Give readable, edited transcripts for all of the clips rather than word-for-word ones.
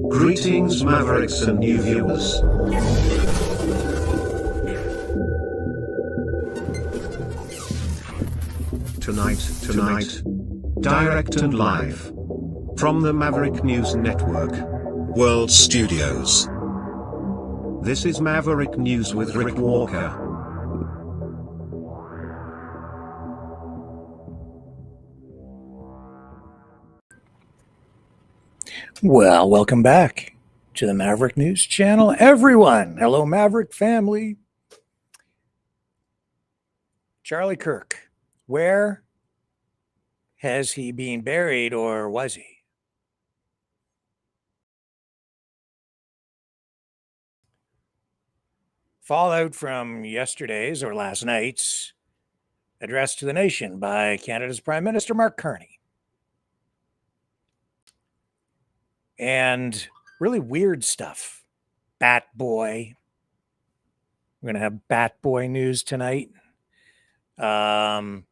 Greetings, Mavericks and new viewers. Tonight, direct and live from the Maverick News Network World Studios. This is Maverick News with Rick Walker. Well, welcome back to the Maverick News channel, everyone. Hello, Maverick family. Charlie Kirk, where has he been buried, or was he? Fallout from yesterday's or last night's address to the nation by Canada's Prime Minister Mark Carney. And really weird stuff. Bat Boy. We're going to have Bat Boy news tonight. And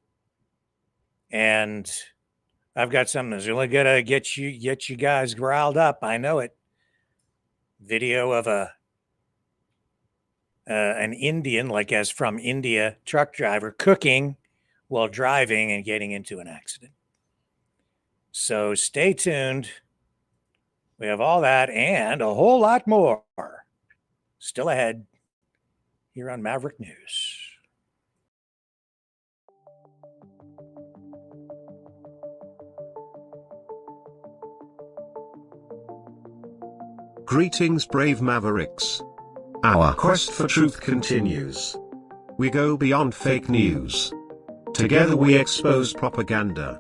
I've got something that's really going to get you guys riled up. I know it. Video of an Indian, like as from India, truck driver cooking while driving and getting into an accident. So stay tuned. We have all that and a whole lot more still ahead here on Maverick News. Greetings, brave Mavericks. Our quest for truth continues. We go beyond fake news. Together we expose propaganda.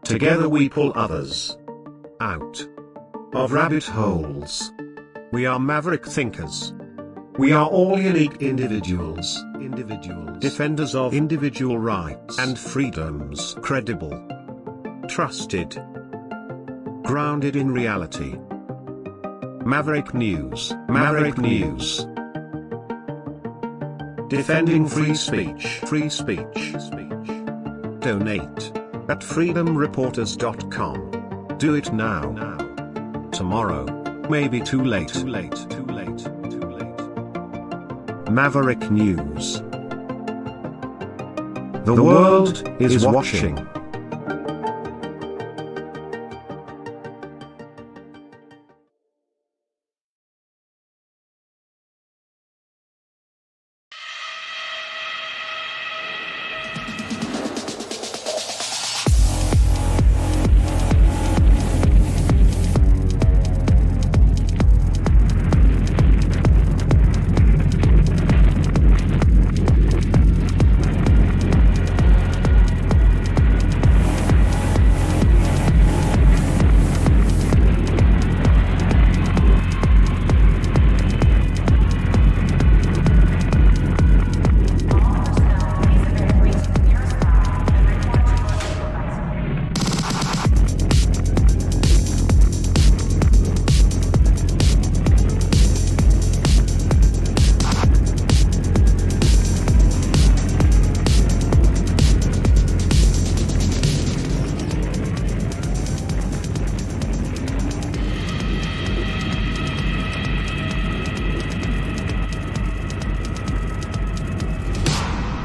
Together we pull others out of rabbit holes. We are Maverick thinkers. We are all unique individuals, defenders of individual rights and freedoms, credible, trusted, grounded in reality. Maverick News, defending free speech. Donate at freedomreporters.com. Do it now. Tomorrow may be too late. Maverick News. The world is watching.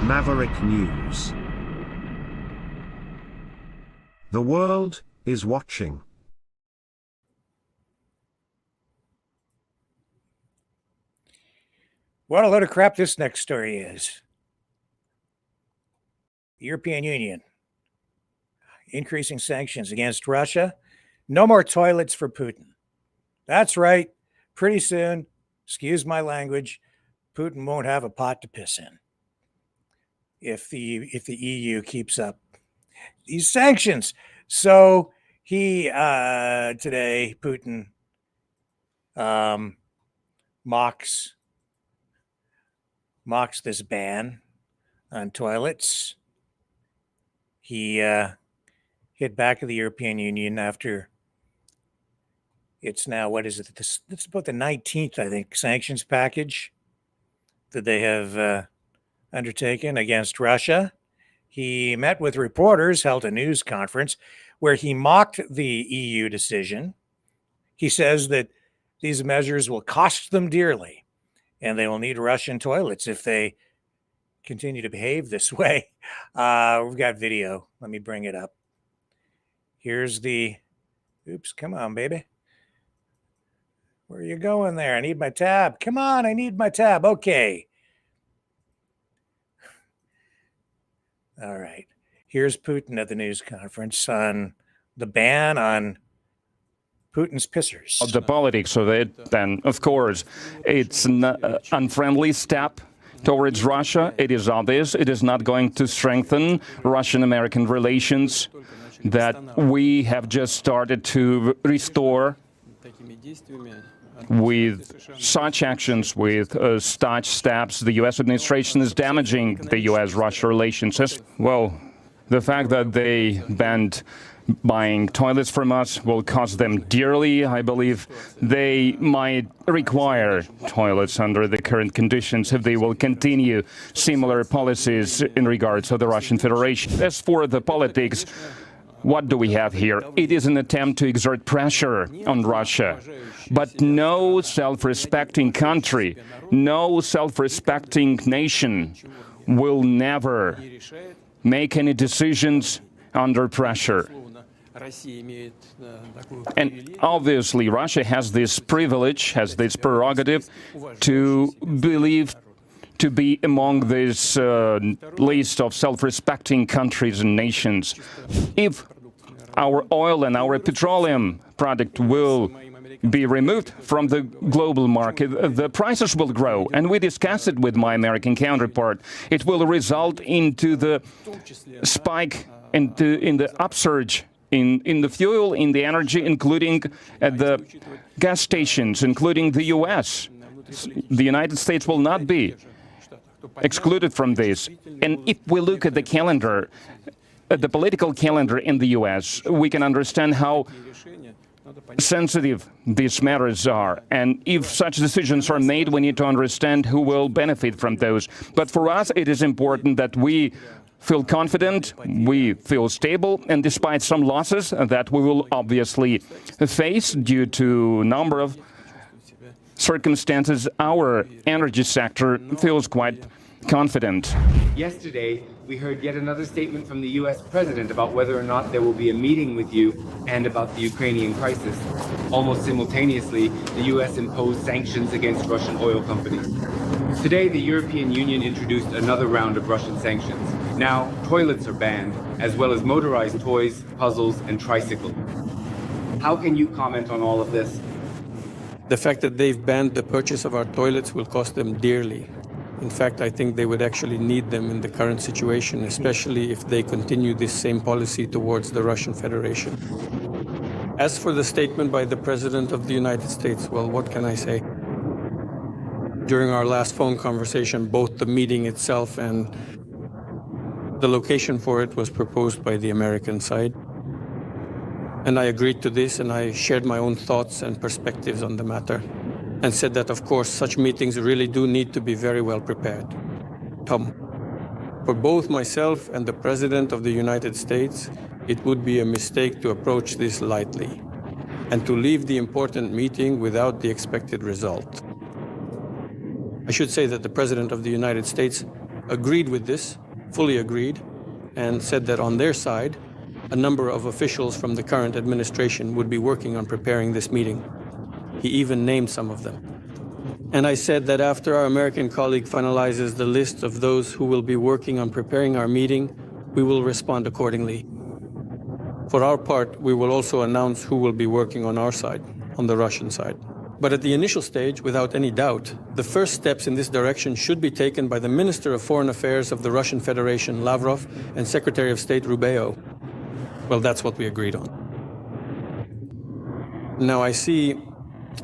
Maverick News. The world is watching. What a load of crap this next story is. The European Union increasing sanctions against Russia. No more toilets for Putin. That's right. Pretty soon, excuse my language, Putin won't have a pot to piss in. If the EU keeps up these sanctions. So he today, Putin mocks this ban on toilets. He hit back at the European Union after it's now, what is it? It's about the 19th, I think, sanctions package that they have undertaken against Russia. He met with reporters, held a news conference where he mocked the EU decision. He says that these measures will cost them dearly, and they will need Russian toilets if they continue to behave this way. We've got video. Let me bring it up. Here's the, oops, come on, baby. Where are you going there? I need my tab. Come on, I need my tab. Okay. All right. Here's Putin at the news conference on the ban on Putin's pissers. The politics of it, then, of course, it's an unfriendly step towards Russia. It is obvious. It is not going to strengthen Russian-American relations that we have just started to restore with such actions, with such steps. The U.S. administration is damaging the U.S.-Russia relations. Well, the fact that they banned buying toilets from us will cost them dearly. I believe they might require toilets under the current conditions if they will continue similar policies in regards to the Russian Federation. As for the politics, what do we have here? It is an attempt to exert pressure on Russia. But no self-respecting country, no self-respecting nation will never make any decisions under pressure. And obviously, Russia has this privilege, has this prerogative to be among this list of self-respecting countries and nations. If our oil and our petroleum product will be removed from the global market, the prices will grow. And we discussed it with my American counterpart. It will result into the spike, in the upsurge in the fuel, in the energy, including at the gas stations, including the U.S. The United States will not be excluded from this. And if we look at the calendar, at the political calendar in the U.S., we can understand how sensitive these matters are. And if such decisions are made, we need to understand who will benefit from those. But for us, it is important that we feel confident, we feel stable, and despite some losses that we will obviously face due to a number of circumstances, our energy sector feels quite confident. Yesterday, we heard yet another statement from the U.S. president about whether or not there will be a meeting with you and about the Ukrainian crisis. Almost simultaneously, the U.S. imposed sanctions against Russian oil companies. Today, the European Union introduced another round of Russian sanctions. Now, toilets are banned, as well as motorized toys, puzzles, and tricycles. How can you comment on all of this? The fact that they've banned the purchase of our toilets will cost them dearly. In fact, I think they would actually need them in the current situation, especially if they continue this same policy towards the Russian Federation. As for the statement by the President of the United States, well, what can I say? During our last phone conversation, both the meeting itself and the location for it was proposed by the American side. And I agreed to this, and I shared my own thoughts and perspectives on the matter, and said that, of course, such meetings really do need to be very well prepared. Tom, for both myself and the President of the United States, it would be a mistake to approach this lightly and to leave the important meeting without the expected result. I should say that the President of the United States agreed with this, fully agreed, and said that on their side, a number of officials from the current administration would be working on preparing this meeting. He even named some of them. And I said that after our American colleague finalizes the list of those who will be working on preparing our meeting, we will respond accordingly. For our part, we will also announce who will be working on our side, on the Russian side. But at the initial stage, without any doubt, the first steps in this direction should be taken by the Minister of Foreign Affairs of the Russian Federation, Lavrov, and Secretary of State Rubio. Well, that's what we agreed on. Now, I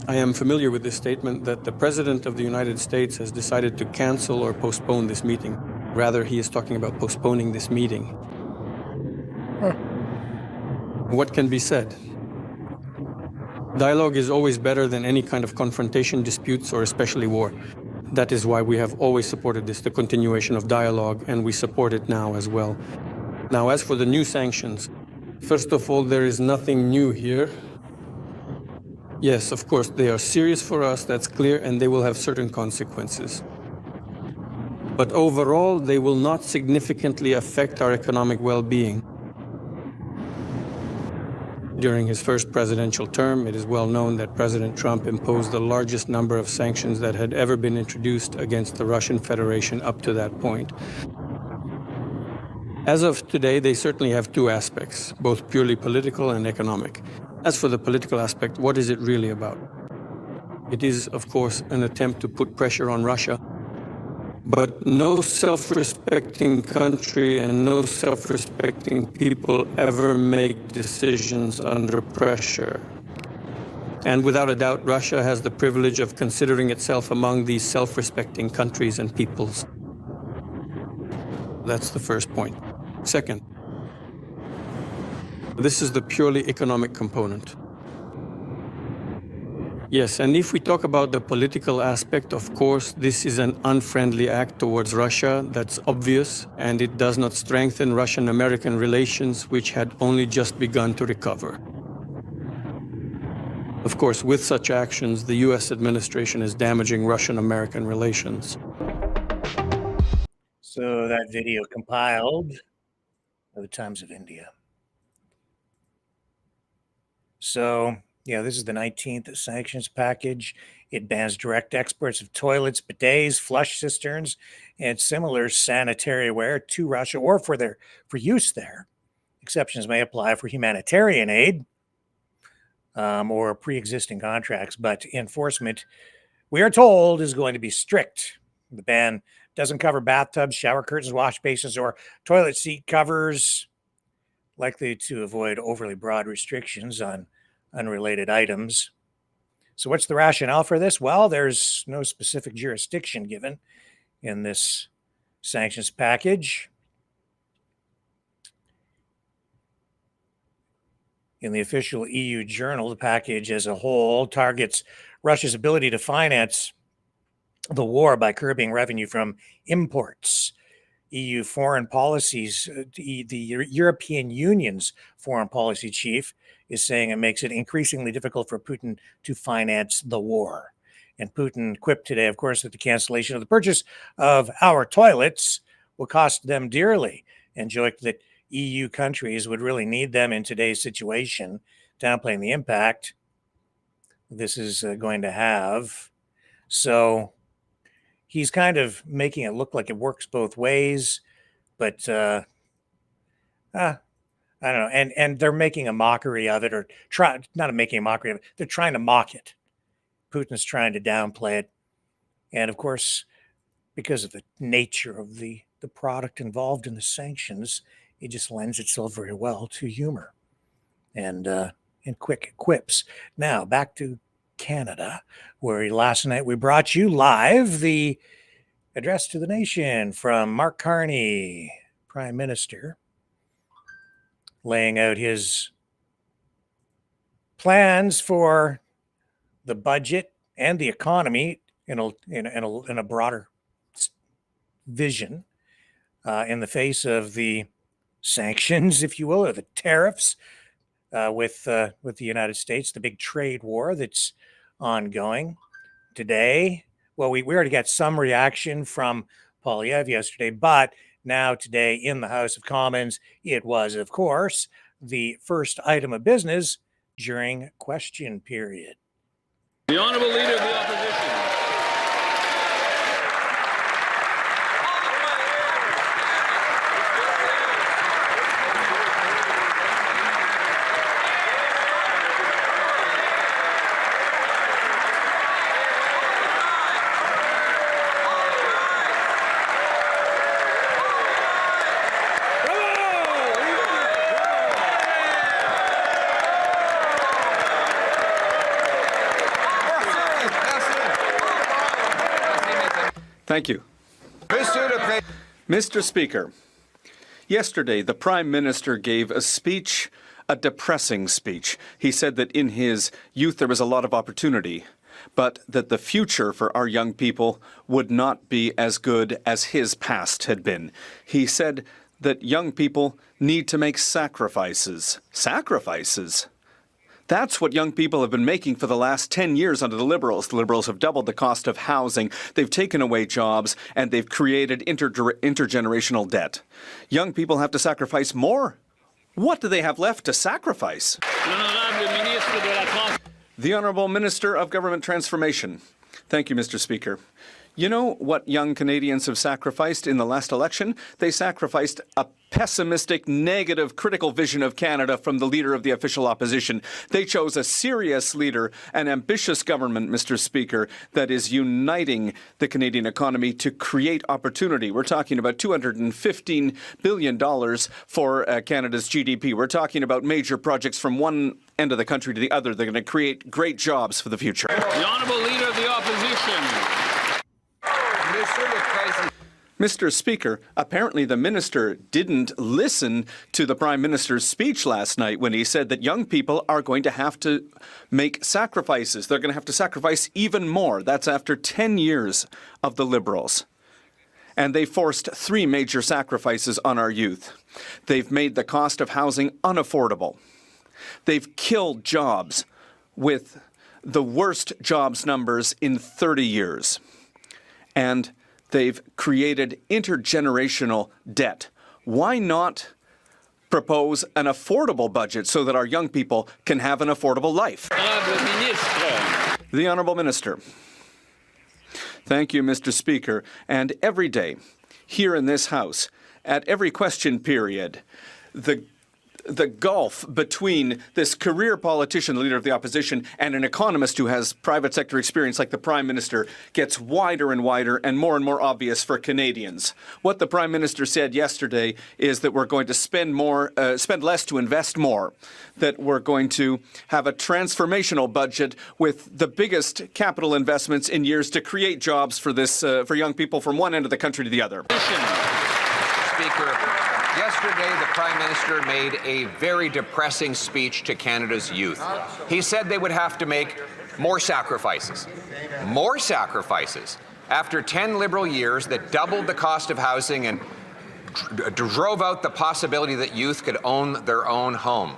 am familiar with this statement that the President of the United States has decided to cancel or postpone this meeting. Rather, he is talking about postponing this meeting. What can be said? Dialogue is always better than any kind of confrontation, disputes, or especially war. That is why we have always supported this, the continuation of dialogue, and we support it now as well. Now, as for the new sanctions, first of all, there is nothing new here. Yes, of course, they are serious for us, that's clear, and they will have certain consequences. But overall, they will not significantly affect our economic well-being. During his first presidential term, it is well known that President Trump imposed the largest number of sanctions that had ever been introduced against the Russian Federation up to that point. As of today, they certainly have two aspects, both purely political and economic. As for the political aspect, what is it really about? It is, of course, an attempt to put pressure on Russia. But no self-respecting country and no self-respecting people ever make decisions under pressure. And without a doubt, Russia has the privilege of considering itself among these self-respecting countries and peoples. That's the first point. Second, this is the purely economic component. Yes, and if we talk about the political aspect, of course, this is an unfriendly act towards Russia, that's obvious, and it does not strengthen Russian-American relations, which had only just begun to recover. Of course, with such actions, the US administration is damaging Russian-American relations. So that video compiled of the Times of India. So, yeah, this is the 19th sanctions package. It bans direct exports of toilets, bidets, flush cisterns, and similar sanitary ware to Russia or for use there. Exceptions may apply for humanitarian aid or pre-existing contracts, but enforcement, we are told, is going to be strict. The ban doesn't cover bathtubs, shower curtains, wash basins, or toilet seat covers, likely to avoid overly broad restrictions on unrelated items. So what's the rationale for this? Well, there's no specific jurisdiction given in this sanctions package. In the official EU journal, the package as a whole targets Russia's ability to finance the war by curbing revenue from imports. EU foreign policies, the European Union's foreign policy chief is saying it makes it increasingly difficult for Putin to finance the war. And Putin quipped today, of course, that the cancellation of the purchase of our toilets will cost them dearly, and joked that EU countries would really need them in today's situation, downplaying the impact this is going to have. So he's kind of making it look like it works both ways, but I don't know. And they're making a mockery of it, or making a mockery of it. They're trying to mock it. Putin's trying to downplay it. And of course, because of the nature of the product involved in the sanctions, it just lends itself very well to humor and quick quips. Now, back to Canada, where last night we brought you live the address to the nation from Mark Carney, Prime Minister, laying out his plans for the budget and the economy in a broader vision in the face of the sanctions, if you will, or the tariffs with the United States, the big trade war that's ongoing today. Well, we already got some reaction from Poilievre yesterday, but now today in the House of Commons, it was, of course, the first item of business during question period. The Honourable Leader of the Opposition. Thank you. Mr. Speaker, yesterday the Prime Minister gave a speech, a depressing speech. He said that in his youth there was a lot of opportunity, but that the future for our young people would not be as good as his past had been. He said that young people need to make sacrifices. Sacrifices? That's what young people have been making for the last 10 years under the Liberals. The Liberals have doubled the cost of housing, they've taken away jobs, and they've created intergenerational debt. Young people have to sacrifice more. What do they have left to sacrifice? The Honourable Minister of Government Transformation. Thank you, Mr. Speaker. You know what young Canadians have sacrificed in the last election? They sacrificed a pessimistic, negative, critical vision of Canada from the leader of the official opposition. They chose a serious leader, an ambitious government, Mr. Speaker, that is uniting the Canadian economy to create opportunity. We're talking about $215 billion for Canada's GDP. We're talking about major projects from one end of the country to the other. They're going to create great jobs for the future. The Honourable Leader of the Opposition. Mr. Speaker, apparently the minister didn't listen to the Prime Minister's speech last night when he said that young people are going to have to make sacrifices. They're going to have to sacrifice even more. That's after 10 years of the Liberals. And they forced 3 major sacrifices on our youth. They've made the cost of housing unaffordable. They've killed jobs with the worst jobs numbers in 30 years. And they've created intergenerational debt. Why not propose an affordable budget so that our young people can have an affordable life? The Honourable Minister. Thank you, Mr. Speaker. And every day, here in this House, at every question period, the gulf between this career politician, the leader of the opposition, and an economist who has private sector experience like the Prime Minister gets wider and wider and more obvious for Canadians. What the Prime Minister said yesterday is that we're going to spend less to invest more, that we're going to have a transformational budget with the biggest capital investments in years to create jobs for young people from one end of the country to the other. Speaker, yesterday the Prime Minister made a very depressing speech to Canada's youth. He said they would have to make more sacrifices. More sacrifices. After 10 Liberal years that doubled the cost of housing and drove out the possibility that youth could own their own home.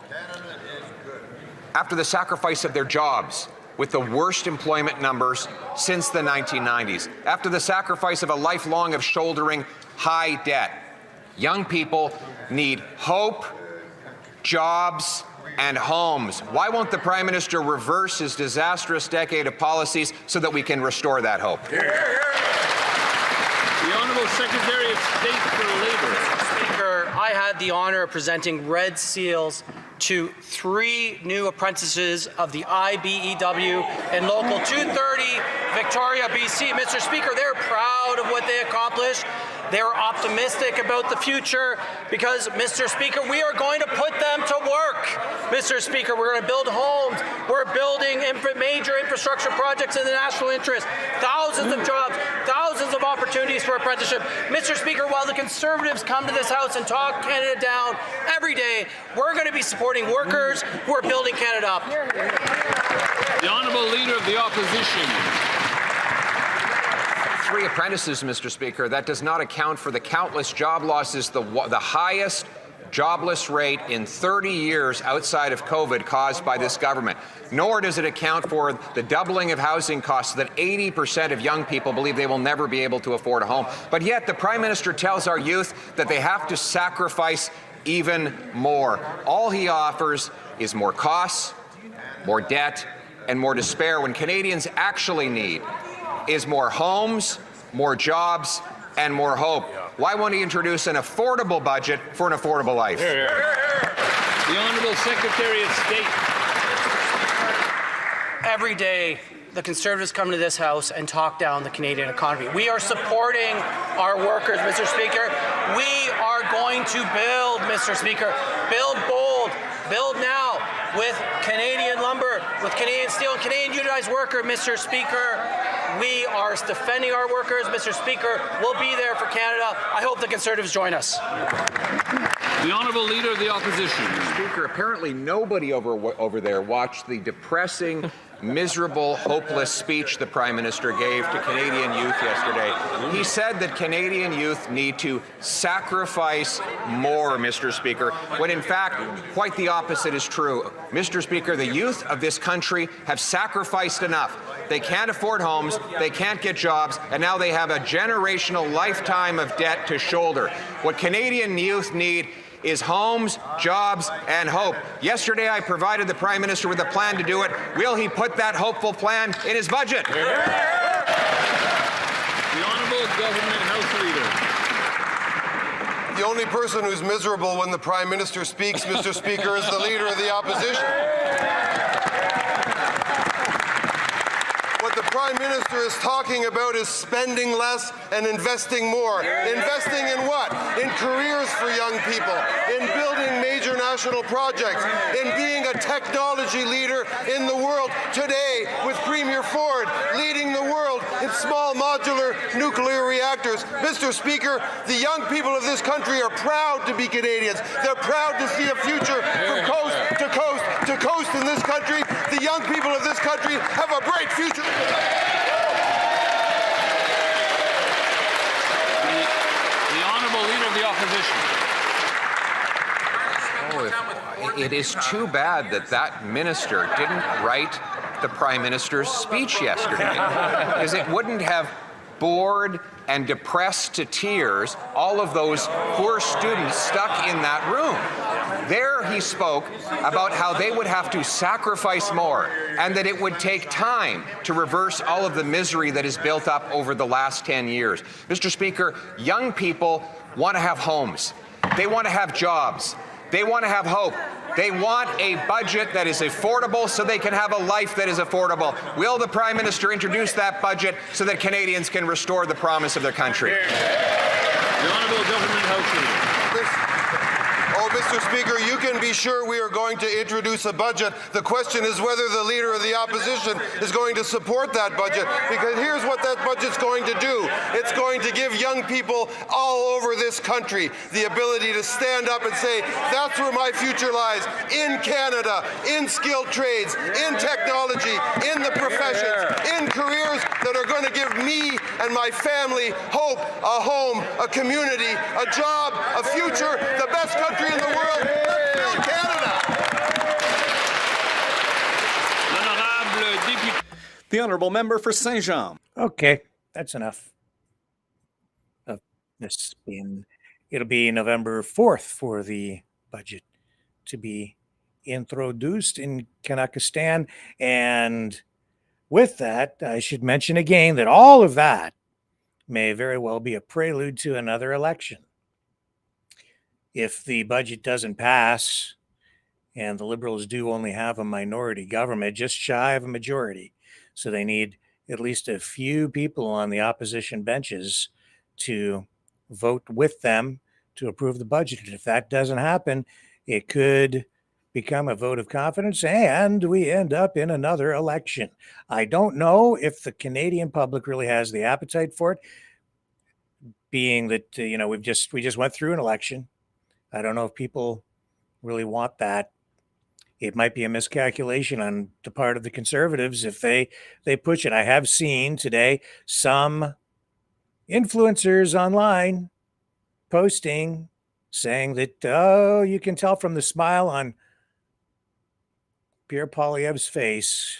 After the sacrifice of their jobs, with the worst employment numbers since the 1990s. After the sacrifice of a lifelong of shouldering high debt. Young people need hope, jobs, and homes. Why won't the Prime Minister reverse his disastrous decade of policies so that we can restore that hope? The Honourable Secretary of State for Labour. Mr. Speaker, I had the honour of presenting red seals to 3 new apprentices of the IBEW in Local 230, Victoria, BC. Mr. Speaker, they're proud of what they accomplished. They're optimistic about the future because, Mr. Speaker, we are going to put them to work. Mr. Speaker, we're going to build homes. We're building major infrastructure projects in the national interest. Thousands of jobs, thousands of opportunities for apprenticeship. Mr. Speaker, while the Conservatives come to this House and talk Canada down every day, we're going to be supporting workers who are building Canada up. The Honourable Leader of the Opposition. 3 apprentices, Mr. Speaker. That does not account for the countless job losses, the highest jobless rate in 30 years outside of COVID caused by this government. Nor does it account for the doubling of housing costs so that 80% of young people believe they will never be able to afford a home. But yet the Prime Minister tells our youth that they have to sacrifice even more. All he offers is more costs, more debt, and more despair when Canadians actually need is more homes, more jobs, and more hope. Why won't he introduce an affordable budget for an affordable life? The Honourable Secretary of State. Every day, the Conservatives come to this House and talk down the Canadian economy. We are supporting our workers, Mr. Speaker. We are going to build, Mr. Speaker. Build bold. Build now with Canadian lumber, with Canadian steel, and Canadian unionized worker, Mr. Speaker. We are defending our workers, Mr. Speaker. We'll be there for Canada. I hope the Conservatives join us. The Honourable Leader of the Opposition. Speaker, apparently nobody over there watched the depressing miserable, hopeless speech the Prime Minister gave to Canadian youth yesterday. He said that Canadian youth need to sacrifice more, Mr. Speaker, when in fact, quite the opposite is true. Mr. Speaker, the youth of this country have sacrificed enough. They can't afford homes, they can't get jobs, and now they have a generational lifetime of debt to shoulder. What Canadian youth need is homes, jobs, and hope. Yesterday, I provided the Prime Minister with a plan to do it. Will he put that hopeful plan in his budget? The Honourable Government House Leader. The only person who's miserable when the Prime Minister speaks, Mr. Speaker, is the Leader of the Opposition. What the Prime Minister is talking about is spending less and investing more. Investing in what? In careers for young people, in building major national projects, in being a technology leader in the world today with Premier Ford leading the world in small modular nuclear reactors. Mr. Speaker, the young people of this country are proud to be Canadians. They're proud to see a future from coast to coast to coast in this country. The young people of this country have a bright future. The Honourable Leader of the Opposition. It is too bad that that minister didn't write the Prime Minister's speech yesterday, because it wouldn't have bored and depressed to tears all of those poor students stuck in that room. There he spoke about how they would have to sacrifice more and that it would take time to reverse all of the misery that has built up over the last 10 years. Mr. Speaker, young people want to have homes. They want to have jobs. They want to have hope. They want a budget that is affordable so they can have a life that is affordable. Will the Prime Minister introduce that budget so that Canadians can restore the promise of their country? The Honourable Government House Leader. Mr. Speaker, you can be sure we are going to introduce a budget. The question is whether the Leader of the Opposition is going to support that budget, because here's what that budget's going to do. It's going to give young people all over this country the ability to stand up and say, that's where my future lies, in Canada, in skilled trades, in technology, in the professions, in careers that are going to give me and my family hope, a home, a community, a job, a future, the best country in the world, Canada. The Honourable Member for Saint-Jean. Okay, that's enough of this being. It'll be November 4th for the budget to be introduced in Kazakhstan. And with that, I should mention again that all of that may very well be a prelude to another election. If the budget doesn't pass and the Liberals do only have a minority government, just shy of a majority, so they need at least a few people on the opposition benches to vote with them to approve the budget. And if that doesn't happen, it could become a vote of confidence and we end up in another election. I don't know if the Canadian public really has the appetite for it, being that, we just went through an election. I don't know if people really want that. It might be a miscalculation on the part of the Conservatives if they push it. I have seen today some influencers online posting saying that, you can tell from the smile on Pierre Poilievre's face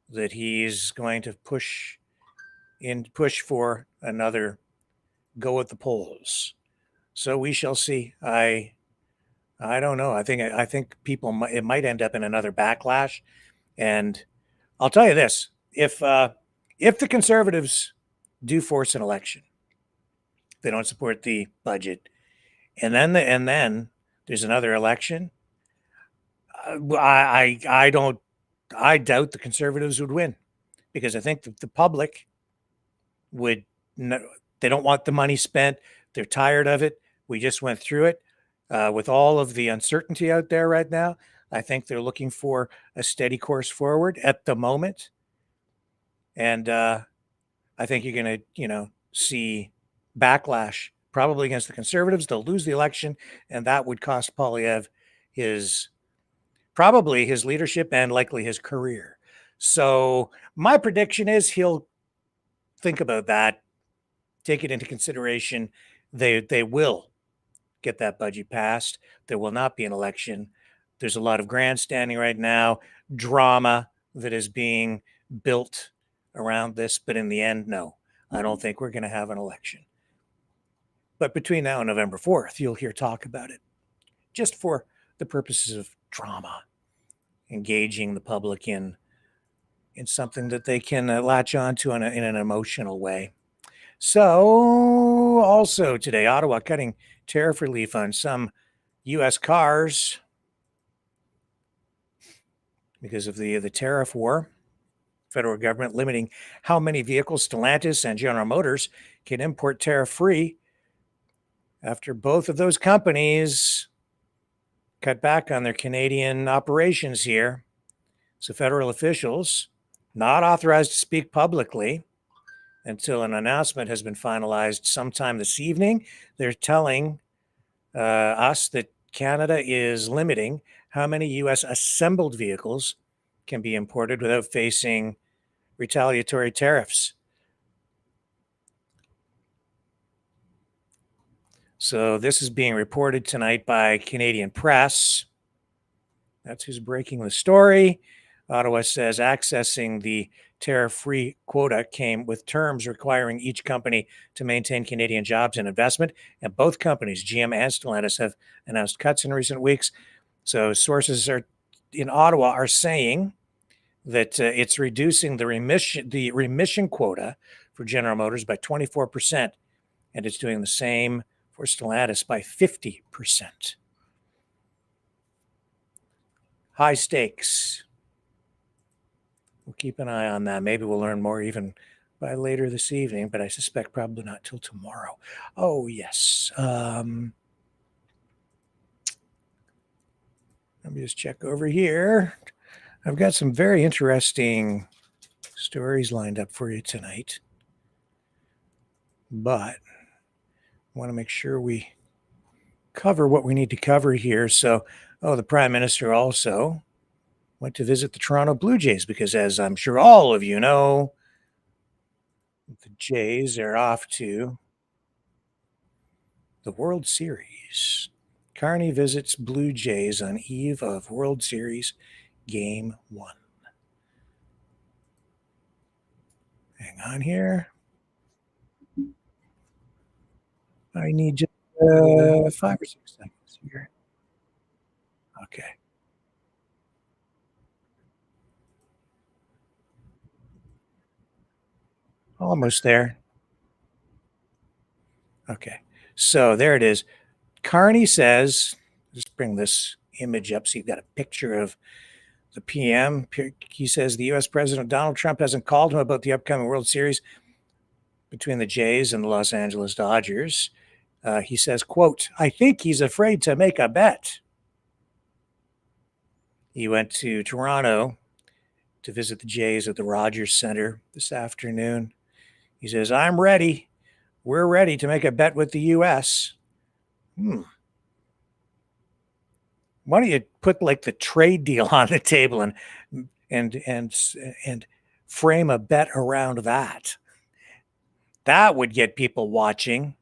that he's going to push for another go at the polls. So we shall see. I don't know. I think people it might end up in another backlash. And I'll tell you this: if the Conservatives do force an election, they don't support the budget, and then there's another election. I doubt the Conservatives would win, because I think the public would. They don't want the money spent. They're tired of it. We just went through it. With all of the uncertainty out there right now, I think they're looking for a steady course forward at the moment. And I think you're going to, see backlash probably against the Conservatives. They'll lose the election, and that would cost Poilievre probably his leadership and likely his career. So my prediction is he'll think about that, take it into consideration. They will get that budget passed. There will not be an election. There's a lot of grandstanding right now, drama that is being built around this, but in the end, no, I don't think we're going to have an election. But between now and November 4th, you'll hear talk about it, just for the purposes of drama, engaging the public in something that they can latch onto in an emotional way. So, also today, Ottawa cutting tariff relief on some U.S. cars because of the tariff war. Federal government limiting how many vehicles Stellantis and General Motors can import tariff-free after both of those companies cut back on their Canadian operations here. So federal officials not authorized to speak publicly until an announcement has been finalized sometime this evening. They're telling us that Canada is limiting how many U.S. assembled vehicles can be imported without facing retaliatory tariffs. So this is being reported tonight by Canadian Press. That's who's breaking the story. Ottawa says accessing the tariff-free quota came with terms requiring each company to maintain Canadian jobs and investment. And both companies, GM and Stellantis, have announced cuts in recent weeks. So sources in Ottawa are saying that it's reducing the remission quota for General Motors by 24%, and it's doing the same for Stellantis by 50%. High stakes. We'll keep an eye on that. Maybe we'll learn more even by later this evening, but I suspect probably not till tomorrow. Oh, yes. Let me just check over here. I've got some very interesting stories lined up for you tonight, but I want to make sure we cover what we need to cover here. So, the Prime Minister also went to visit the Toronto Blue Jays because, as I'm sure all of you know, the Jays are off to the World Series. Carney visits Blue Jays on eve of World Series Game 1. Hang on here. I need just 5 or 6 seconds here. Okay. Almost there. Okay. So there it is. Carney says, just bring this image up so you've got a picture of the PM. He says the U.S. President Donald Trump hasn't called him about the upcoming World Series between the Jays and the Los Angeles Dodgers. He says, quote, I think he's afraid to make a bet. He went to Toronto to visit the Jays at the Rogers Center this afternoon. He says, I'm ready. We're ready to make a bet with the U.S. Why don't you put like the trade deal on the table and frame a bet around that? That would get people watching.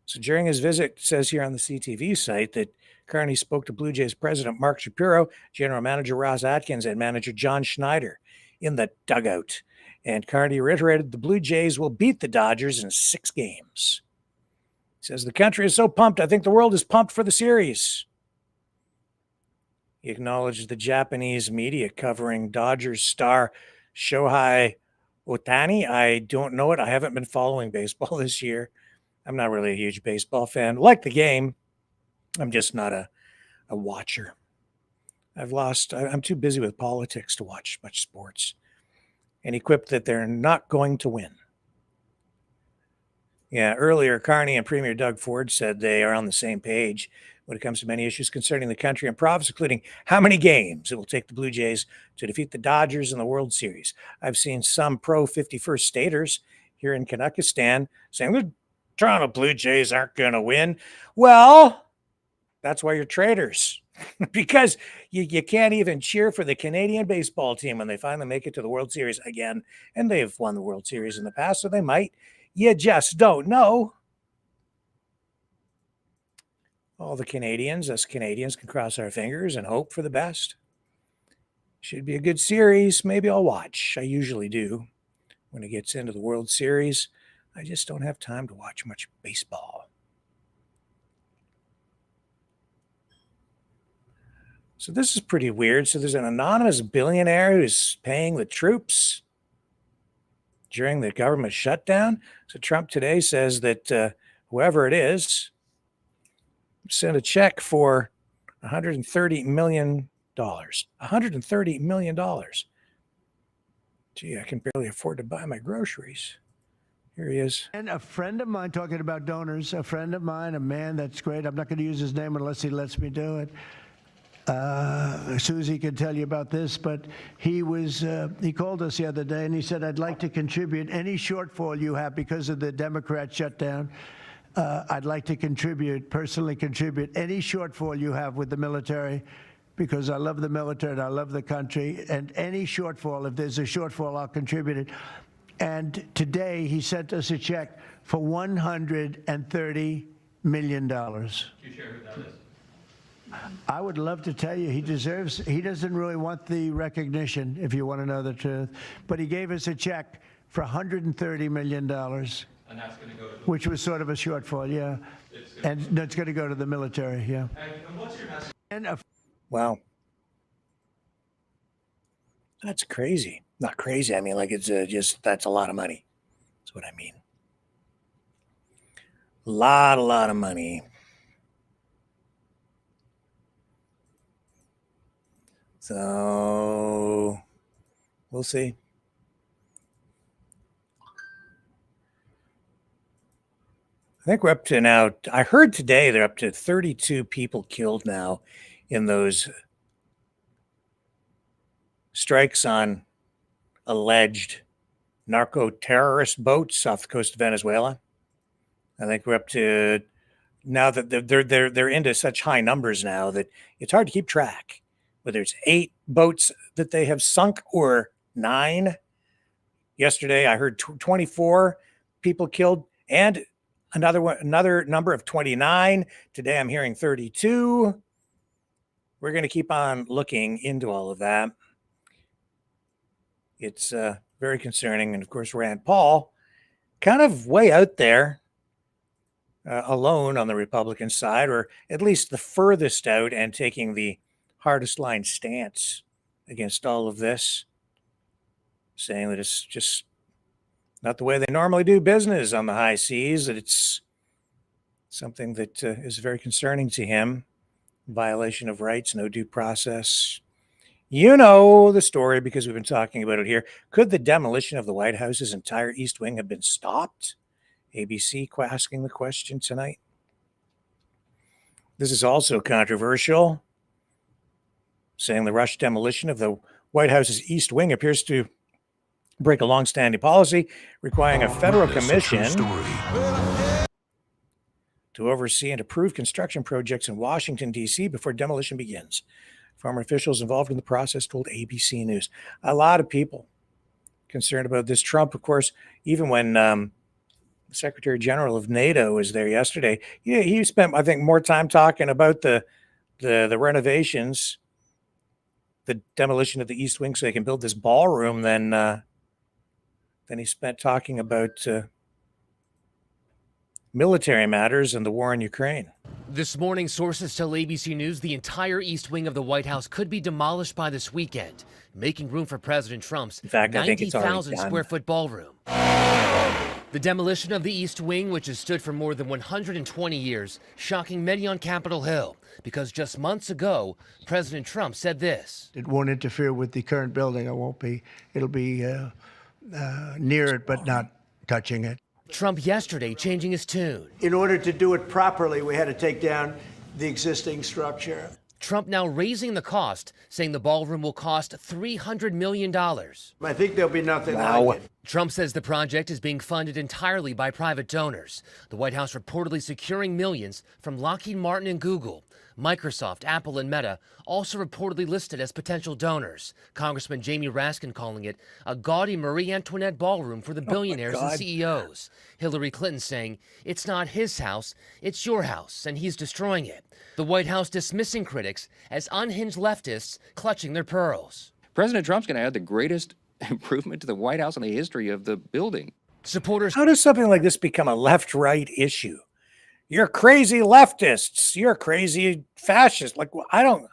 So during his visit, it says here on the CTV site that Carney spoke to Blue Jays President Mark Shapiro, General Manager Ross Atkins, and Manager John Schneider in the dugout. And Carney reiterated the Blue Jays will beat the Dodgers in 6 games. He says the country is so pumped, I think the world is pumped for the series. He acknowledged the Japanese media covering Dodgers star Shohei Ohtani. I don't know it. I haven't been following baseball this year. I'm not really a huge baseball fan. Like the game, I'm just not a watcher. I'm too busy with politics to watch much sports. And he quipped that they're not going to win. Yeah, earlier, Carney and Premier Doug Ford said they are on the same page when it comes to many issues concerning the country and province, including how many games it will take the Blue Jays to defeat the Dodgers in the World Series. I've seen some pro-51st staters here in Canuckistan saying the Toronto Blue Jays aren't going to win. Well, that's why you're traitors. because you can't even cheer for the Canadian baseball team when they finally make it to the World Series again. And they've won the World Series in the past, so they might. You just don't know. All the Canadians, us Canadians, can cross our fingers and hope for the best. Should be a good series. Maybe I'll watch. I usually do when it gets into the World Series. I just don't have time to watch much baseball. So this is pretty weird. So there's an anonymous billionaire who's paying the troops during the government shutdown. So Trump today says that whoever it is sent a check for $130 million. $130 million. Gee, I can barely afford to buy my groceries. Here he is. And a friend of mine, talking about donors, a friend of mine, a man that's great. I'm not going to use his name unless he lets me do it. Susie can tell you about this, but he called us the other day and he said, I'd like to contribute any shortfall you have because of the Democrat shutdown. I'd like to personally contribute any shortfall you have with the military, because I love the military and I love the country, and any shortfall, if there's a shortfall, I'll contribute it. And today he sent us a check for $130 million. Can you share who that is? I would love to tell you. He doesn't really want the recognition, if you want to know the truth. But he gave us a check for $130 million. And that's going to go to which was sort of a shortfall, yeah. And that's going to go to the military, yeah. And what's your message? Wow. That's crazy. Not crazy. I mean, like it's that's a lot of money. That's what I mean. A lot of money. So we'll see. I think we're up to now, I heard today they're up to 32 people killed now in those strikes on alleged narco-terrorist boats off the coast of Venezuela. I think we're up to, now that they're into such high numbers now that it's hard to keep track. Whether it's 8 boats that they have sunk or 9. Yesterday, I heard 24 people killed and another number of 29. Today, I'm hearing 32. We're going to keep on looking into all of that. It's very concerning. And of course, Rand Paul, kind of way out there, alone on the Republican side, or at least the furthest out, and taking the hardest line stance against all of this, saying that it's just not the way they normally do business on the high seas, that it's something that is very concerning to him. Violation of rights, no due process. You know the story because we've been talking about it here. Could the demolition of the White House's entire East Wing have been stopped? ABC asking the question tonight. This is also controversial, saying the rushed demolition of the White House's East Wing appears to break a long-standing policy requiring a federal commission to oversee and approve construction projects in Washington, D.C. before demolition begins. Former officials involved in the process told ABC News. A lot of people concerned about this. Trump, of course, even when the Secretary General of NATO was there yesterday, he spent, I think, more time talking about the renovations, the demolition of the East Wing so they can build this ballroom than he spent talking about military matters and the war in Ukraine. This morning, sources tell ABC News the entire East Wing of the White House could be demolished by this weekend, making room for President Trump's 90,000 square foot ballroom. The demolition of the East Wing, which has stood for more than 120 years, shocking many on Capitol Hill, because just months ago, President Trump said this. It won't interfere with the current building. It'll be near it, but not touching it. Trump yesterday changing his tune. In order to do it properly, we had to take down the existing structure. Trump now raising the cost, saying the ballroom will cost $300 million. I think there'll be nothing like it. Trump says the project is being funded entirely by private donors. The White House reportedly securing millions from Lockheed Martin and Google. Microsoft, Apple, and Meta also reportedly listed as potential donors. Congressman Jamie Raskin calling it a gaudy Marie Antoinette ballroom for the billionaires and CEOs. Hillary Clinton saying it's not his house, it's your house, and he's destroying it. The White House dismissing critics as unhinged leftists clutching their pearls. President Trump's going to add the greatest improvement to the White House in the history of the building. Supporters. How does something like this become a left-right issue? You're crazy leftists. You're crazy fascists. Like, I don't.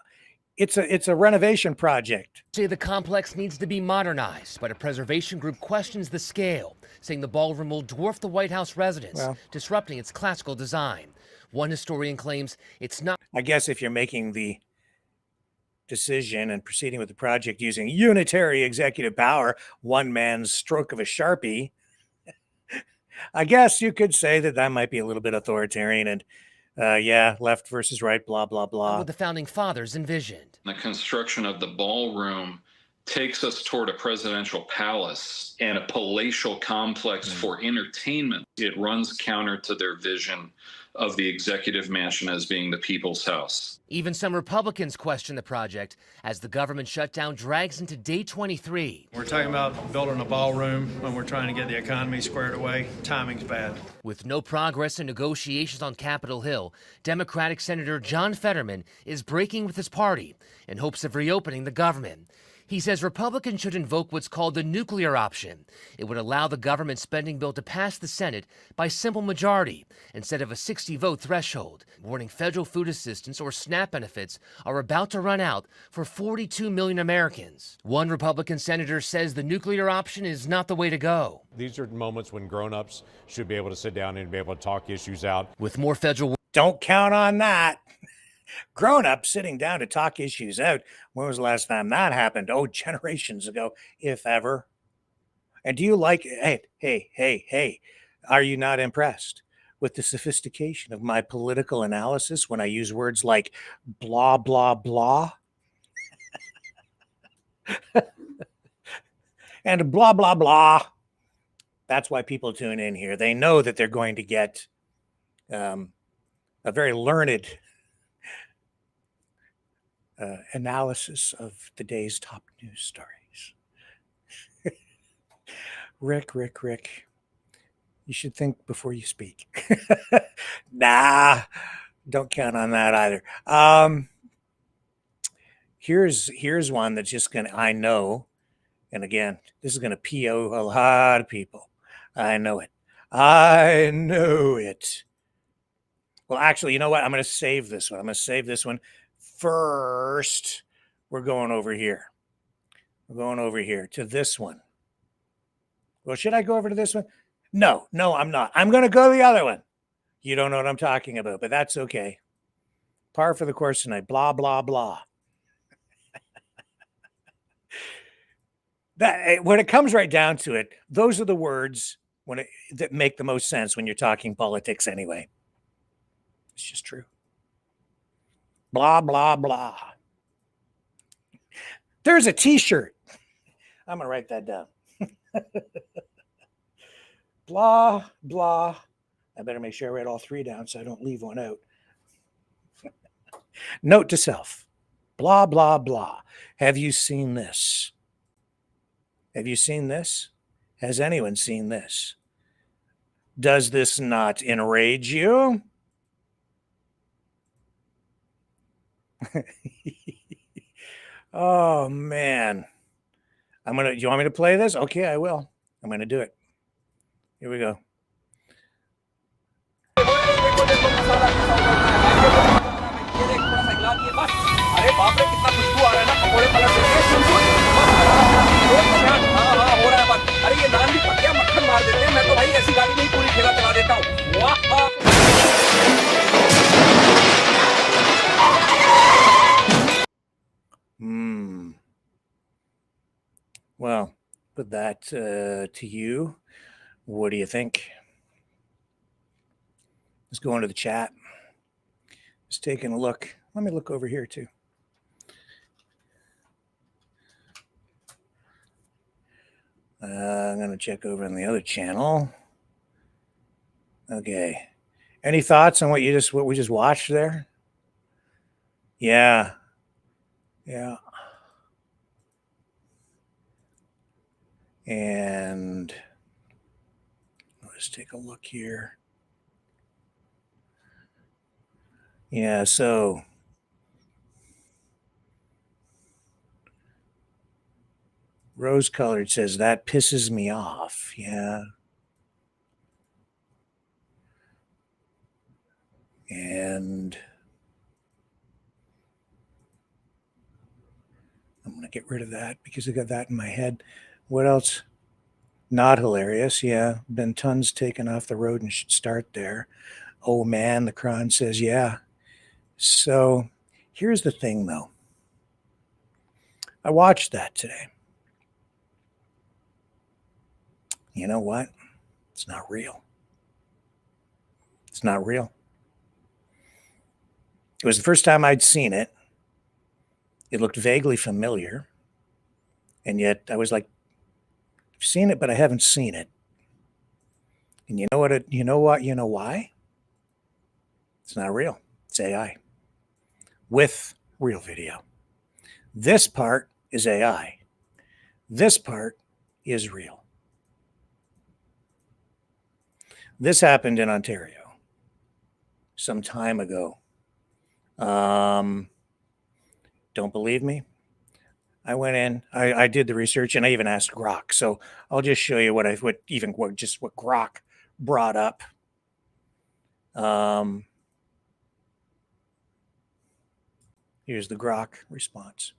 It's a renovation project. Say the complex needs to be modernized, but a preservation group questions the scale, saying the ballroom will dwarf the White House residence, disrupting its classical design. One historian claims it's not. I guess if you're making the decision and proceeding with the project using unitary executive power, one man's stroke of a Sharpie, I guess you could say that might be a little bit authoritarian and yeah, left versus right, blah, blah, blah. What the founding fathers envisioned. The construction of the ballroom takes us toward a presidential palace and a palatial complex for entertainment. It runs counter to their vision of the executive mansion as being the people's house. Even some Republicans question the project as the government shutdown drags into day 23. We're talking about building a ballroom when we're trying to get the economy squared away. Timing's bad. With no progress in negotiations on Capitol Hill, Democratic Senator John Fetterman is breaking with his party in hopes of reopening the government. He says Republicans should invoke what's called the nuclear option. It would allow the government spending bill to pass the Senate by simple majority instead of a 60-vote threshold, warning federal food assistance or SNAP benefits are about to run out for 42 million Americans. One Republican senator says the nuclear option is not the way to go. These are moments when grown-ups should be able to sit down and be able to talk issues out. With more federal... Don't count on that. Grown-ups sitting down to talk issues out. When was the last time that happened? Oh, generations ago, if ever. And do you like, hey, are you not impressed with the sophistication of my political analysis when I use words like blah, blah, blah? And blah, blah, blah. That's why people tune in here. They know that they're going to get a very learned analysis of the day's top news stories. Rick, you should think before you speak. Nah, don't count on that either. Here's one that's just gonna, I know, and again, this is gonna PO a lot of people. I know it. Well, actually, you know what? I'm gonna save this one. First, we're going over here. To this one. Well, should I go over to this one? No, I'm not. I'm going to go to the other one. You don't know what I'm talking about, but that's okay. Par for the course tonight. Blah, blah, blah. When it comes right down to it, those are the words that make the most sense when you're talking politics anyway. It's just true. Blah, blah, blah. There's a t-shirt. I'm going to write that down. Blah, blah. I better make sure I write all three down so I don't leave one out. Note to self. Blah, blah, blah. Have you seen this? Has anyone seen this? Does this not enrage you? Oh man. Do you want me to play this? Okay, I will. I'm gonna do it. Here we go. Well, put that to you. What do you think? Let's go into the chat. Just taking a look. Let me look over here too. I'm going to check over on the other channel. Okay. Any thoughts on what we just watched there? Yeah. Yeah. And let's take a look here. Yeah, so rose-colored says that pisses me off. Yeah. And I'm going to get rid of that because I got that in my head. What else? Not hilarious. Yeah. Been tons taken off the road and should start there. Oh man, the Cron says, yeah. So here's the thing though. I watched that today. You know what? It's not real. It's not real. It was the first time I'd seen it. It looked vaguely familiar. And yet I was like, I've seen it, but I haven't seen it. And you know what? You know why? It's not real. It's AI with real video. This part is AI. This part is real. This happened in Ontario some time ago. Don't believe me? I went in, I did the research, and I even asked Grok. So I'll just show you what Grok brought up. Here's the Grok response.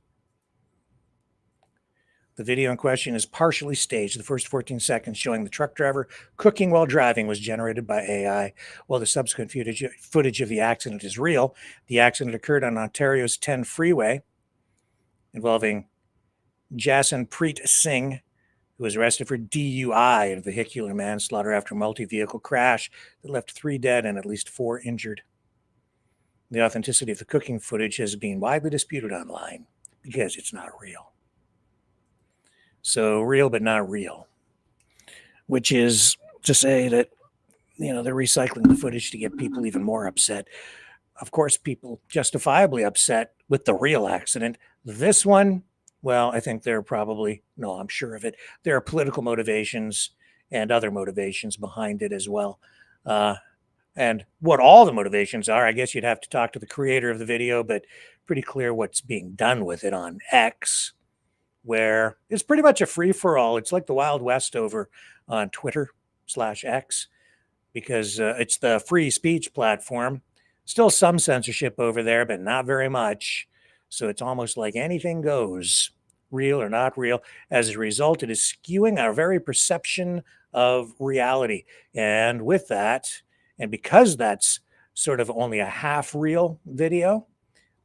The video in question is partially staged. The first 14 seconds showing the truck driver cooking while driving was generated by AI, while the subsequent footage of the accident is real. The accident occurred on Ontario's 10 freeway involving Jasanpreet Singh, who was arrested for DUI and vehicular manslaughter after a multi-vehicle crash that left 3 dead and at least 4 injured. The authenticity of the cooking footage has been widely disputed online because it's not real. So real but not real, which is to say that, they're recycling the footage to get people even more upset. Of course, people justifiably upset with the real accident. This one, well, I think I'm sure of it. There are political motivations and other motivations behind it as well. And what all the motivations are, I guess you'd have to talk to the creator of the video, but pretty clear what's being done with it on X, where it's pretty much a free-for-all. It's like the Wild West over on Twitter/X, because it's the free speech platform. Still some censorship over there, but not very much. So it's almost like anything goes, real or not real. As a result, it is skewing our very perception of reality. And with that, and because that's sort of only a half real video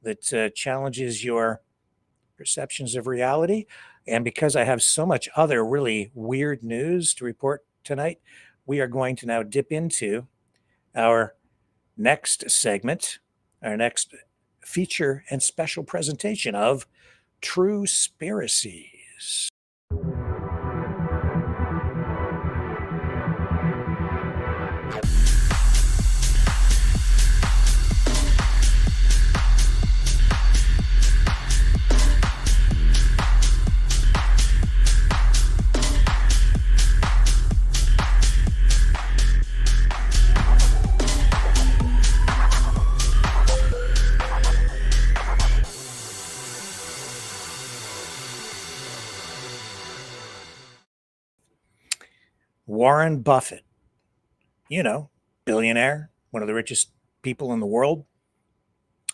that challenges your perceptions of reality, and because I have so much other really weird news to report tonight, we are going to now dip into our next segment, our next feature and special presentation of Truespiriacies. Warren Buffett, billionaire, one of the richest people in the world,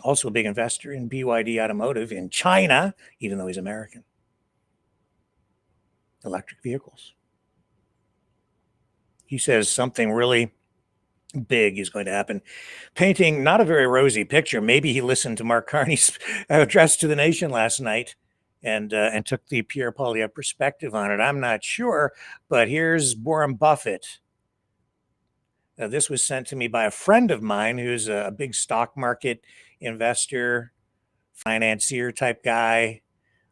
also a big investor in BYD Automotive in China, even though he's American. Electric vehicles. He says something really big is going to happen, painting not a very rosy picture. Maybe he listened to Mark Carney's address to the nation last night and took the Pierre Poilievre perspective on it. I'm not sure, but here's Warren Buffett. This was sent to me by a friend of mine who's a big stock market investor, financier type guy,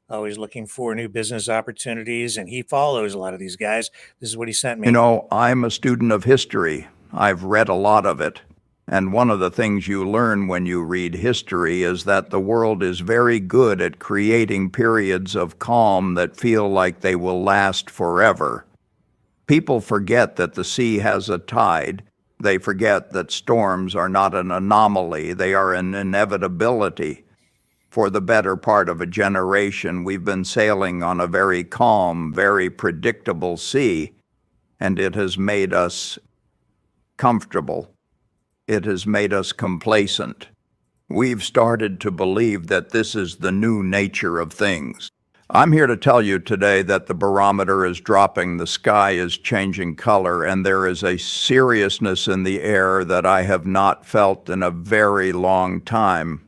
always looking for new business opportunities, and he follows a lot of these guys. This is what he sent me. You know, I'm a student of history. I've read a lot of it. And one of the things you learn when you read history is that the world is very good at creating periods of calm that feel like they will last forever. People forget that the sea has a tide. They forget that storms are not an anomaly, they are an inevitability. For the better part of a generation, we've been sailing on a very calm, very predictable sea, and it has made us comfortable. It has made us complacent. We've started to believe that this is the new nature of things. I'm here to tell you today that the barometer is dropping, the sky is changing color, and there is a seriousness in the air that I have not felt in a very long time.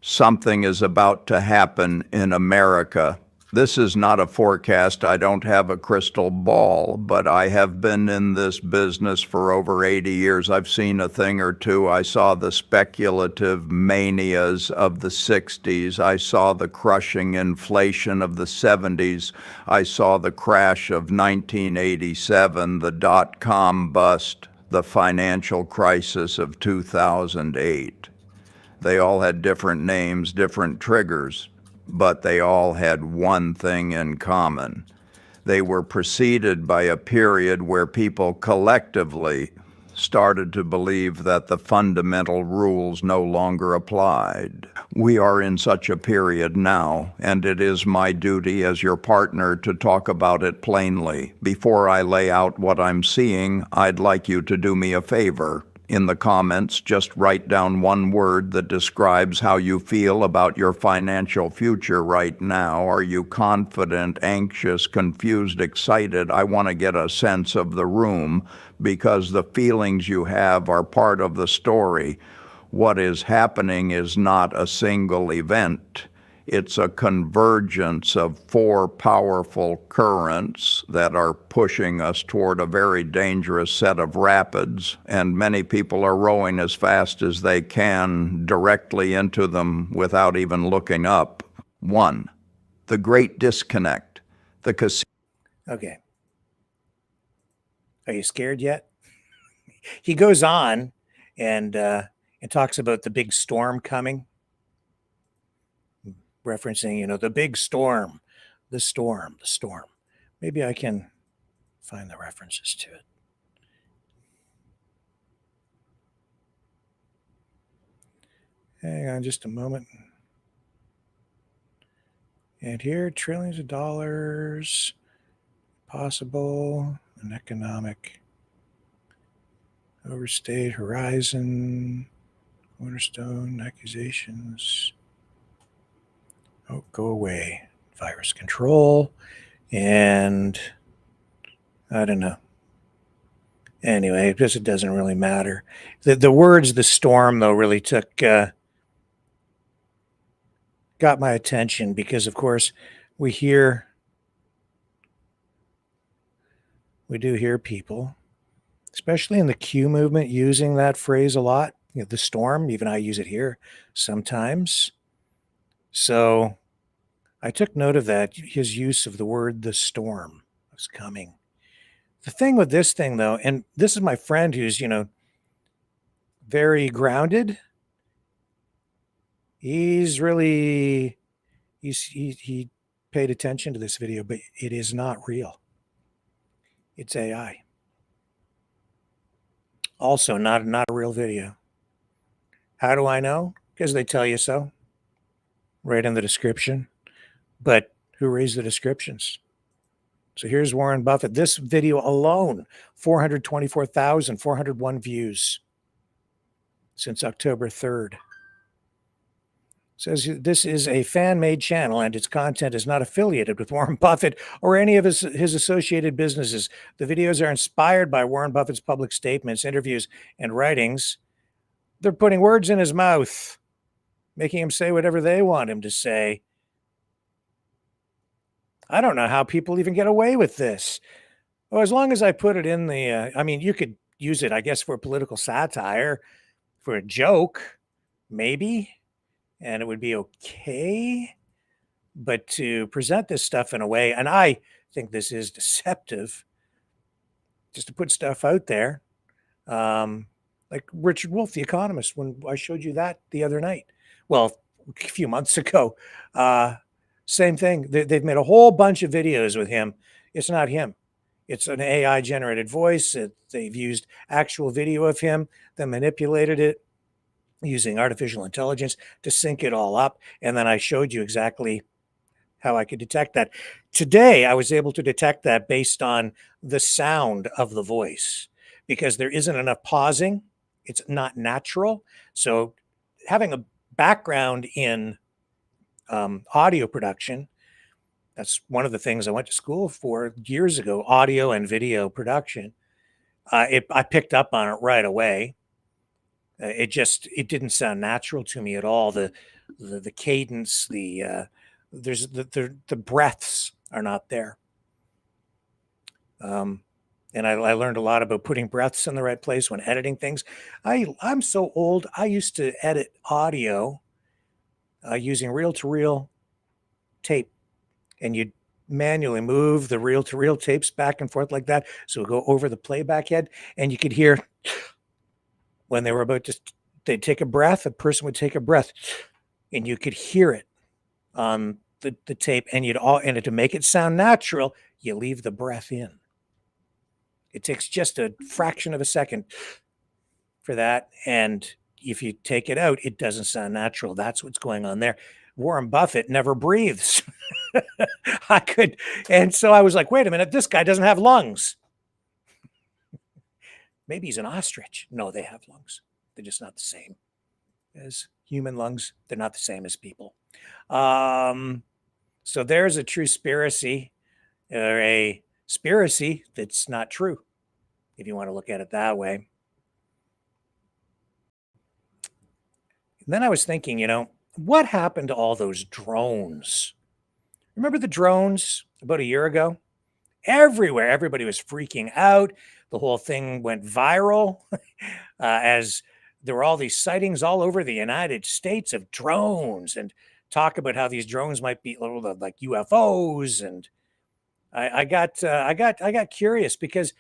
Something is about to happen in America. This is not a forecast. I don't have a crystal ball, but I have been in this business for over 80 years. I've seen a thing or two. I saw the speculative manias of the 60s. I saw the crushing inflation of the 70s. I saw the crash of 1987, the dot-com bust, the financial crisis of 2008. They all had different names, different triggers, but they all had one thing in common. They were preceded by a period where people collectively started to believe that the fundamental rules no longer applied. We are in such a period now, and it is my duty as your partner to talk about it plainly. Before I lay out what I'm seeing, I'd like you to do me a favor. In the comments, just write down one word that describes how you feel about your financial future right now. Are you confident, anxious, confused, excited? I want to get a sense of the room because the feelings you have are part of the story. What is happening is not a single event. It's a convergence of four powerful currents that are pushing us toward a very dangerous set of rapids, and many people are rowing as fast as they can directly into them without even looking up. One, the great disconnect. The casino. Okay. Are you scared yet? He goes on and talks about the big storm coming. Referencing, the big storm, the storm. Maybe I can find the references to it. Hang on just a moment. And here, trillions of dollars, possible, an economic overstayed horizon, cornerstone accusations. Oh, go away. Virus control. And I don't know. Anyway, I guess it doesn't really matter. The words, the storm, though, really got my attention because, of course, we do hear people, especially in the Q movement, using that phrase a lot. The storm, even I use it here sometimes. So I took note of that, his use of the word the storm was coming. The thing with this thing, though, and this is my friend who's, very grounded. He paid attention to this video, but it is not real. It's AI. Also, not a real video. How do I know? Because they tell you so. Right in the description. But who raised the descriptions? So here's Warren Buffett. This video alone, 424,401 views since October 3rd. Says this is a fan-made channel and its content is not affiliated with Warren Buffett or any of his associated businesses. The videos are inspired by Warren Buffett's public statements, interviews, and writings. They're putting words in his mouth, making him say whatever they want him to say. I don't know how people even get away with this. Well, as long as I put it in the, you could use it, I guess, for political satire, for a joke, maybe, and it would be okay. But to present this stuff in a way, and I think this is deceptive, just to put stuff out there, like Richard Wolff, the economist, when I showed you that the other night, well, a few months ago, same thing. They've made a whole bunch of videos with him. It's not him. It's an AI generated voice. They've used actual video of him, then manipulated it using artificial intelligence to sync it all up. And then I showed you exactly how I could detect that. Today, I was able to detect that based on the sound of the voice, because there isn't enough pausing. It's not natural. So having a background in audio production, that's one of the things I went to school for years ago, audio and video production. I picked up on it right away. It didn't sound natural to me at all. The cadence, the breaths are not there. And I learned a lot about putting breaths in the right place when editing things. I'm so old. I used to edit audio using reel-to-reel tape, and you'd manually move the reel-to-reel tapes back and forth like that, so it would go over the playback head, and you could hear when they were about to, they'd take a breath, a person would take a breath, and you could hear it on the tape, and and to make it sound natural, you leave the breath in. It takes just a fraction of a second for that, and if you take it out, it doesn't sound natural. That's what's going on there. Warren Buffett never breathes. And so I was like, wait a minute, this guy doesn't have lungs. Maybe he's an ostrich. No, they have lungs. They're just not the same as human lungs. They're not the same as people. So there's a Truespiracy, or a spiracy that's not true, if you want to look at it that way. And then I was thinking, what happened to all those drones? Remember the drones about a year ago? Everywhere, everybody was freaking out. The whole thing went viral as there were all these sightings all over the United States of drones, and talk about how these drones might be like UFOs. And I got curious, because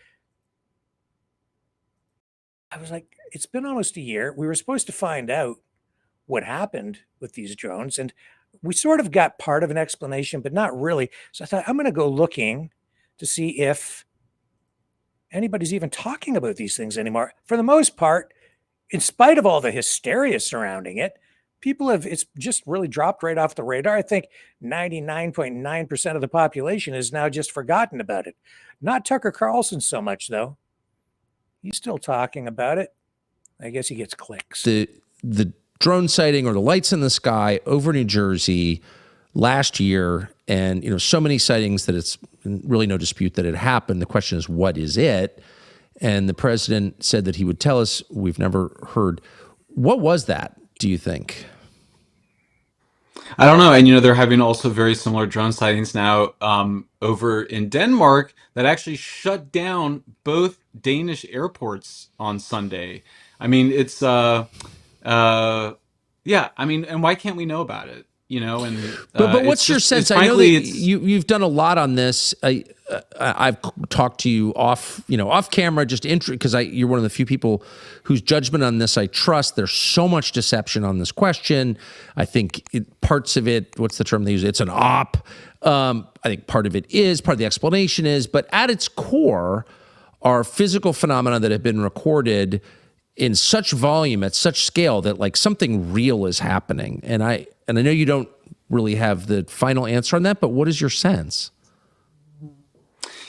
I was like, it's been almost a year. We were supposed to find out what happened with these drones, and we sort of got part of an explanation, but not really. So I thought, I'm going to go looking to see if anybody's even talking about these things anymore. For the most part, in spite of all the hysteria surrounding it, it's just really dropped right off the radar. I think 99.9% of the population has now just forgotten about it. Not Tucker Carlson so much, though. He's still talking about it. I guess he gets clicks. The drone sighting, or the lights in the sky over New Jersey last year, and so many sightings that it's really no dispute that it happened. The question is, what is it? And the president said that he would tell us. We've never heard. What was that, do you think? I don't know. And, they're having also very similar drone sightings now over in Denmark that actually shut down both Danish airports on Sunday. I mean, it's, yeah, I mean, and why can't we know about it? And but what's your sense? I know that you've done a lot on this. I've talked to you off camera, just because you're one of the few people whose judgment on this I trust. There's so much deception on this question. I think parts of it, what's the term they use? It's an op. I think part of the explanation is, but at its core are physical phenomena that have been recorded in such volume, at such scale, that like something real is happening. And I know you don't really have the final answer on that, but what is your sense?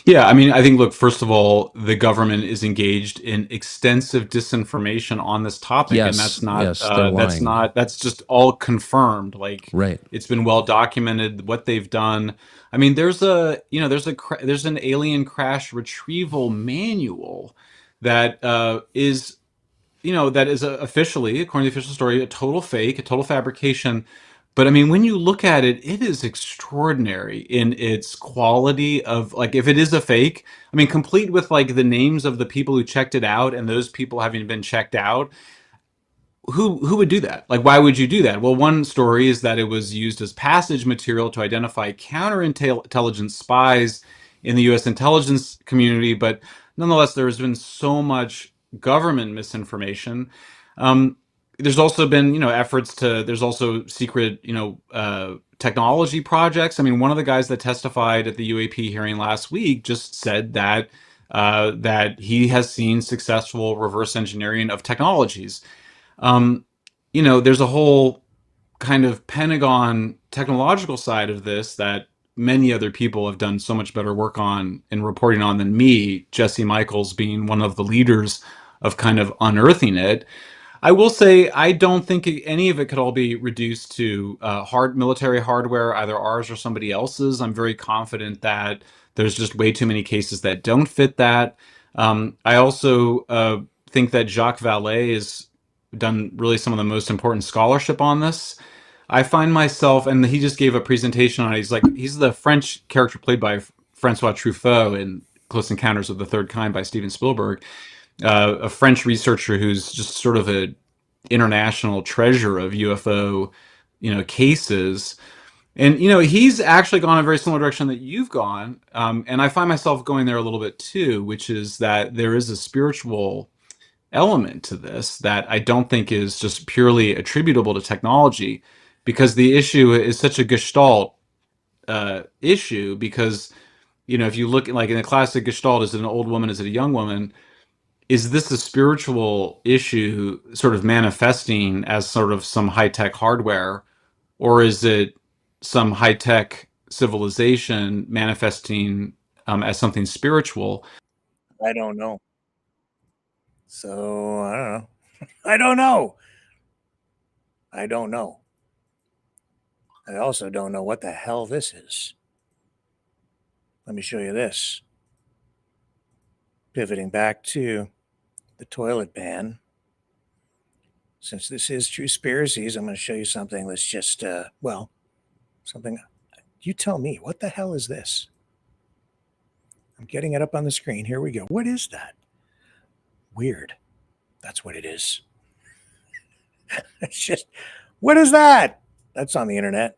Yeah, I mean, I think, look, first of all, the government is engaged in extensive disinformation on this topic, and that's just all confirmed. Like, right. It's been well documented what they've done. I mean, there's an alien crash retrieval manual that is officially, according to the official story, a total fake, a total fabrication. But I mean, when you look at it, it is extraordinary in its quality of, like, if it is a fake, I mean, complete with like the names of the people who checked it out and those people having been checked out. who would do that? Like, why would you do that? Well, one story is that it was used as passage material to identify counterintelligence spies in the U.S. intelligence community, but nonetheless, there has been so much government misinformation. There's also been, efforts to. There's also secret, technology projects. I mean, one of the guys that testified at the UAP hearing last week just said that that he has seen successful reverse engineering of technologies. There's a whole kind of Pentagon technological side of this that many other people have done so much better work on and reporting on than me, Jesse Michaels being one of the leaders of kind of unearthing it. I will say I don't think any of it could all be reduced to military hardware, either ours or somebody else's. I'm very confident that there's just way too many cases that don't fit that. I also think that Jacques Vallée has done really some of the most important scholarship on this. I find myself, and he just gave a presentation on it. He's the French character played by Francois Truffaut in Close Encounters of the Third Kind by Steven Spielberg. A French researcher who's just sort of an international treasure of UFO, cases. And, he's actually gone a very similar direction that you've gone. And I find myself going there a little bit too, which is that there is a spiritual element to this that I don't think is just purely attributable to technology, because the issue is such a Gestalt issue. Because, if you look like in a classic Gestalt, is it an old woman? Is it a young woman? Is this a spiritual issue sort of manifesting as sort of some high-tech hardware, or is it some high-tech civilization manifesting as something spiritual? I don't know. So, I don't know. I don't know. I don't know. I also don't know what the hell this is. Let me show you this. Pivoting back to the toilet ban. Since this is Truespiriacies, I'm going to show you something that's just, something. You tell me, what the hell is this? I'm getting it up on the screen. Here we go. What is that? Weird. That's what it is. It's just, what is that? That's on the internet.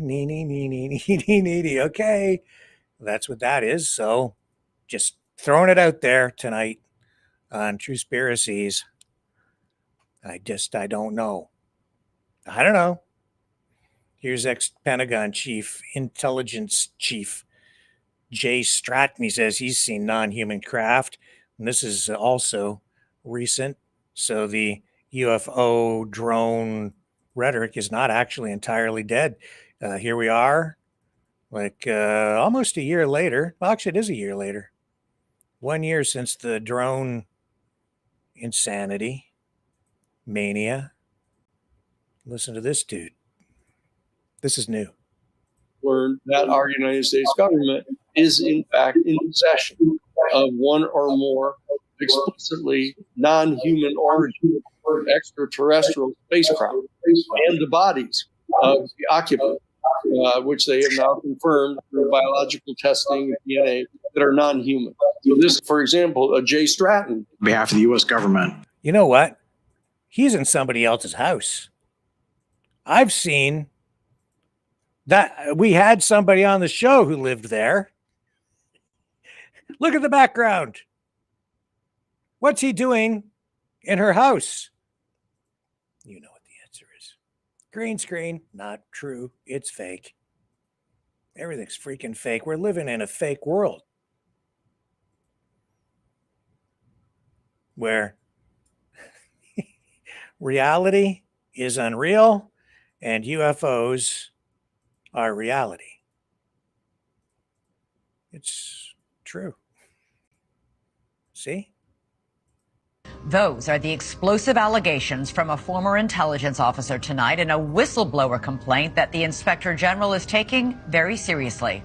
Nee. Okay. That's what that is. So just throwing it out there tonight on Truespiriacies. I don't know. I don't know. Here's ex-Pentagon chief, intelligence chief, Jay Stratton. He says he's seen non-human craft. And this is also recent. So the UFO drone rhetoric is not actually entirely dead. Here we are, almost a year later. Well, actually, it is a year later. 1 year since the drone insanity, mania. Listen to this dude. This is new. Learned that our United States government is in fact in possession of one or more explicitly non-human origin extraterrestrial spacecraft and the bodies of the occupant, which they have now confirmed through biological testing, DNA, that are non-human. So this, for example, Jay Stratton. On behalf of the U.S. government. You know what? He's in somebody else's house. I've seen that. We had somebody on the show who lived there. Look at the background. What's he doing in her house? You know what the answer is. Green screen, not true. It's fake. Everything's freaking fake. We're living in a fake world where reality is unreal and UFOs are reality. It's true. See? Those are the explosive allegations from a former intelligence officer tonight in a whistleblower complaint that the Inspector General is taking very seriously.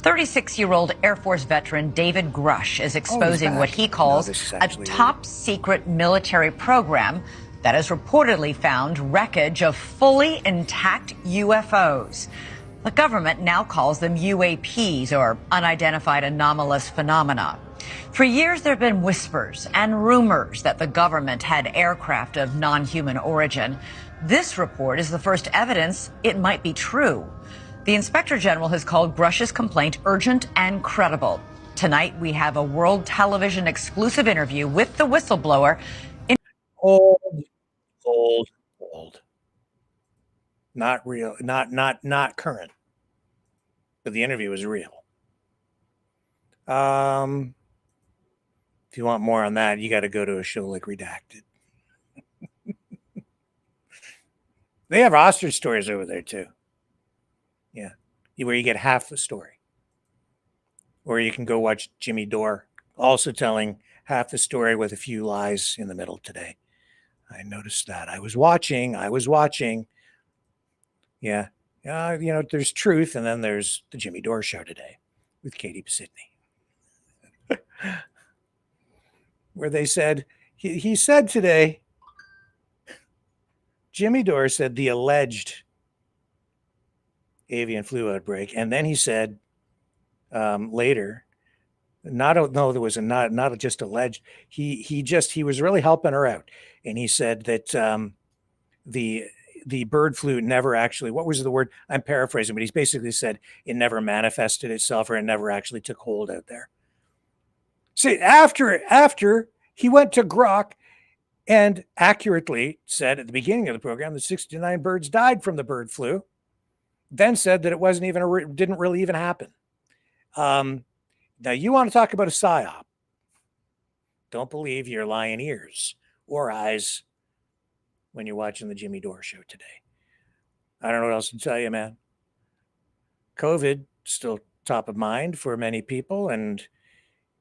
36-year-old Air Force veteran David Grush is exposing what he calls a top-secret military program that has reportedly found wreckage of fully intact UFOs. The government now calls them UAPs, or unidentified anomalous phenomena. For years, there have been whispers and rumors that the government had aircraft of non-human origin. This report is the first evidence it might be true. The Inspector General has called Grush's complaint urgent and credible. Tonight, we have a World Television exclusive interview with the whistleblower. Old. Not real, not current. But the interview is real. If you want more on that, you got to go to a show like Redacted. They have ostrich stories over there too. Yeah, where you get half the story. Or you can go watch Jimmy Dore, also telling half the story with a few lies in the middle today. I noticed that. I was watching. Yeah. There's truth, and then there's the Jimmy Dore show today with Katie Sidney. Where they said, he said today, Jimmy Dore said the alleged avian flu outbreak, and then he said later, not just alleged. He was really helping her out, and he said that the bird flu never actually, what was the word? I'm paraphrasing, but he's basically said it never manifested itself, or it never actually took hold out there. See, after he went to Grok and accurately said at the beginning of the program that 69 birds died from the bird flu, then said that it didn't really even happen. Now you want to talk about a psyop? Don't believe your lying ears or eyes when you're watching the Jimmy Dore show today. I don't know what else to tell you, man. COVID still top of mind for many people, and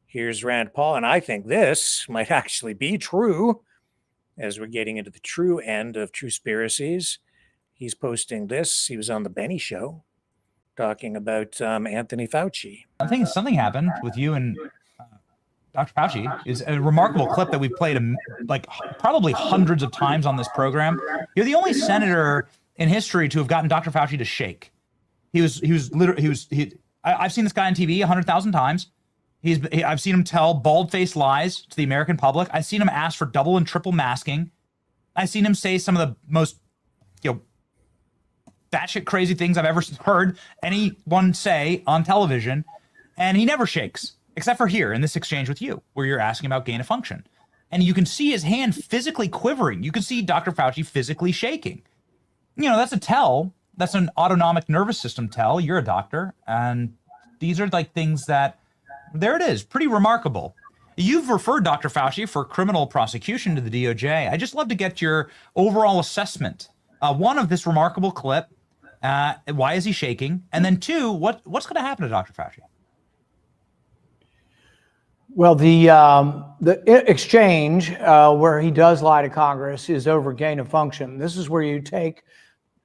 here's Rand Paul, and I think this might actually be true as we're getting into the true end of Truespiriacies. He's posting this. He was on the Benny show talking about Anthony Fauci. I think something happened with you and Dr. Fauci is a remarkable clip that we've played probably hundreds of times on this program. You're the only senator in history to have gotten Dr. Fauci to shake. I've seen this guy on TV 100,000 times. I've seen him tell bald-faced lies to the American public. I've seen him ask for double and triple masking. I've seen him say some of the most, batshit crazy things I've ever heard anyone say on television, and he never shakes, except for here in this exchange with you, where you're asking about gain of function. And you can see his hand physically quivering. You can see Dr. Fauci physically shaking. That's a tell. That's an autonomic nervous system tell. You're a doctor. And these are things that, there it is, pretty remarkable. You've referred Dr. Fauci for criminal prosecution to the DOJ. I just love to get your overall assessment. One, of this remarkable clip. Why is he shaking? And then two, what's going to happen to Dr. Fauci? Well, the exchange where he does lie to Congress is over gain of function. This is where you take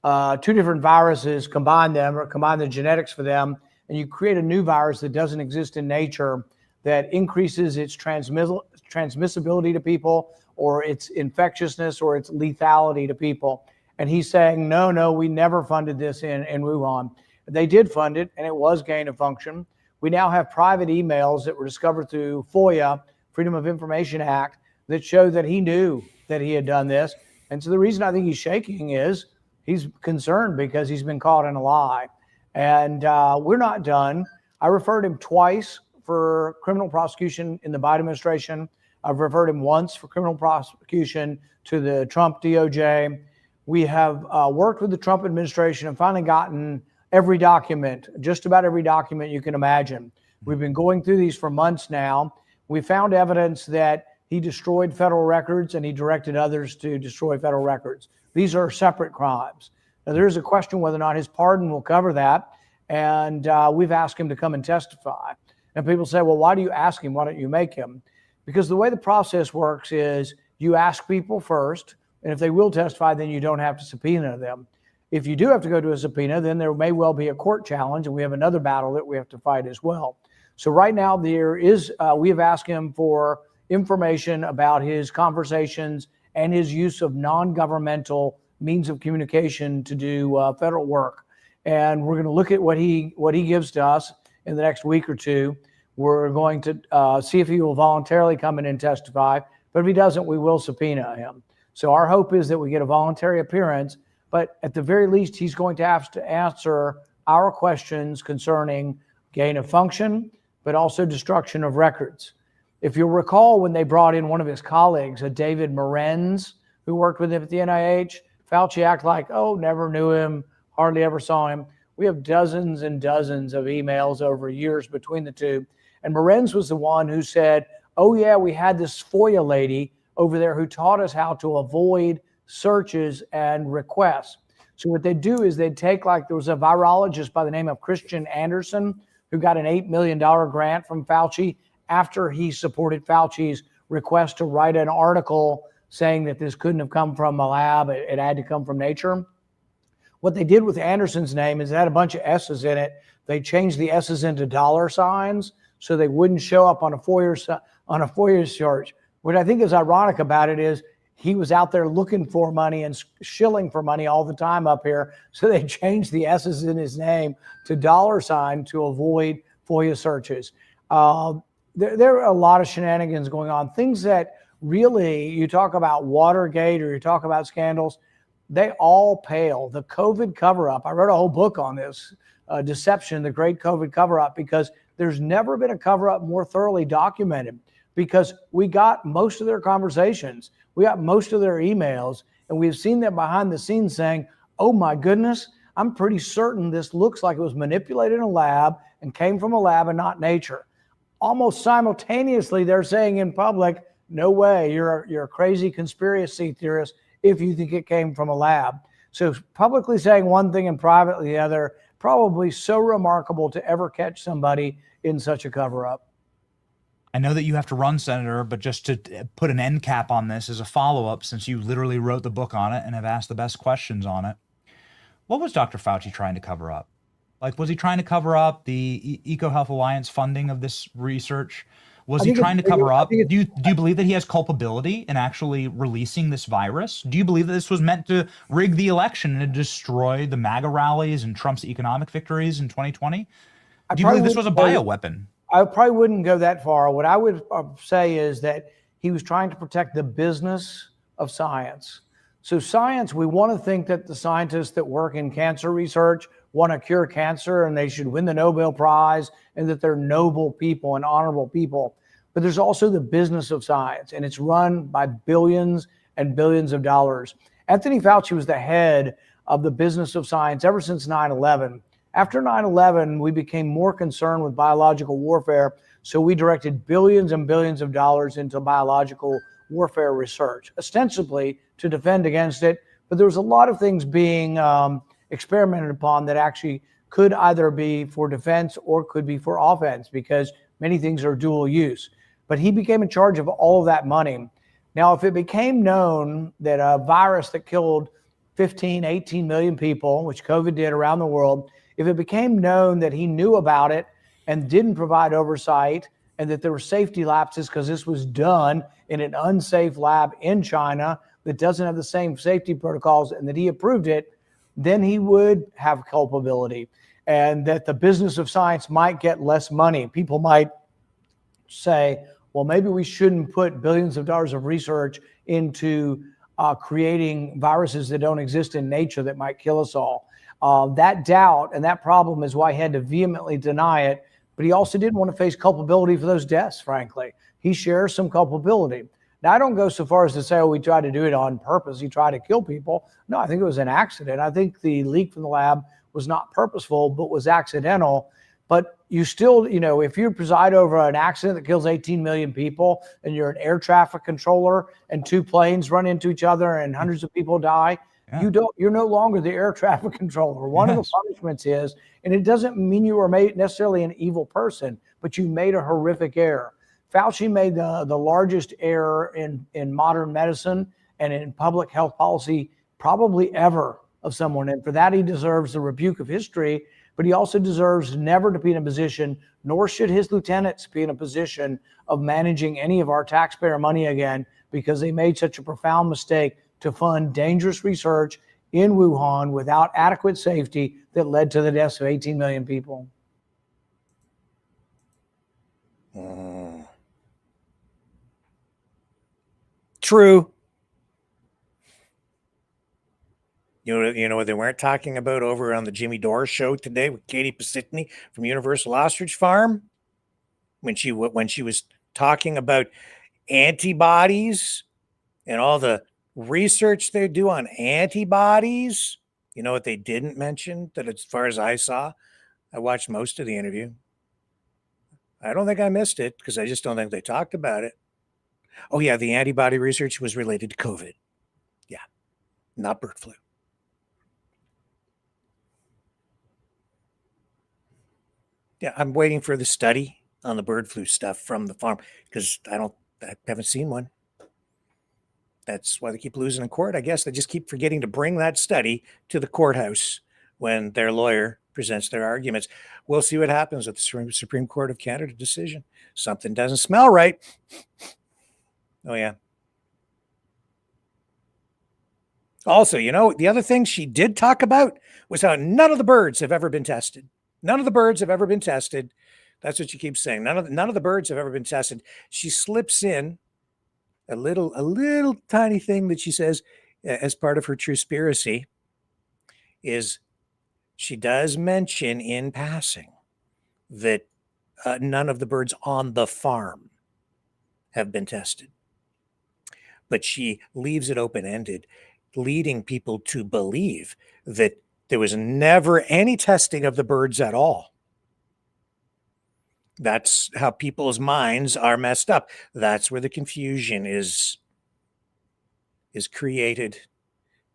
two different viruses, combine the genetics for them, and you create a new virus that doesn't exist in nature that increases its transmissibility to people, or its infectiousness, or its lethality to people. And he's saying, no, we never funded this in Wuhan. They did fund it, and it was gain of function. We now have private emails that were discovered through FOIA, Freedom of Information Act, that show that he knew that he had done this. And so the reason I think he's shaking is he's concerned because he's been caught in a lie. And we're not done. I referred him twice for criminal prosecution in the Biden administration. I've referred him once for criminal prosecution to the Trump DOJ. We have worked with the Trump administration and finally gotten every document, just about every document you can imagine. We've been going through these for months now. We found evidence that he destroyed federal records and he directed others to destroy federal records. These are separate crimes. Now, there is a question whether or not his pardon will cover that, and we've asked him to come and testify. And people say, well, why do you ask him? Why don't you make him? Because the way the process works is you ask people first, and if they will testify, then you don't have to subpoena them. If you do have to go to a subpoena, then there may well be a court challenge, and we have another battle that we have to fight as well. So right now there is, we have asked him for information about his conversations and his use of non-governmental means of communication to do federal work. and we're going to look at what he gives to us in the next week or two. We're going to see if he will voluntarily come in and testify. But if he doesn't, we will subpoena him. So our hope is that we get a voluntary appearance. But at the very least, he's going to have to answer our questions concerning gain of function, but also destruction of records. If you'll recall, when they brought in one of his colleagues, a David Morenz, who worked with him at the NIH, Fauci acted like, oh, never knew him, hardly ever saw him. We have dozens and dozens of emails over years between the two. And Morenz was the one who said, oh, yeah, we had this FOIA lady over there who taught us how to avoid searches and requests. So what they do is they'd take, like, there was a virologist by the name of Christian Anderson who got an $8 million grant from Fauci after he supported Fauci's request to write an article saying that this couldn't have come from a lab, it had to come from nature. What they did with Anderson's name is it had a bunch of S's in it. They changed the S's into $signs so they wouldn't show up on a FOIA search. What I think is ironic about it is he was out there looking for money and shilling for money all the time up here. So they changed the S's in his name to $sign to avoid FOIA searches. There are a lot of shenanigans going on. Things that really, you talk about Watergate or you talk about scandals, they all pale. The COVID cover-up, I wrote a whole book on this, Deception, the Great COVID Cover-Up, because there's never been a cover-up more thoroughly documented, because we got most of their conversations, we got most of their emails, and we've seen them behind the scenes saying, oh my goodness, I'm pretty certain this looks like it was manipulated in a lab and came from a lab and not nature. Almost simultaneously, they're saying in public, no way, you're a crazy conspiracy theorist if you think it came from a lab. So publicly saying one thing and privately the other, probably so remarkable to ever catch somebody in such a cover-up. I know that you have to run, Senator, but just to put an end cap on this as a follow-up, since you literally wrote the book on it and have asked the best questions on it, what was Dr. Fauci trying to cover up? Like, was he trying to cover up the EcoHealth Alliance funding of this research? Was he trying to cover up? Do you believe that he has culpability in actually releasing this virus? Do you believe that this was meant to rig the election and destroy the MAGA rallies and Trump's economic victories in 2020? Do you believe this was a bioweapon? I probably wouldn't go that far. What I would say is that he was trying to protect the business of science. So science, we want to think that the scientists that work in cancer research want to cure cancer and they should win the Nobel Prize and that they're noble people and honorable people. But there's also the business of science, and it's run by billions and billions of dollars. Anthony Fauci was the head of the business of science ever since 9/11. After 9/11, we became more concerned with biological warfare, so we directed billions and billions of dollars into biological warfare research, ostensibly to defend against it. But there was a lot of things being experimented upon that actually could either be for defense or could be for offense, because many things are dual use. But he became in charge of all of that money. Now, if it became known that a virus that killed 15, 18 million people, which COVID did around the world, if it became known that he knew about it and didn't provide oversight and that there were safety lapses because this was done in an unsafe lab in China that doesn't have the same safety protocols and that he approved it, then he would have culpability, and that the business of science might get less money. People might say, well, maybe we shouldn't put billions of dollars of research into creating viruses that don't exist in nature that might kill us all. That doubt and that problem is why he had to vehemently deny it, but he also didn't want to face culpability for those deaths, frankly. He shares some culpability. Now, I don't go so far as to say, oh, we tried to do it on purpose. He tried to kill people. No, I think it was an accident. I think the leak from the lab was not purposeful, but was accidental. But you still, if you preside over an accident that kills 18 million people and you're an air traffic controller and two planes run into each other and hundreds of people die, you're no longer the air traffic controller. One of the punishments is, and it doesn't mean you were made necessarily an evil person, but you made a horrific error. Fauci made the largest error in modern medicine and in public health policy probably ever of someone. And for that, he deserves the rebuke of history, but he also deserves never to be in a position, nor should his lieutenants be in a position of managing any of our taxpayer money again, because they made such a profound mistake to fund dangerous research in Wuhan without adequate safety that led to the deaths of 18 million people. True. You know what they weren't talking about over on the Jimmy Dore show today with Katie Pasitny from Universal Ostrich Farm? When she was talking about antibodies and all the research they do on antibodies, you know what they didn't mention, that as far as I saw, I watched most of the interview. I don't think I missed it because I just don't think they talked about it. Oh yeah, the antibody research was related to COVID. Yeah, not bird flu. Yeah, I'm waiting for the study on the bird flu stuff from the farm because I haven't seen one. That's why they keep losing in court. I guess they just keep forgetting to bring that study to the courthouse when their lawyer presents their arguments. We'll see what happens with the Supreme Court of Canada decision. Something doesn't smell right. Oh, yeah. Also, you know, the other thing she did talk about was how none of the birds have ever been tested. None of the birds have ever been tested. That's what she keeps saying. None of the birds have ever been tested. She slips in a little tiny thing that she says as part of her Truespiracy is she does mention in passing that none of the birds on the farm have been tested. But she leaves it open-ended, leading people to believe that there was never any testing of the birds at all. That's how people's minds are messed up. That's where the confusion is created,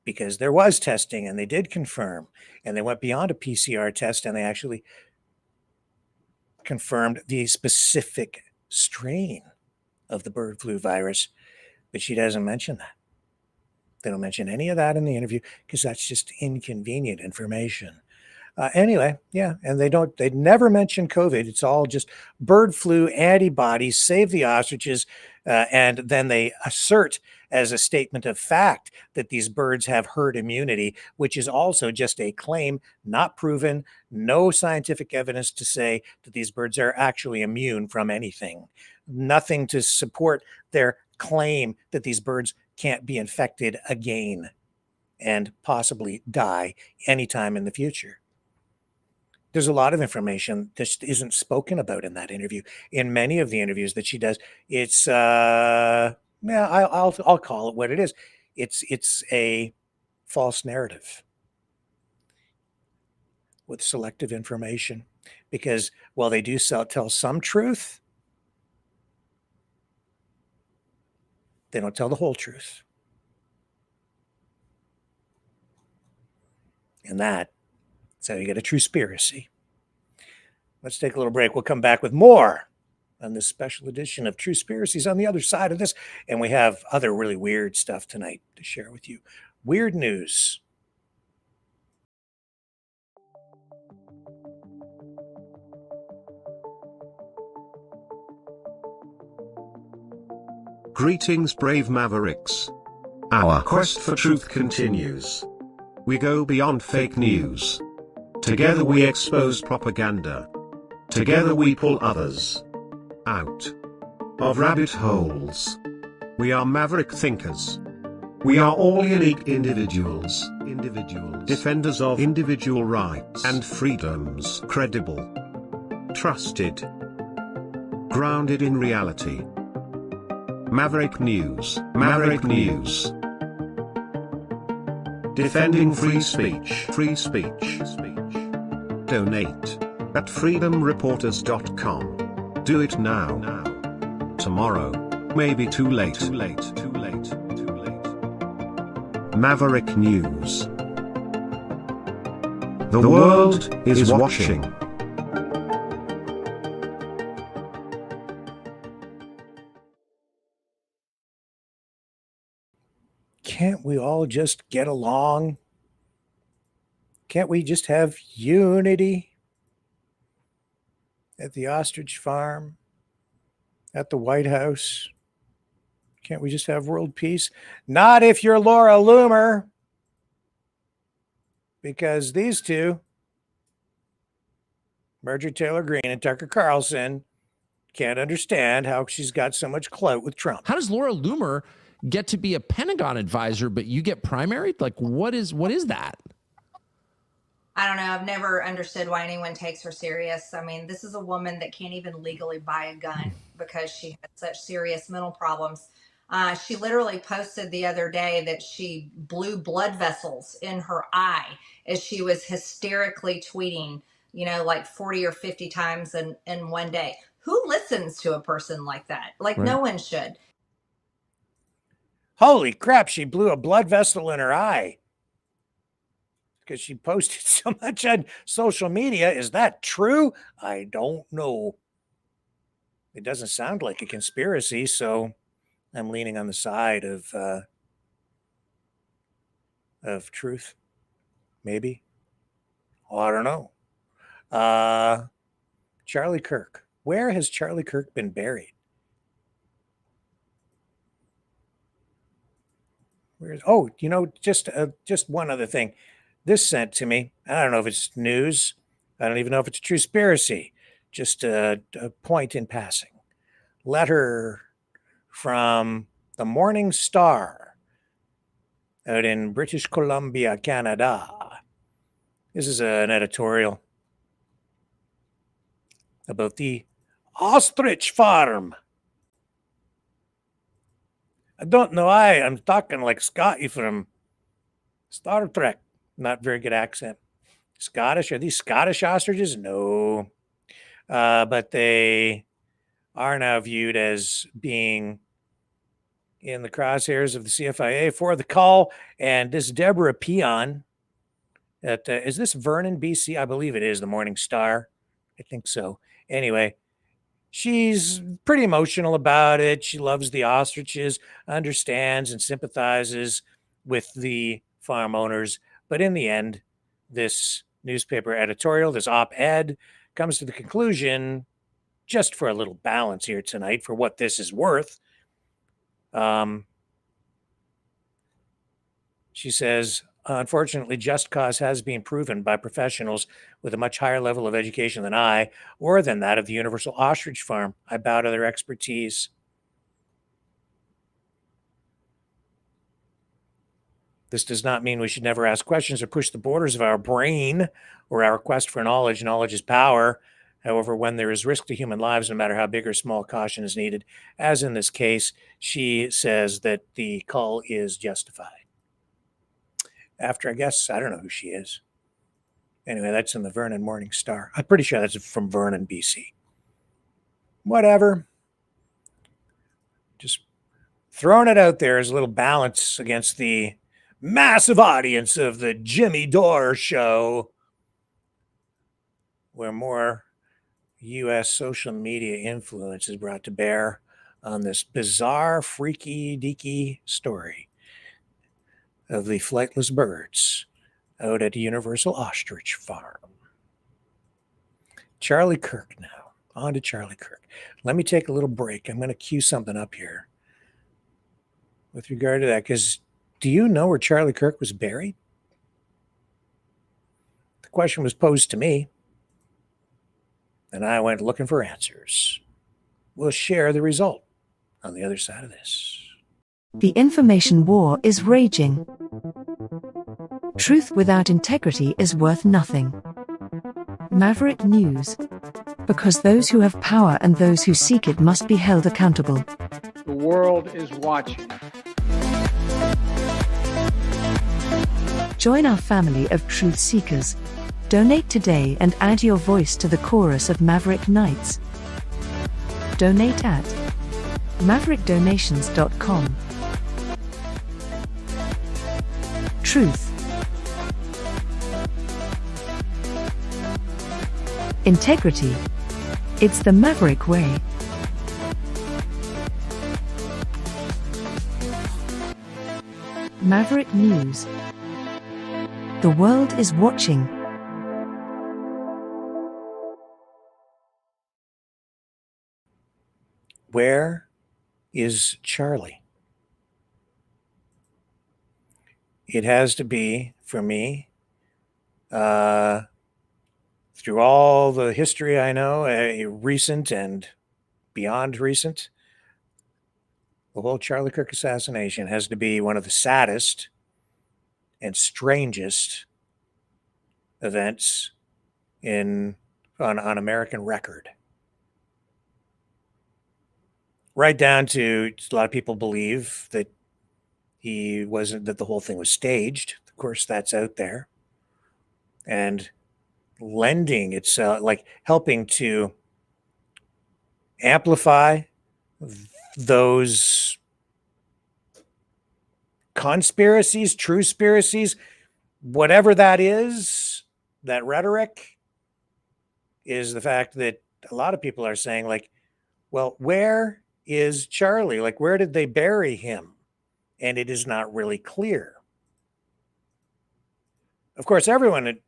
because there was testing and they did confirm, and they went beyond a PCR test and they actually confirmed the specific strain of the bird flu virus. But she doesn't mention that. They don't mention any of that in the interview because that's just inconvenient information. Anyway, yeah, and they never mention COVID. It's all just bird flu antibodies, save the ostriches, and then they assert as a statement of fact that these birds have herd immunity, which is also just a claim, not proven, no scientific evidence to say that these birds are actually immune from anything. Nothing to support their claim that these birds can't be infected again and possibly die anytime in the future. There's a lot of information that isn't spoken about in that interview. In many of the interviews that she does, it's I'll call it what it is. It's a false narrative with selective information, because while they do tell some truth, they don't tell the whole truth. And that's how you get a Truespiracy. Let's take a little break. We'll come back with more on this special edition of Truespiracies on the other side of this. And we have other really weird stuff tonight to share with you. Weird news. Greetings, brave Mavericks. Our quest for truth continues. We go beyond fake news. Together we expose propaganda. Together we pull others out of rabbit holes. We are maverick thinkers. We are all unique individuals. Defenders of individual rights and freedoms. Credible. Trusted. Grounded in reality. Maverick News. Maverick News. Defending free speech. Free speech. Donate at freedomreporters.com. Do it now. Tomorrow may be too late. Maverick News. The world is watching. Can't we all just get along? Can't we just have unity at the ostrich farm, at the White House? Can't we just have world peace? Not if you're Laura Loomer. because these two, Marjorie Taylor Greene and Tucker Carlson, can't understand how she's got so much clout with Trump. How does Laura Loomer get to be a Pentagon advisor, but you get primaried? Like, what is that? I don't know. I've never understood why anyone takes her serious. I mean, this is a woman that can't even legally buy a gun because she had such serious mental problems. She literally posted the other day that she blew blood vessels in her eye as she was hysterically tweeting, like 40 or 50 times in one day. Who listens to a person like that? Like, no one should. Holy crap, she blew a blood vessel in her eye because she posted so much on social media. Is that true? I don't know. It doesn't sound like a conspiracy, so I'm leaning on the side of truth. Maybe. Oh, I don't know. Charlie Kirk. Where has Charlie Kirk been buried? Just one other thing. This sent to me. I don't know if it's news. I don't even know if it's a Truespiracy. Just a point in passing. Letter from the Morning Star out in British Columbia, Canada. This is an editorial about the ostrich farm. I don't know why I'm talking like Scotty from Star Trek. Not very good accent. Scottish? Are these Scottish ostriches? No. But they are now viewed as being in the crosshairs of the CFIA for the call. And this Deborah Peon, is this Vernon, BC? I believe it is, the Morning Star. I think so. Anyway, she's pretty emotional about it. She loves the ostriches, understands and sympathizes with the farm owners. But in the end, this newspaper editorial, this op-ed, comes to the conclusion, just for a little balance here tonight, for what this is worth. She says, unfortunately, just cause has been proven by professionals with a much higher level of education than I, or than that of the Universal Ostrich Farm. I bow to their expertise. This does not mean we should never ask questions or push the borders of our brain or our quest for knowledge. Knowledge is power. However, when there is risk to human lives, no matter how big or small, caution is needed. As in this case, she says that the call is justified. After, I guess, I don't know who she is. Anyway, that's in the Vernon Morning Star. I'm pretty sure that's from Vernon, BC. Whatever. Just throwing it out there as a little balance against the massive audience of the Jimmy Dore show, where more U.S. social media influence is brought to bear on this bizarre, freaky, deaky story of the flightless birds out at Universal Ostrich Farm. Charlie Kirk now. On to Charlie Kirk. Let me take a little break. I'm going to cue something up here with regard to that, because do you know where Charlie Kirk was buried? The question was posed to me, and I went looking for answers. We'll share the result on the other side of this. The information war is raging. Truth without integrity is worth nothing. Maverick News. Because those who have power and those who seek it must be held accountable. The world is watching. Join our family of truth seekers. Donate today and add your voice to the chorus of Maverick Knights. Donate at maverickdonations.com. Truth. Integrity. It's the Maverick way. Maverick News. The world is watching. Where is Charlie? It has to be, for me, through all the history I know, recent and beyond recent, the whole Charlie Kirk assassination has to be one of the saddest and strangest events on American record. Right down to a lot of people believe that that the whole thing was staged. Of course, that's out there. And lending itself, like helping to amplify those conspiracies, Truespiriacies, whatever that is, that rhetoric, is the fact that a lot of people are saying, like, well, where is Charlie? Like, where did they bury him? And it is not really clear. Of course, everyone,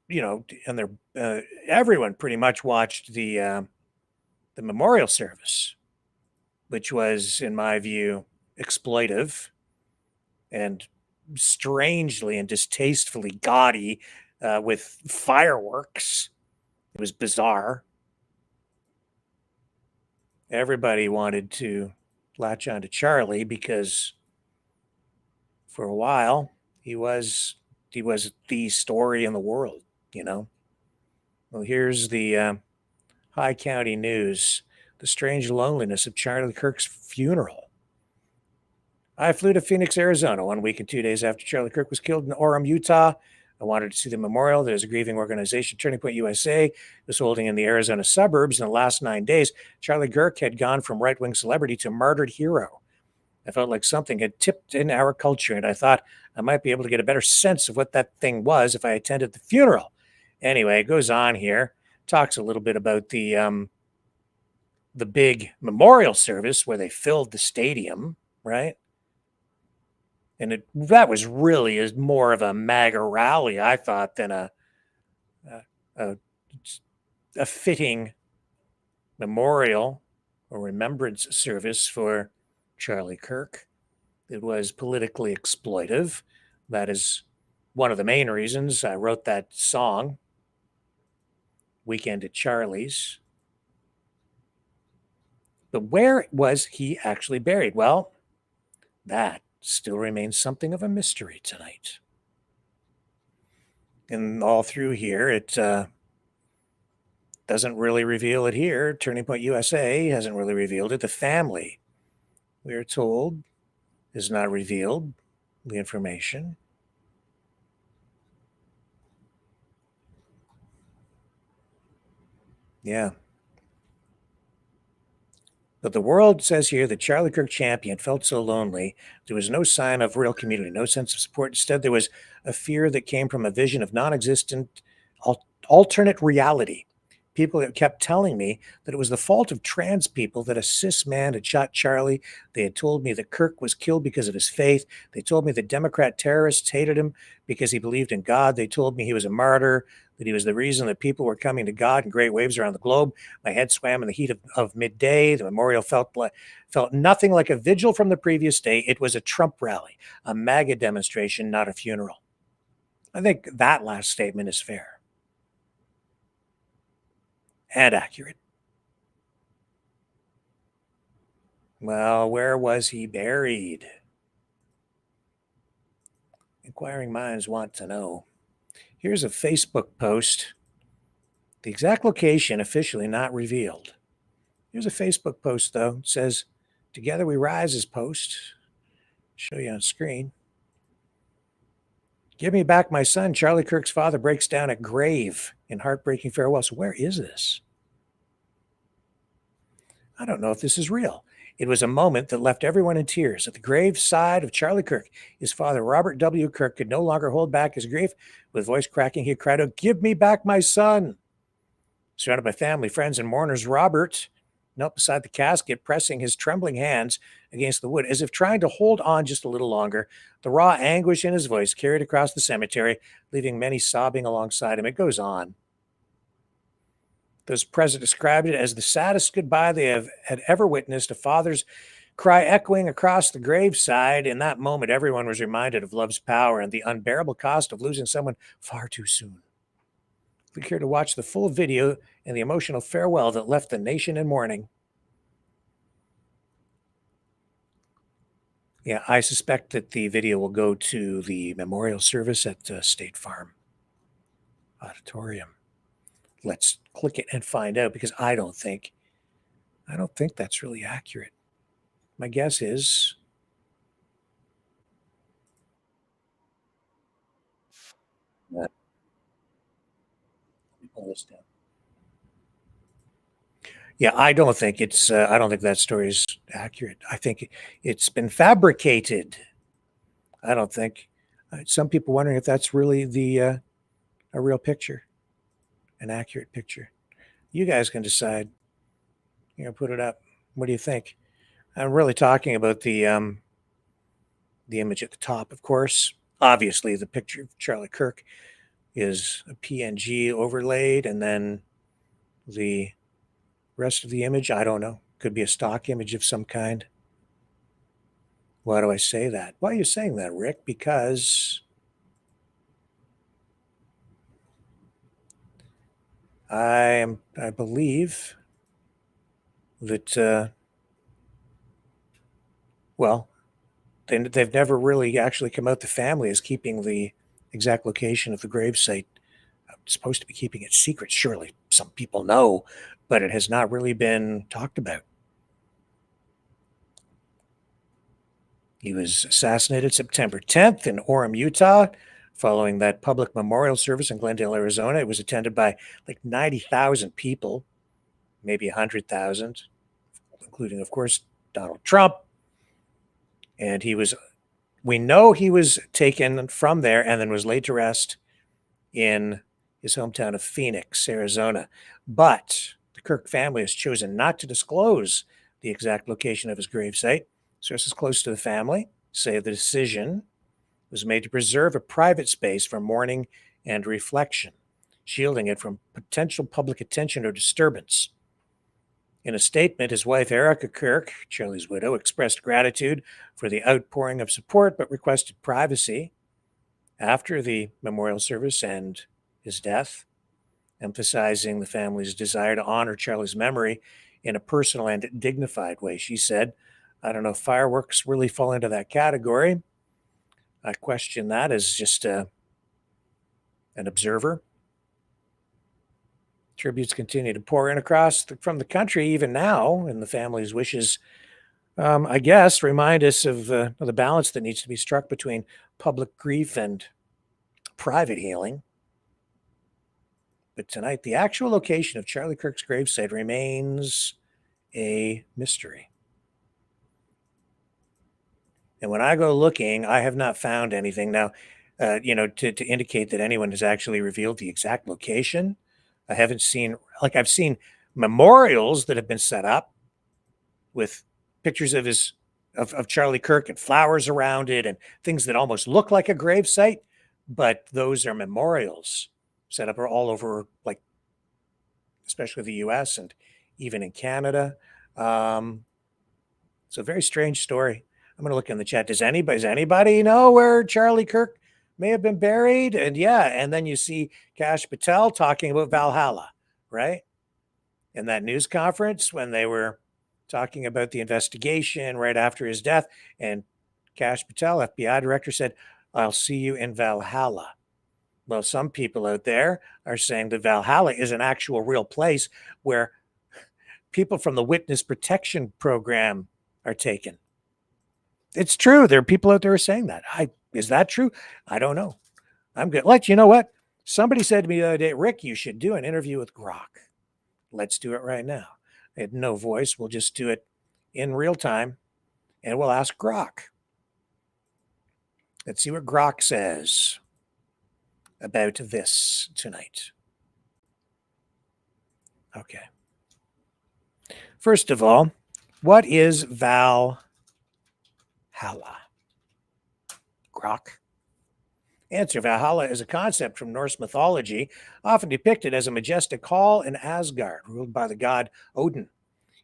everyone pretty much watched the memorial service, which was, in my view, exploitive and strangely and distastefully gaudy, with fireworks. It was bizarre. Everybody wanted to latch onto Charlie because for a while he was the story in the world, Well, here's the High County News. The strange loneliness of Charlie Kirk's funeral. I flew to Phoenix, Arizona 1 week and 2 days after Charlie Kirk was killed in Orem, Utah. I wanted to see the memorial that his grieving organization, Turning Point USA, was holding in the Arizona suburbs. In the last 9 days, Charlie Kirk had gone from right-wing celebrity to martyred hero. I felt like something had tipped in our culture, and I thought I might be able to get a better sense of what that thing was if I attended the funeral. Anyway, it goes on here, talks a little bit about the big memorial service where they filled the stadium, right? And that was really more of a MAGA rally, I thought, than a fitting memorial or remembrance service for Charlie Kirk. It was politically exploitive. That is one of the main reasons I wrote that song, Weekend at Charlie's. But where was he actually buried? Well, that still remains something of a mystery tonight. And all through here, it doesn't really reveal it here. Turning Point USA hasn't really revealed it. The family, we are told, has not revealed the information. Yeah. But the world says here that Charlie Kirk champion felt so lonely. There was no sign of real community, no sense of support. Instead, there was a fear that came from a vision of non-existent alternate reality. People kept telling me that it was the fault of trans people that a cis man had shot Charlie. They had told me that Kirk was killed because of his faith. They told me that Democrat terrorists hated him because he believed in God. They told me he was a martyr, that he was the reason that people were coming to God in great waves around the globe. My head swam in the heat of midday. The memorial felt nothing like a vigil from the previous day. It was a Trump rally, a MAGA demonstration, not a funeral. I think that last statement is fair and accurate. Well, where was he buried? Inquiring minds want to know. Here's a Facebook post. The exact location officially not revealed. Here's a Facebook post, though. It says, "Together we rise" as post. Show you on screen. "Give me back my son." Charlie Kirk's father breaks down at grave in heartbreaking farewell. So where is this? I don't know if this is real. It was a moment that left everyone in tears. At the grave side of Charlie Kirk, his father, Robert W. Kirk, could no longer hold back his grief. With voice cracking, he cried out, "Give me back my son." Surrounded by family, friends, and mourners, Robert knelt beside the casket, pressing his trembling hands against the wood, as if trying to hold on just a little longer. The raw anguish in his voice carried across the cemetery, leaving many sobbing alongside him. It goes on. Those present described it as the saddest goodbye they had ever witnessed, a father's cry echoing across the graveside. In that moment, everyone was reminded of love's power and the unbearable cost of losing someone far too soon. Click here to watch the full video and the emotional farewell that left the nation in mourning. Yeah, I suspect that the video will go to the memorial service at State Farm Auditorium. Let's click it and find out, because I don't think that's really accurate. My guess is that. Let me pull this down. Yeah, I don't think that story is accurate. I think it's been fabricated. I don't think. Some people wondering if that's really a real picture, an accurate picture. You guys can decide. Put it up. What do you think? I'm really talking about the image at the top, of course. Obviously, the picture of Charlie Kirk is a PNG overlaid, and then the rest of the image, I don't know. Could be a stock image of some kind. Why do I say that? Why are you saying that, Rick? Because I believe that, well, they've never really actually come out. The family is keeping the exact location of the gravesite. It's supposed to be keeping it secret, surely. Some people know, but it has not really been talked about. He was assassinated September 10th in Orem, Utah, following that public memorial service in Glendale, Arizona. It was attended by like 90,000 people, maybe 100,000, including, of course, Donald Trump. And we know he was taken from there and then was laid to rest in his hometown of Phoenix, Arizona. But the Kirk family has chosen not to disclose the exact location of his gravesite. Sources close to the family say the decision was made to preserve a private space for mourning and reflection, shielding it from potential public attention or disturbance. In a statement, his wife, Erica Kirk, Charlie's widow, expressed gratitude for the outpouring of support, but requested privacy after the memorial service and his death, emphasizing the family's desire to honor Charlie's memory in a personal and dignified way. She said, "I don't know if fireworks really fall into that category. I question that as just an observer." Tributes continue to pour in from the country even now, and the family's wishes, I guess, remind us of the balance that needs to be struck between public grief and private healing. But tonight, the actual location of Charlie Kirk's gravesite remains a mystery. And when I go looking, I have not found anything. Now, to indicate that anyone has actually revealed the exact location. I haven't seen, I've seen memorials that have been set up with pictures of Charlie Kirk and flowers around it and things that almost look like a gravesite, but those are memorials set up all over, especially the US and even in Canada. It's a very strange story. I'm going to look in the chat. Does anybody know where Charlie Kirk may have been buried? And and then you see Kash Patel talking about Valhalla, right? In that news conference when they were talking about the investigation right after his death, and Kash Patel, FBI director, said, "I'll see you in Valhalla." Well, some people out there are saying that Valhalla is an actual real place where people from the Witness Protection Program are taken. It's true. There are people out there who are saying that. Is that true? I don't know. I'm good. You know what? Somebody said to me the other day, "Rick, you should do an interview with Grok." Let's do it right now. I had no voice. We'll just do it in real time, and we'll ask Grok. Let's see what Grok says about this tonight. Okay. First of all, what is Valhalla? Grok. Answer: Valhalla is a concept from Norse mythology, often depicted as a majestic hall in Asgard, ruled by the god Odin.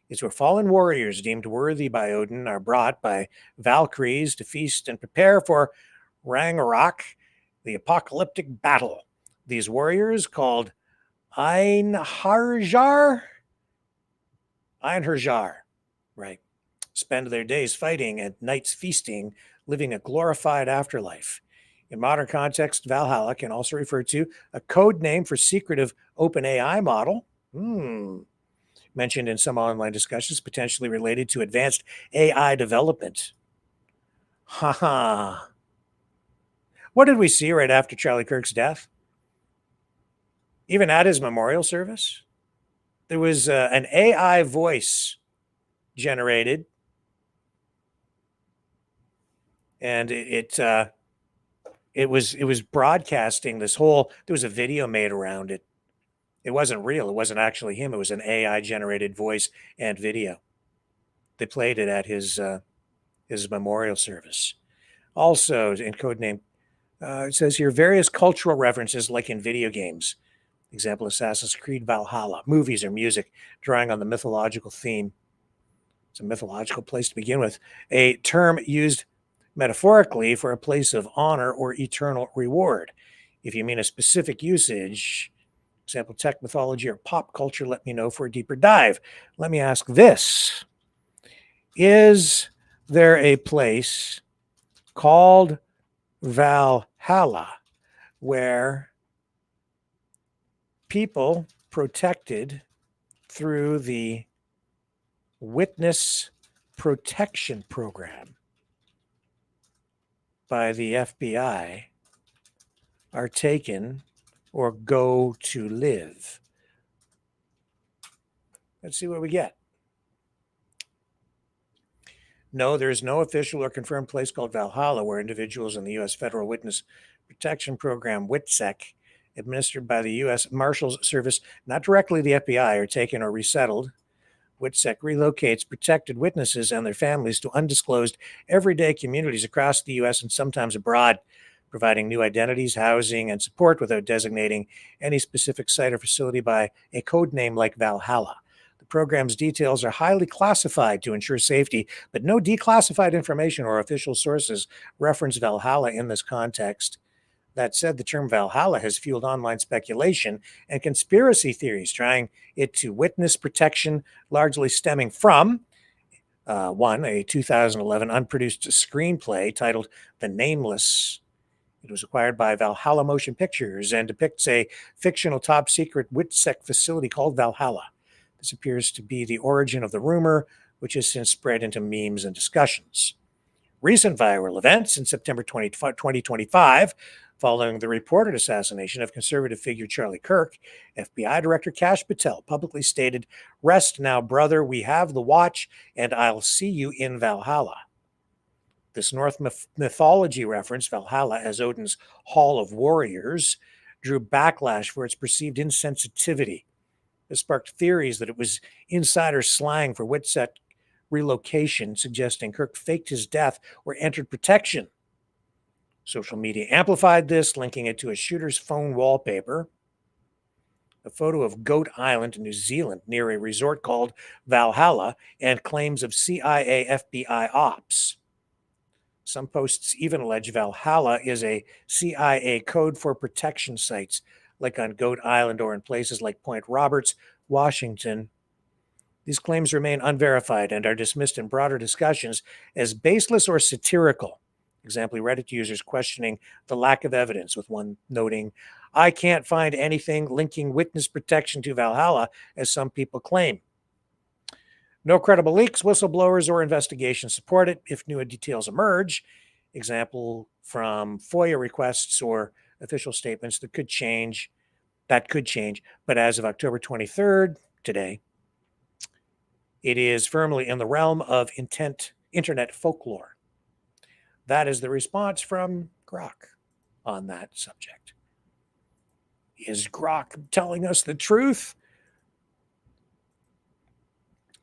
It's where fallen warriors deemed worthy by Odin are brought by Valkyries to feast and prepare for Ragnarok, the apocalyptic battle. These warriors, called Einherjar, right, spend their days fighting and nights feasting, living a glorified afterlife. In modern context, Valhalla can also refer to a code name for secretive OpenAI model, mentioned in some online discussions, potentially related to advanced AI development. Haha. What did we see right after Charlie Kirk's death? Even at his memorial service, there was an AI voice generated, and it was broadcasting this whole. There was a video made around it. It wasn't real. It wasn't actually him. It was an AI generated voice and video. They played it at his memorial service. Also, in codename, it says here various cultural references, like in video games. Example: Assassin's Creed Valhalla, movies or music, drawing on the mythological theme. It's a mythological place to begin with. A term used metaphorically for a place of honor or eternal reward. If you mean a specific usage, example, tech, mythology, or pop culture, let me know for a deeper dive. Let me ask this. Is there a place called Valhalla where people protected through the Witness Protection Program by the FBI are taken or go to live? Let's see what we get. No, there is no official or confirmed place called Valhalla where individuals in the U.S. Federal Witness Protection Program, WITSEC, administered by the U.S. Marshals Service, not directly the FBI, are taken or resettled. WITSEC relocates protected witnesses and their families to undisclosed everyday communities across the U.S. and sometimes abroad, providing new identities, housing, and support without designating any specific site or facility by a code name like Valhalla. The program's details are highly classified to ensure safety, but no declassified information or official sources reference Valhalla in this context. That said, the term Valhalla has fueled online speculation and conspiracy theories, trying it to witness protection, largely stemming from a 2011 unproduced screenplay titled The Nameless. It was acquired by Valhalla Motion Pictures and depicts a fictional top-secret WITSEC facility called Valhalla. This appears to be the origin of the rumor, which has since spread into memes and discussions. Recent viral events in September 2025, following the reported assassination of conservative figure Charlie Kirk, FBI Director Kash Patel publicly stated, "Rest now, brother, we have the watch, and I'll see you in Valhalla." This Norse mythology reference, Valhalla as Odin's Hall of Warriors, drew backlash for its perceived insensitivity. This sparked theories that it was insider slang for WITSEC relocation, suggesting Kirk faked his death or entered protection. Social media amplified this, linking it to a shooter's phone wallpaper, a photo of Goat Island, New Zealand, near a resort called Valhalla, and claims of CIA FBI ops. Some posts even allege Valhalla is a CIA code for protection sites, like on Goat Island or in places like Point Roberts, Washington. These claims remain unverified and are dismissed in broader discussions as baseless or satirical. Example, Reddit users questioning the lack of evidence, with one noting, "I can't find anything linking witness protection to Valhalla, as some people claim." No credible leaks, whistleblowers, or investigations support it if new details emerge. Example, from FOIA requests or official statements that could change. But as of October 23rd, today, it is firmly in the realm of internet folklore. That is the response from Grok on that subject. Is Grok telling us the truth?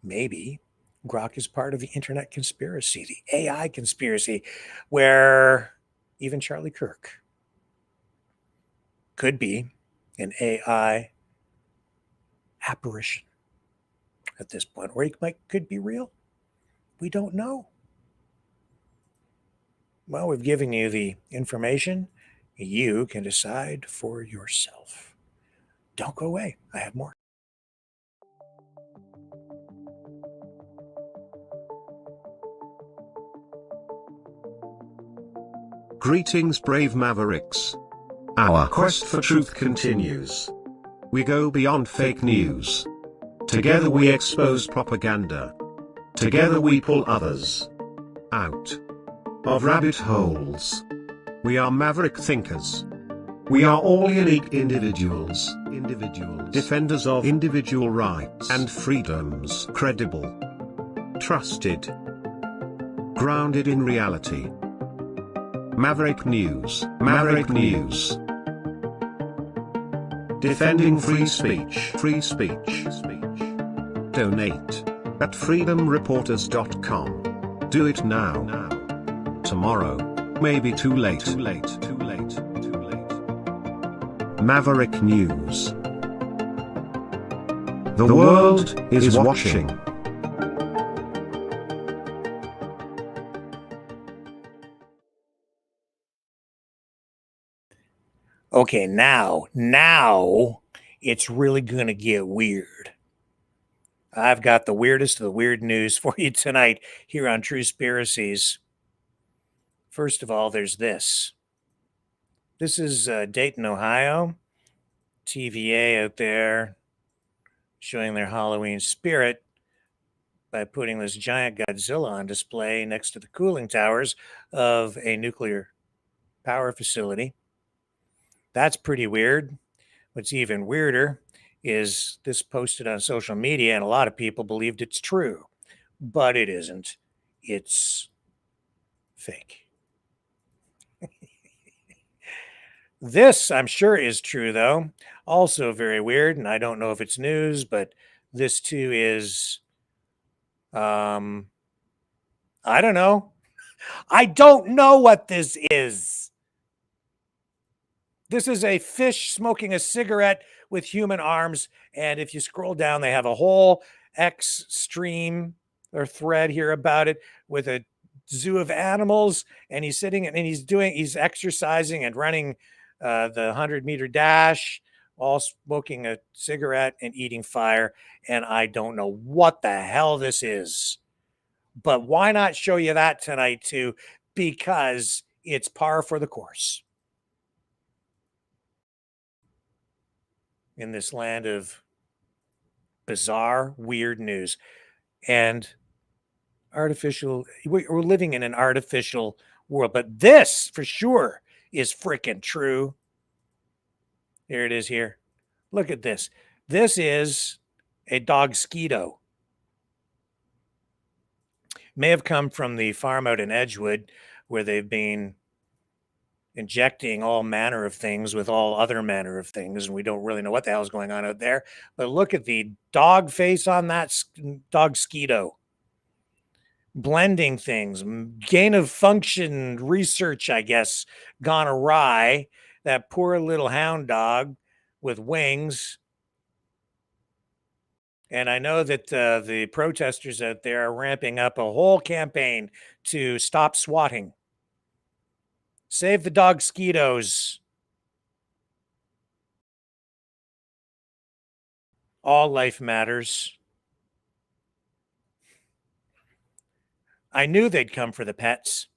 Maybe Grok is part of the internet conspiracy, the AI conspiracy, where even Charlie Kirk could be an AI apparition at this point, or he could be real. We don't know. Well, we've given you the information. You can decide for yourself. Don't go away. I have more. Greetings, brave Mavericks. Our quest for truth continues. We go beyond fake news. Together we expose propaganda. Together we pull others out of rabbit holes. We are maverick thinkers. We are all unique individuals, defenders of individual rights and freedoms, credible, trusted, grounded in reality. Maverick News, Maverick News. Defending free speech, Donate at freedomreporters.com. Do it now. Tomorrow may be too late. Maverick News. The world is watching. Okay, now it's really going to get weird. I've got the weirdest of the weird news for you tonight here on Truespiriacies. First of all, there's this. This is Dayton, Ohio. TVA out there showing their Halloween spirit by putting this giant Godzilla on display next to the cooling towers of a nuclear power facility. That's pretty weird. What's even weirder is this posted on social media, and a lot of people believed it's true, but it isn't. It's fake. This, I'm sure, is true, though. Also very weird, and I don't know if it's news, but this too is, I don't know. I don't know what this is. This is a fish smoking a cigarette with human arms, and if you scroll down, they have a whole X stream or thread here about it with a zoo of animals, and he's sitting and he's exercising and running the 100-meter dash, all smoking a cigarette and eating fire, and I don't know what the hell this is. But why not show you that tonight too? Because it's par for the course. In this land of bizarre, weird news and we're living in an artificial world, but this for sure is freaking true. Here it is here. Look at this. This is a dog-skeeto. May have come from the farm out in Edgewood where they've been injecting all manner of things with all other manner of things, and we don't really know what the hell is going on out there. But look at the dog face on that dog-skeeto. Blending things, gain of function research, I guess, gone awry. That poor little hound dog with wings. And I know that the protesters out there are ramping up a whole campaign to stop swatting. Save the dog-skeetos. All life matters. I knew they'd come for the pets.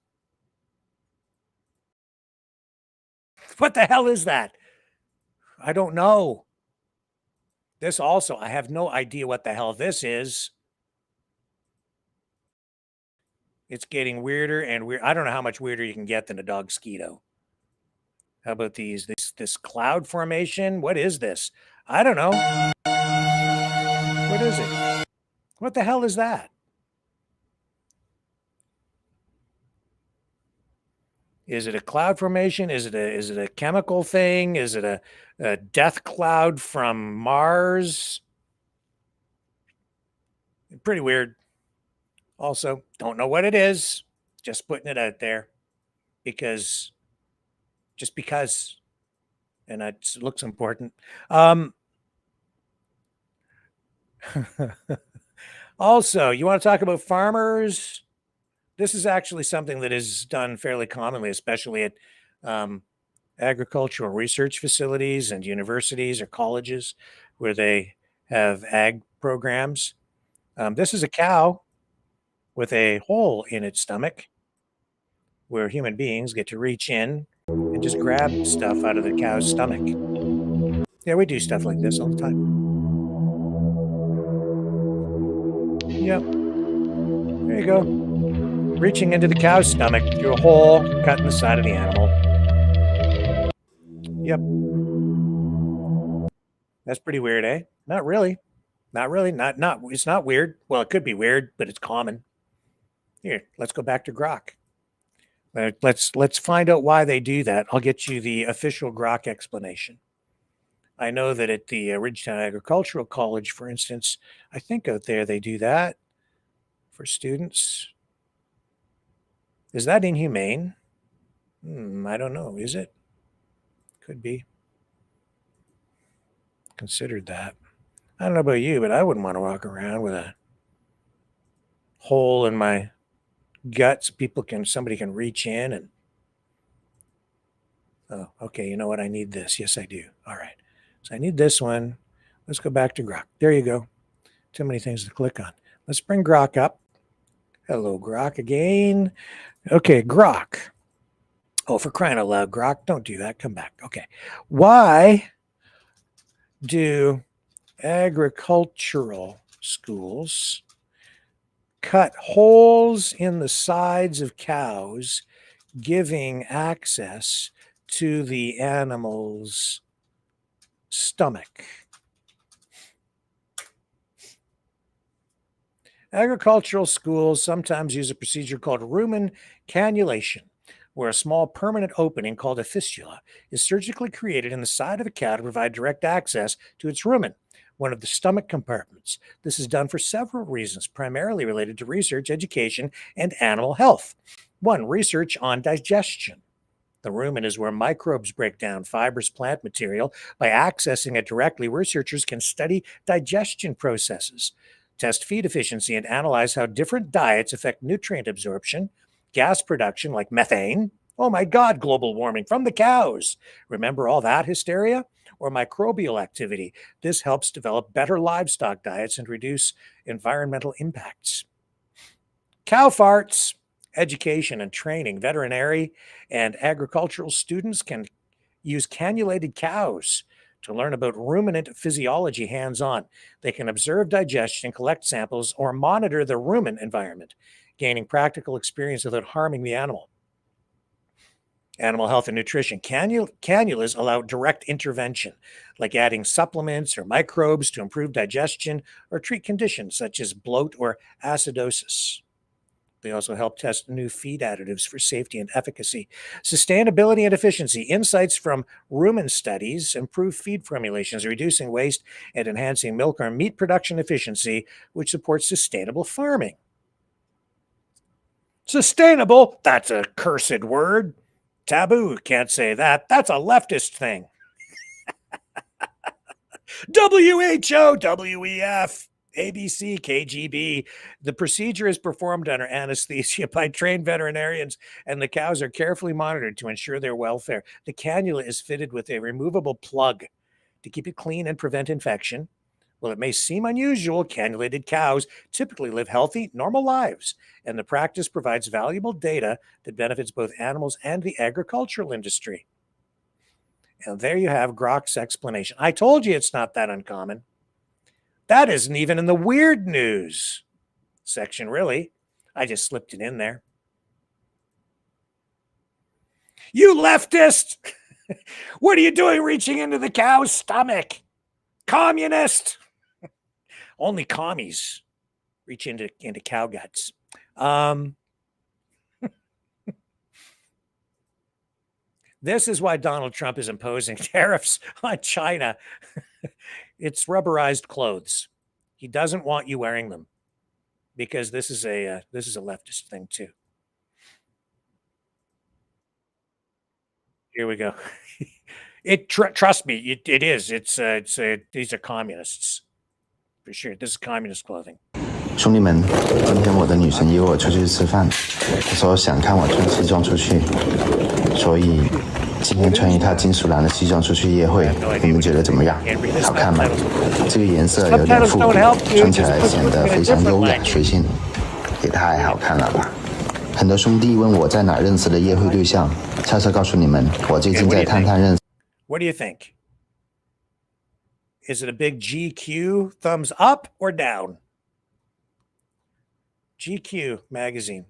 What the hell is that? I don't know. This also, I have no idea what the hell this is. It's getting weirder and weird. I don't know how much weirder you can get than a dog-skeeto. How about these? This cloud formation? What is this? I don't know. What is it? What the hell is that? Is it a cloud formation? Is it a chemical thing? Is it a death cloud from Mars? Pretty weird. Also, don't know what it is. Just putting it out there because, and it looks important. Also, you want to talk about farmers? This is actually something that is done fairly commonly, especially at agricultural research facilities and universities or colleges where they have ag programs. This is a cow with a hole in its stomach where human beings get to reach in and just grab stuff out of the cow's stomach. Yeah, we do stuff like this all the time. Yep. There you go. Reaching into the cow's stomach through a hole cut in the side of the animal. Yep. That's pretty weird, eh? Not really. Not really. Not it's not weird. Well, it could be weird, but it's common. Here, let's go back to Grok. Let's find out why they do that. I'll get you the official Grok explanation. I know that at the Ridgetown Agricultural College, for instance, I think out there they do that for students. Is that inhumane? I don't know. Is it? Could be. Considered that. I don't know about you, but I wouldn't want to walk around with a hole in my guts. Somebody can reach in and, oh, okay, you know what? I need this. Yes, I do. All right. So I need this one. Let's go back to Grok. There you go. Too many things to click on. Let's bring Grok up. Hello, Grok again. Okay, Grok. Oh, for crying out loud, Grok, don't do that. Come back. Okay. Why do agricultural schools cut holes in the sides of cows, giving access to the animal's stomach? Agricultural schools sometimes use a procedure called rumen cannulation, where a small permanent opening called a fistula is surgically created in the side of a cow to provide direct access to its rumen, one of the stomach compartments. This is done for several reasons, primarily related to research, education, and animal health. 1, research on digestion. The rumen is where microbes break down fibrous plant material. By accessing it directly, researchers can study digestion processes, test feed efficiency, and analyze how different diets affect nutrient absorption, gas production like methane. Oh my God, global warming from the cows. Remember all that hysteria? Or microbial activity. This helps develop better livestock diets and reduce environmental impacts. Cow farts, education and training. Veterinary and agricultural students can use cannulated cows to learn about ruminant physiology hands-on. They can observe digestion, collect samples, or monitor the rumen environment, gaining practical experience without harming the animal. Animal health and nutrition. Cannulas allow direct intervention, like adding supplements or microbes to improve digestion or treat conditions such as bloat or acidosis. They also help test new feed additives for safety and efficacy. Sustainability and efficiency. Insights from rumen studies improve feed formulations, reducing waste and enhancing milk or meat production efficiency, which supports sustainable farming. Sustainable? That's a cursed word. Taboo, can't say that. That's a leftist thing. WHO, WEF, ABC, KGB. The procedure is performed under anesthesia by trained veterinarians, and the cows are carefully monitored to ensure their welfare. The cannula is fitted with a removable plug to keep it clean and prevent infection. While it may seem unusual, cannulated cows typically live healthy, normal lives, and the practice provides valuable data that benefits both animals and the agricultural industry. And there you have Grok's explanation. I told you it's not that uncommon. That isn't even in the weird news section, really. I just slipped it in there. You leftist! What are you doing reaching into the cow's stomach? Communist! Only commies reach into cow guts. This is why Donald Trump is imposing tariffs on China. It's rubberized clothes. He doesn't want you wearing them because this is a leftist thing too. Here we go. Trust me, it is. These are communists. For sure. This is communist clothing. 兄弟们，今天我的女神约我出去吃饭，她说想看我穿西装出去，所以今天穿一套金属蓝的西装出去约会，你们觉得怎么样？好看吗？这个颜色有点复古，穿起来显得非常优雅随性，也太好看了吧！很多兄弟问我在哪认识的约会对象，悄悄告诉你们，我最近在探探认识。What do you think? Is it a big GQ thumbs up or down? GQ magazine,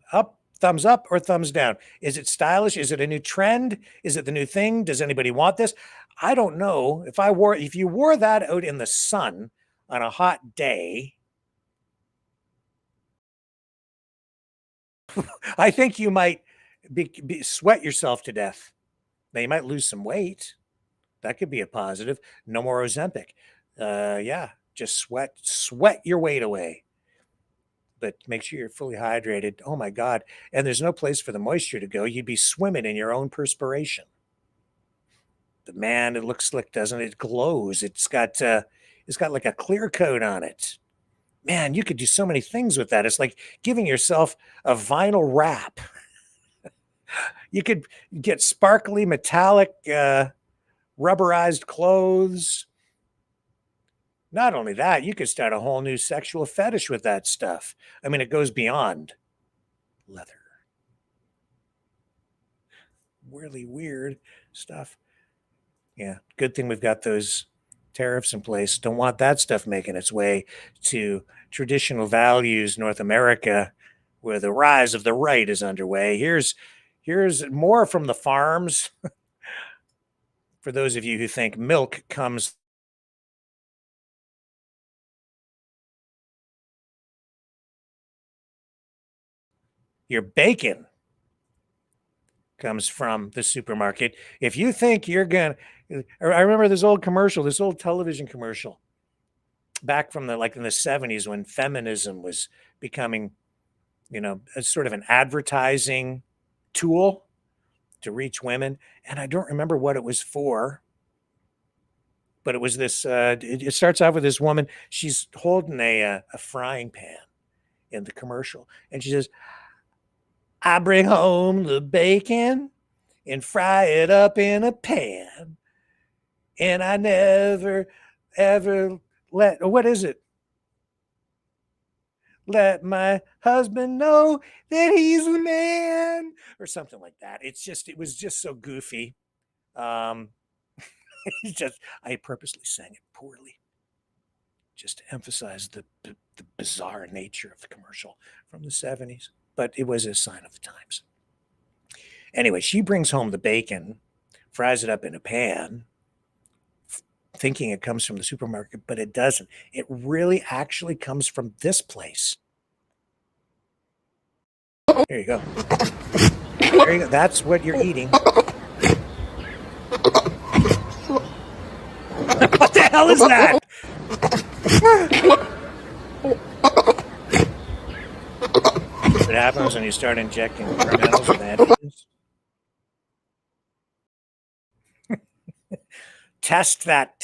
thumbs up or thumbs down? Is it stylish? Is it a new trend? Is it the new thing? Does anybody want this? I don't know. If you wore that out in the sun on a hot day, I think you might sweat yourself to death. Now you might lose some weight. That could be a positive. No more Ozempic. Yeah, just sweat your weight away. But make sure you're fully hydrated. Oh my God. And there's no place for the moisture to go. You'd be swimming in your own perspiration. But man, it looks slick, doesn't it? It glows. It's got like a clear coat on it. Man, you could do so many things with that. It's like giving yourself a vinyl wrap. You could get sparkly, metallic, rubberized clothes. Not only that, you could start a whole new sexual fetish with that stuff. I mean, it goes beyond leather. Really weird stuff. Yeah, good thing we've got those tariffs in place. Don't want that stuff making its way to traditional values, North America, where the rise of the right is underway. Here's more from the farms. For those of you who think milk comes your bacon comes from the supermarket. If you think you're gonna, I remember this old commercial, this old television commercial back from in the 70s when feminism was becoming, a sort of an advertising tool to reach women. And I don't remember what it was for, but it was this, it starts off with this woman. She's holding a frying pan in the commercial. And she says, I bring home the bacon and fry it up in a pan. And I never, ever what is it? Let my husband know that he's the man, or something like that. It was just so goofy. I purposely sang it poorly, just to emphasize the bizarre nature of the commercial from the 70s. But it was a sign of the times. Anyway, she brings home the bacon, fries it up in a pan, thinking it comes from the supermarket, but it doesn't. It really actually comes from this place. There you go. There you go. That's what you're eating. What the hell is that? What happens when you start injecting criminals with antigens? Test that.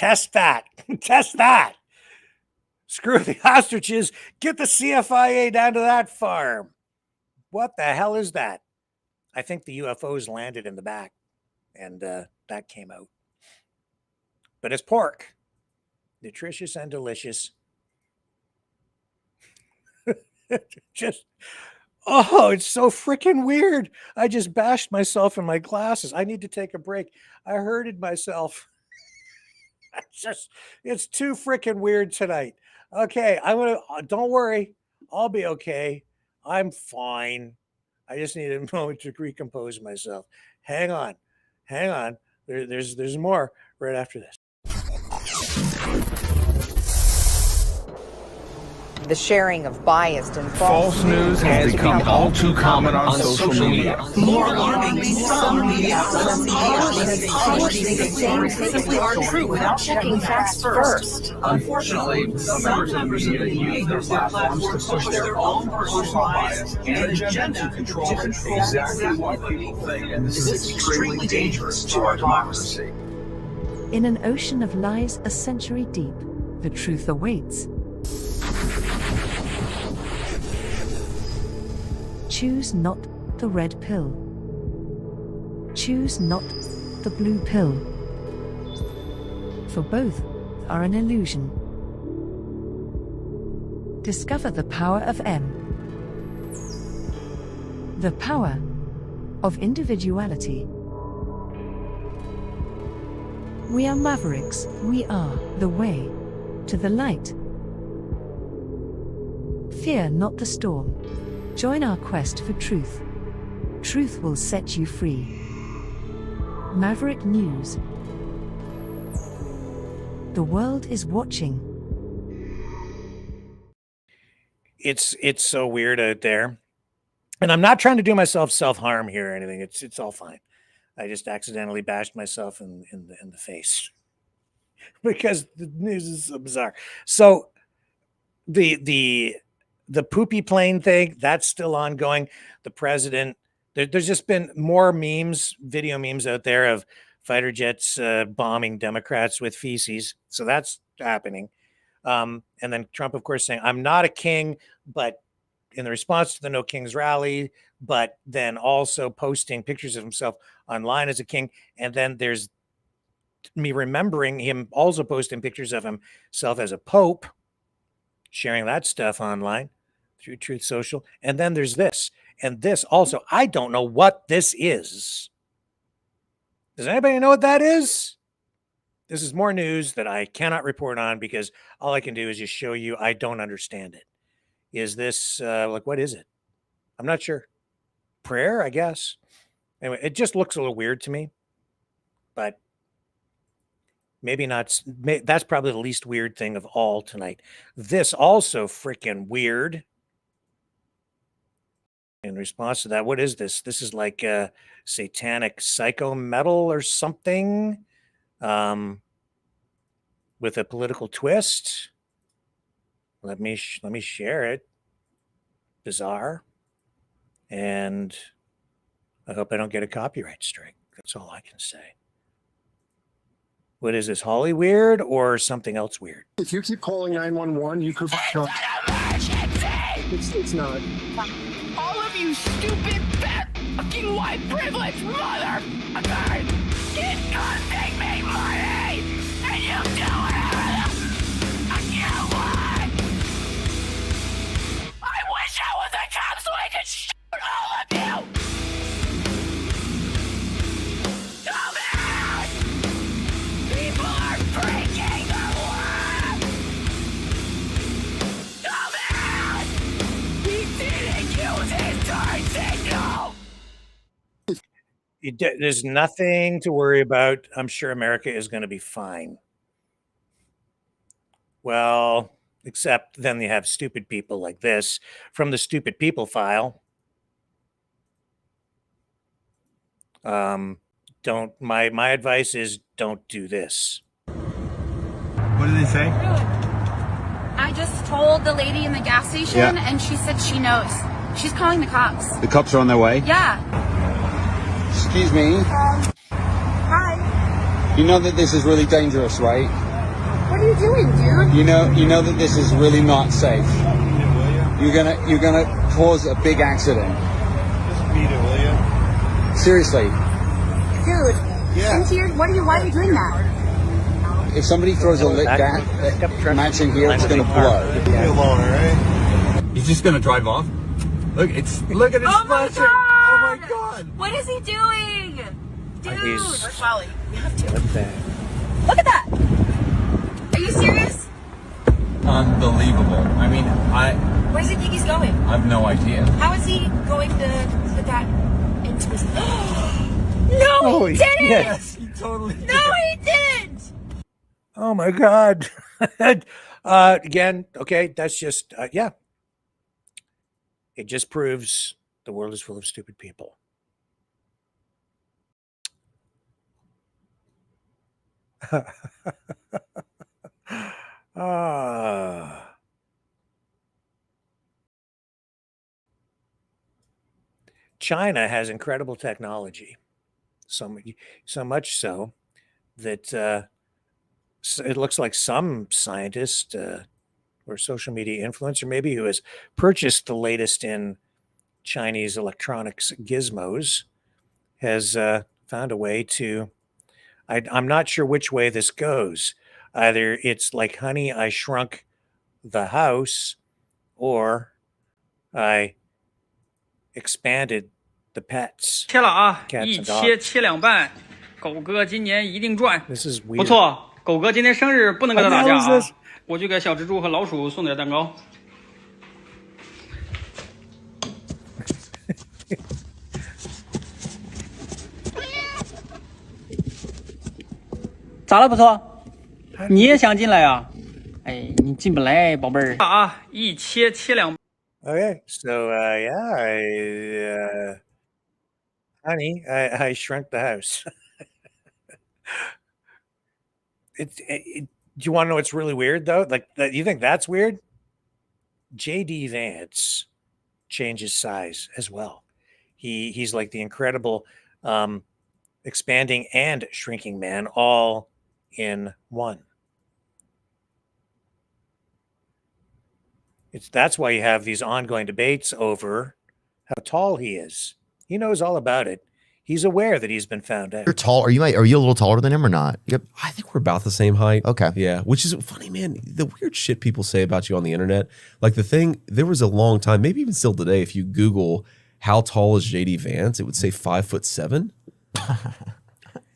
Screw the ostriches. Get the CFIA down to that farm. What the hell is that? I think the UFOs landed in the back, and that came out. But it's pork. Nutritious and delicious. It's so freaking weird. I just bashed myself in my glasses. I need to take a break. I hurted myself. It's too freaking weird tonight. Okay, don't worry. I'll be okay. I'm fine. I just need a moment to recompose myself. Hang on. There's more right after this. The sharing of biased and false news has become all too common on social media. More alarmingly, some media outlets publish these things simply aren't true without checking facts first. Unfortunately, some members of the media use their platforms to push their own personal bias and agenda to control exactly what people think, and this is extremely dangerous to our democracy. In an ocean of lies a century deep, the truth awaits. Choose not the red pill. Choose not the blue pill. For both are an illusion. Discover the power of M. The power of individuality. We are Mavericks. We are the way to the light. Fear not the storm. Join our quest for truth. Truth will set you free. Maverick News. The world is watching. It's so weird out there. And I'm not trying to do myself self-harm here or anything. It's all fine. I just accidentally bashed myself in the face because the news is so bizarre. So the poopy plane thing, that's still ongoing. The president, there's just been more memes, video memes out there of fighter jets bombing Democrats with feces. So that's happening. And then Trump, of course, saying, I'm not a king, but in the response to the No Kings rally, but then also posting pictures of himself online as a king. And then there's me remembering him also posting pictures of himself as a pope, sharing that stuff online through Truth Social. And then there's this. And this also, I don't know what this is. Does anybody know what that is? This is more news that I cannot report on because all I can do is just show you I don't understand it. Is this, like, what is it? I'm not sure. Prayer, I guess. Anyway, it just looks a little weird to me. But maybe not. That's probably the least weird thing of all tonight. This also freaking weird. In response to that, what is this? This is like a satanic psycho metal or something, with a political twist. Let me share it. Bizarre. And I hope I don't get a copyright strike. That's all I can say. What is this, Holly weird or something else weird? If you keep calling 911, you could... It's not. All of you stupid, fat, fucking white privileged motherfuckers can't take me money, and you do whatever the fuck you want. I wish I was a cop so I could shoot all of you. Come out! People are breaking the law. Come out! He didn't use his turn signal. There's nothing to worry about. I'm sure America is going to be fine. Well, except then you have stupid people like this from the Stupid People file. Don't. My advice is don't do this. What did they say? I just told the lady in the gas station, and she said she knows. She's calling the cops. The cops are on their way? Yeah. Excuse me. Hi. You know that this is really dangerous, right? What are you doing, dude? You know that this is really not safe. You're gonna cause a big accident. Just beat it, will you? Seriously. Dude. Yeah. Why are you doing that? If somebody throws a lit match in here, it's gonna blow. Leave me alone, all right? He's just gonna drive off. Look at it, flashing. Oh my god! What is he doing? Dude. Where's Molly? We have to. What the? Look at that. Are you serious? Unbelievable. I mean, Where does he think he's going? I have no idea. How is he going to put that into his... No, he didn't! Yes, he totally did. No, he didn't! Oh my God. Again, okay, that's just, yeah. It just proves the world is full of stupid people. China has incredible technology, so much so that it looks like some scientist or social media influencer maybe who has purchased the latest in Chinese electronics gizmos, has found a way to, I'm not sure which way this goes. Either it's like, honey, I shrunk the house, or I expanded the pets. 切了啊， Cats 一 and 切 dogs. 切两半，狗哥今年一定赚。 This is weird. 不错，狗哥今天生日不能跟他打架 What the hell 啊 is this?！我就给小蜘蛛和老鼠送点蛋糕。咋了，不错？你也想进来啊？哎，你进不来，宝贝儿。啊，一切切两。 Okay, so yeah, honey, I shrunk the house. Do you want to know what's really weird though? Like, you think that's weird? JD Vance changes size as well. He's like the incredible expanding and shrinking man all in one. That's why you have these ongoing debates over how tall he is. He knows all about it. He's aware that he's been found out. You're tall. Are you a little taller than him or not? Yep. I think we're about the same height. Okay. Yeah. Which is funny, man. The weird shit people say about you on the internet. Like there was a long time, maybe even still today, if you Google how tall is JD Vance, it would say 5'7".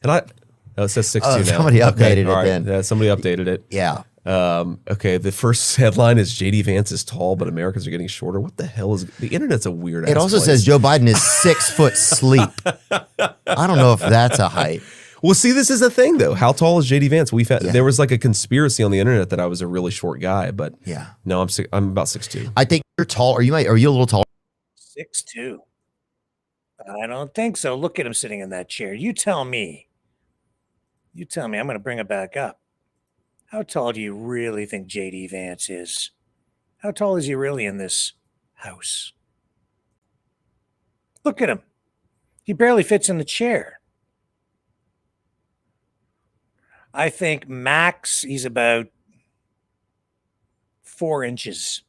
And it says 6'2" now. Somebody updated it all right. then. Yeah, somebody updated it. Yeah. Okay, the first headline is JD Vance is tall, but Americans are getting shorter. What the hell is the internet's a weird ass It also place. says Joe Biden is 6 foot sleep. I don't know if that's a height. Well, see, this is a thing though. How tall is JD Vance? There was like a conspiracy on the internet that I was a really short guy, but yeah, no, I'm about 6'2". I think you're tall. Are you a little taller? 6'2". I don't think so. Look at him sitting in that chair. You tell me. You tell me. I'm going to bring it back up. How tall do you really think JD Vance is? How tall is he really in this house? Look at him. He barely fits in the chair. I think max he's about 4 inches.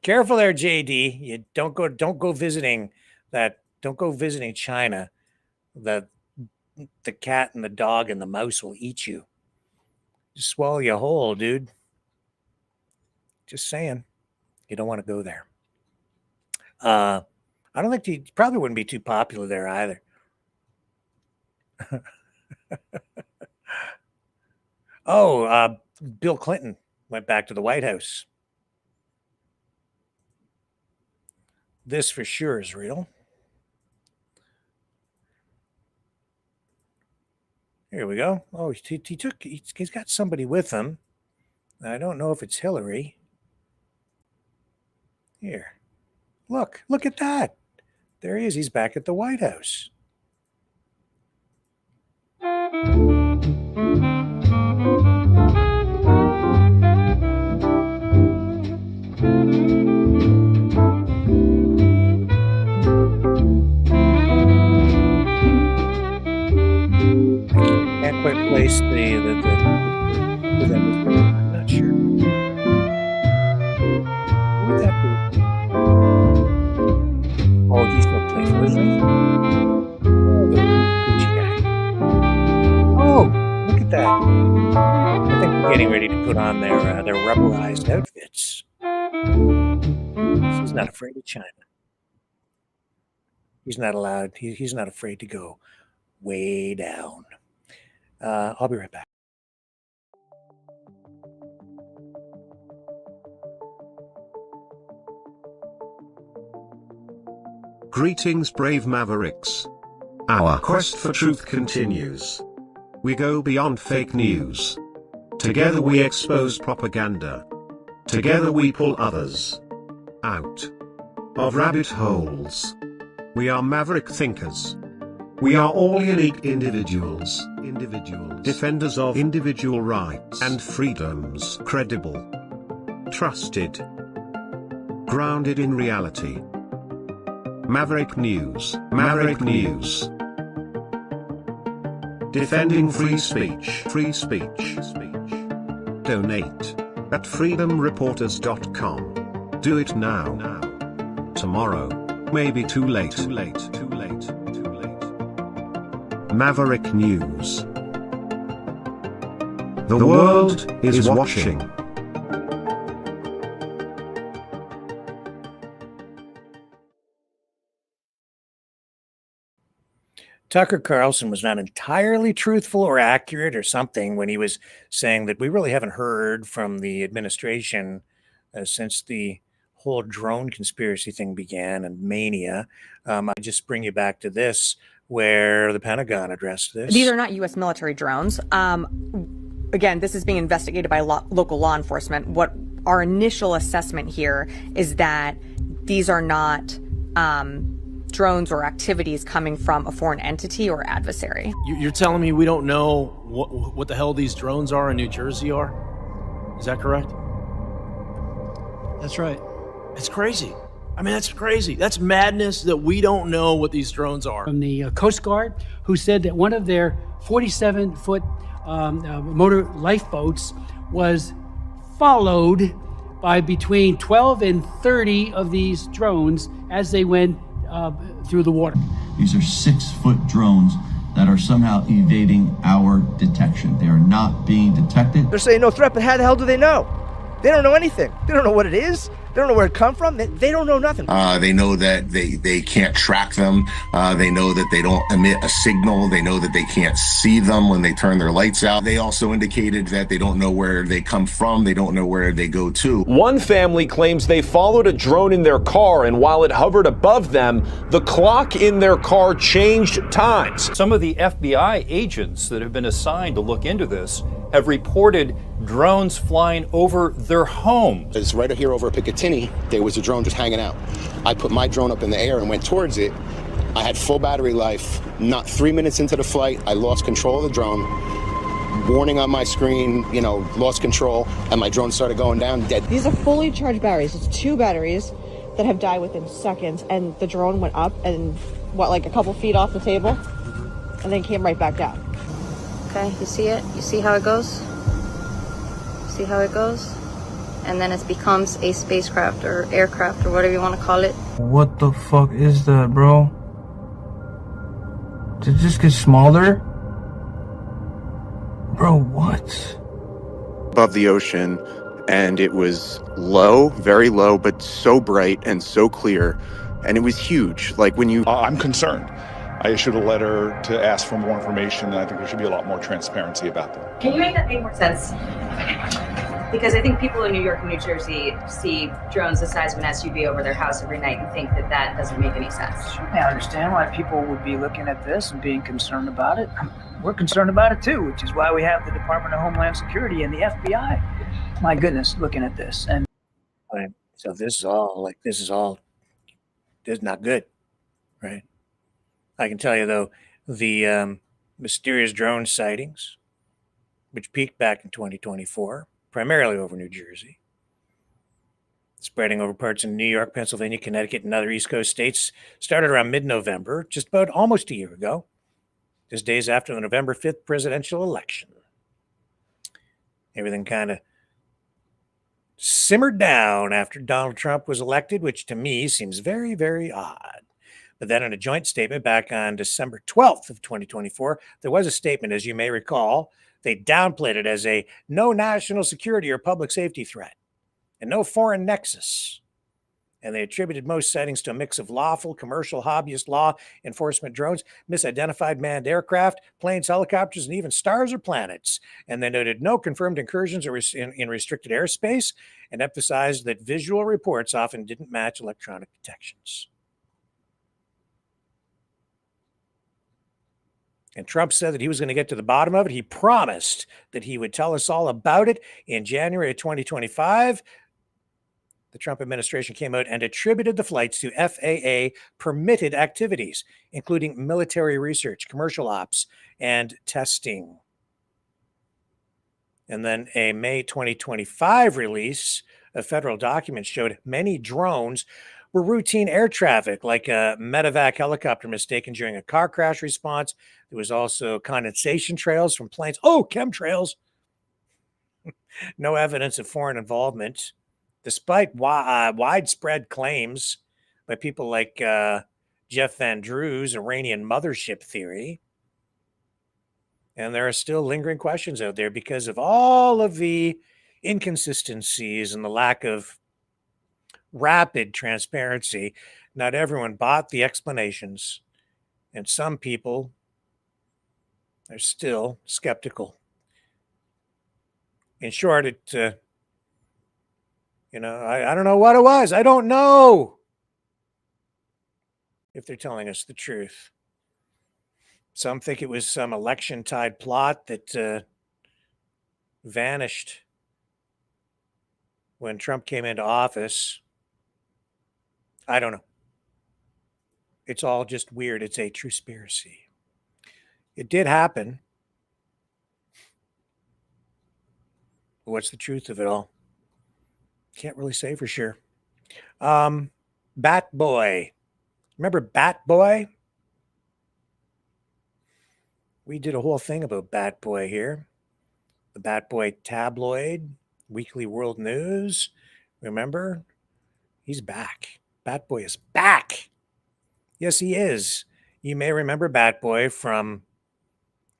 Careful there, JD. You don't go visiting China. The cat and the dog and the mouse will eat you. Just swallow you whole, dude. Just saying. You don't want to go there. I don't think he probably wouldn't be too popular there either. Bill Clinton went back to the White House. This for sure is real. Here we go. Oh, he's got somebody with him. I don't know if it's Hillary. Here. Look at that. There he is. He's back at the White House. Can't quite place the I'm not sure. Who would that be? Oh, he's still playing with me. Oh, the Gucci guy. Oh, look at that. I think they're getting ready to put on their rubberized outfits. He's not afraid of China. He's not allowed. He's not afraid to go way down. I'll be right back. Greetings, brave Mavericks. Our quest for truth continues. We go beyond fake news. Together we expose propaganda. Together we pull others out of rabbit holes. We are maverick thinkers. We are all unique individuals, defenders of individual rights and freedoms, credible, trusted, grounded in reality. Maverick News, defending free speech, Donate at freedomreporters.com. Do it now. Tomorrow may be too late. Maverick News. The world is watching. Tucker Carlson was not entirely truthful or accurate or something when he was saying that we really haven't heard from the administration since the whole drone conspiracy thing began and mania. I just bring you back to this, where the Pentagon addressed this. These are not U.S. military drones. Again, this is being investigated by local law enforcement. What our initial assessment here is that these are not drones or activities coming from a foreign entity or adversary. You're telling me we don't know what the hell these drones are in New Jersey are? Is that correct? That's right. It's crazy. I mean, that's crazy. That's madness that we don't know what these drones are. From the Coast Guard, who said that one of their 47-foot motor lifeboats was followed by between 12 and 30 of these drones as they went through the water. These are 6-foot drones that are somehow evading our detection. They are not being detected. They're saying no threat, but how the hell do they know? They don't know anything. They don't know what it is. They don't know where it come from. They don't know nothing. They know that they can't track them. They know that they don't emit a signal. They know that they can't see them when they turn their lights out. They also indicated that they don't know where they come from. They don't know where they go to. One family claims they followed a drone in their car, and while it hovered above them, the clock in their car changed times. Some of the FBI agents that have been assigned to look into this have reported drones flying over their homes. It's right here over Picatinny. There was a drone just hanging out. I put my drone up in the air and went towards it. I had full battery life. Not 3 minutes into the flight, I lost control of the drone. Warning on my screen, lost control, and my drone started going down dead. These are fully charged batteries. It's 2 batteries that have died within seconds, and the drone went up and, like a couple feet off the table, and then came right back down. Okay, you see it? You see how it goes? See how it goes? And then it becomes a spacecraft or aircraft or whatever you want to call it. What the fuck is that, bro? Did it just get smaller? Bro, what? Above the ocean, and it was low, very low, but so bright and so clear, and it was huge. Like when you... I'm concerned. I issued a letter to ask for more information, and I think there should be a lot more transparency about that. Can you make that make more sense? Because I think people in New York and New Jersey see drones the size of an SUV over their house every night and think that that doesn't make any sense. I understand why people would be looking at this and being concerned about it. We're concerned about it too, which is why we have the Department of Homeland Security and the FBI. My goodness, looking at this. And so this is not good, right? I can tell you, though, the mysterious drone sightings, which peaked back in 2024, primarily over New Jersey, spreading over parts of New York, Pennsylvania, Connecticut, and other East Coast states, started around mid-November, just about almost a year ago, just days after the November 5th presidential election. Everything kind of simmered down after Donald Trump was elected, which to me seems very, very odd. But then in a joint statement back on December 12th of 2024, there was a statement, as you may recall, they downplayed it as a no national security or public safety threat and no foreign nexus. And they attributed most sightings to a mix of lawful, commercial, hobbyist law enforcement drones, misidentified manned aircraft, planes, helicopters, and even stars or planets. And they noted no confirmed incursions in restricted airspace and emphasized that visual reports often didn't match electronic detections. And Trump said that he was going to get to the bottom of it. He promised that he would tell us all about it in January of 2025. The Trump administration came out and attributed the flights to FAA permitted activities, including military research, commercial ops, and testing. And then a May 2025 release of federal documents showed many drones were routine air traffic, like a medevac helicopter mistaken during a car crash response. There was also condensation trails from planes. Oh, chemtrails. No evidence of foreign involvement despite widespread claims by people like Jeff Van Drew's Iranian mothership theory. And there are still lingering questions out there because of all of the inconsistencies and the lack of rapid transparency. Not everyone bought the explanations, and some people are still skeptical. In short, I don't know what it was. I don't know if they're telling us the truth. Some think it was some election-tied plot that vanished when Trump came into office. I don't know. It's all just weird. It's a Truespiracy. It did happen. But what's the truth of it all? Can't really say for sure. Bat Boy. Remember Bat Boy? We did a whole thing about Bat Boy here. The Bat Boy tabloid, Weekly World News. Remember? He's back. Bat Boy is back. Yes, he is. You may remember Bat Boy from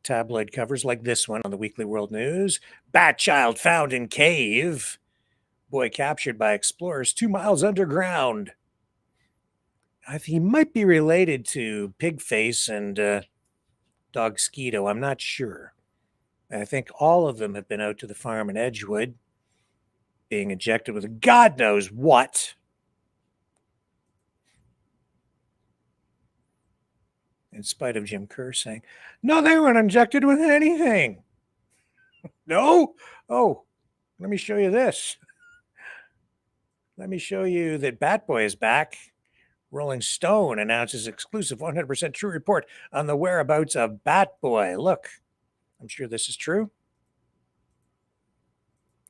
tabloid covers like this one on the Weekly World News. Bat child found in cave. Boy captured by explorers 2 miles underground. He might be related to Pigface and Dog Skeeto. I'm not sure. I think all of them have been out to the farm in Edgewood, being injected with God knows what. In spite of Jim Kerr saying, no, they weren't injected with anything. No? Oh, let me show you this. Let me show you that Bat Boy is back. Rolling Stone announces exclusive 100% true report on the whereabouts of Bat Boy. Look, I'm sure this is true.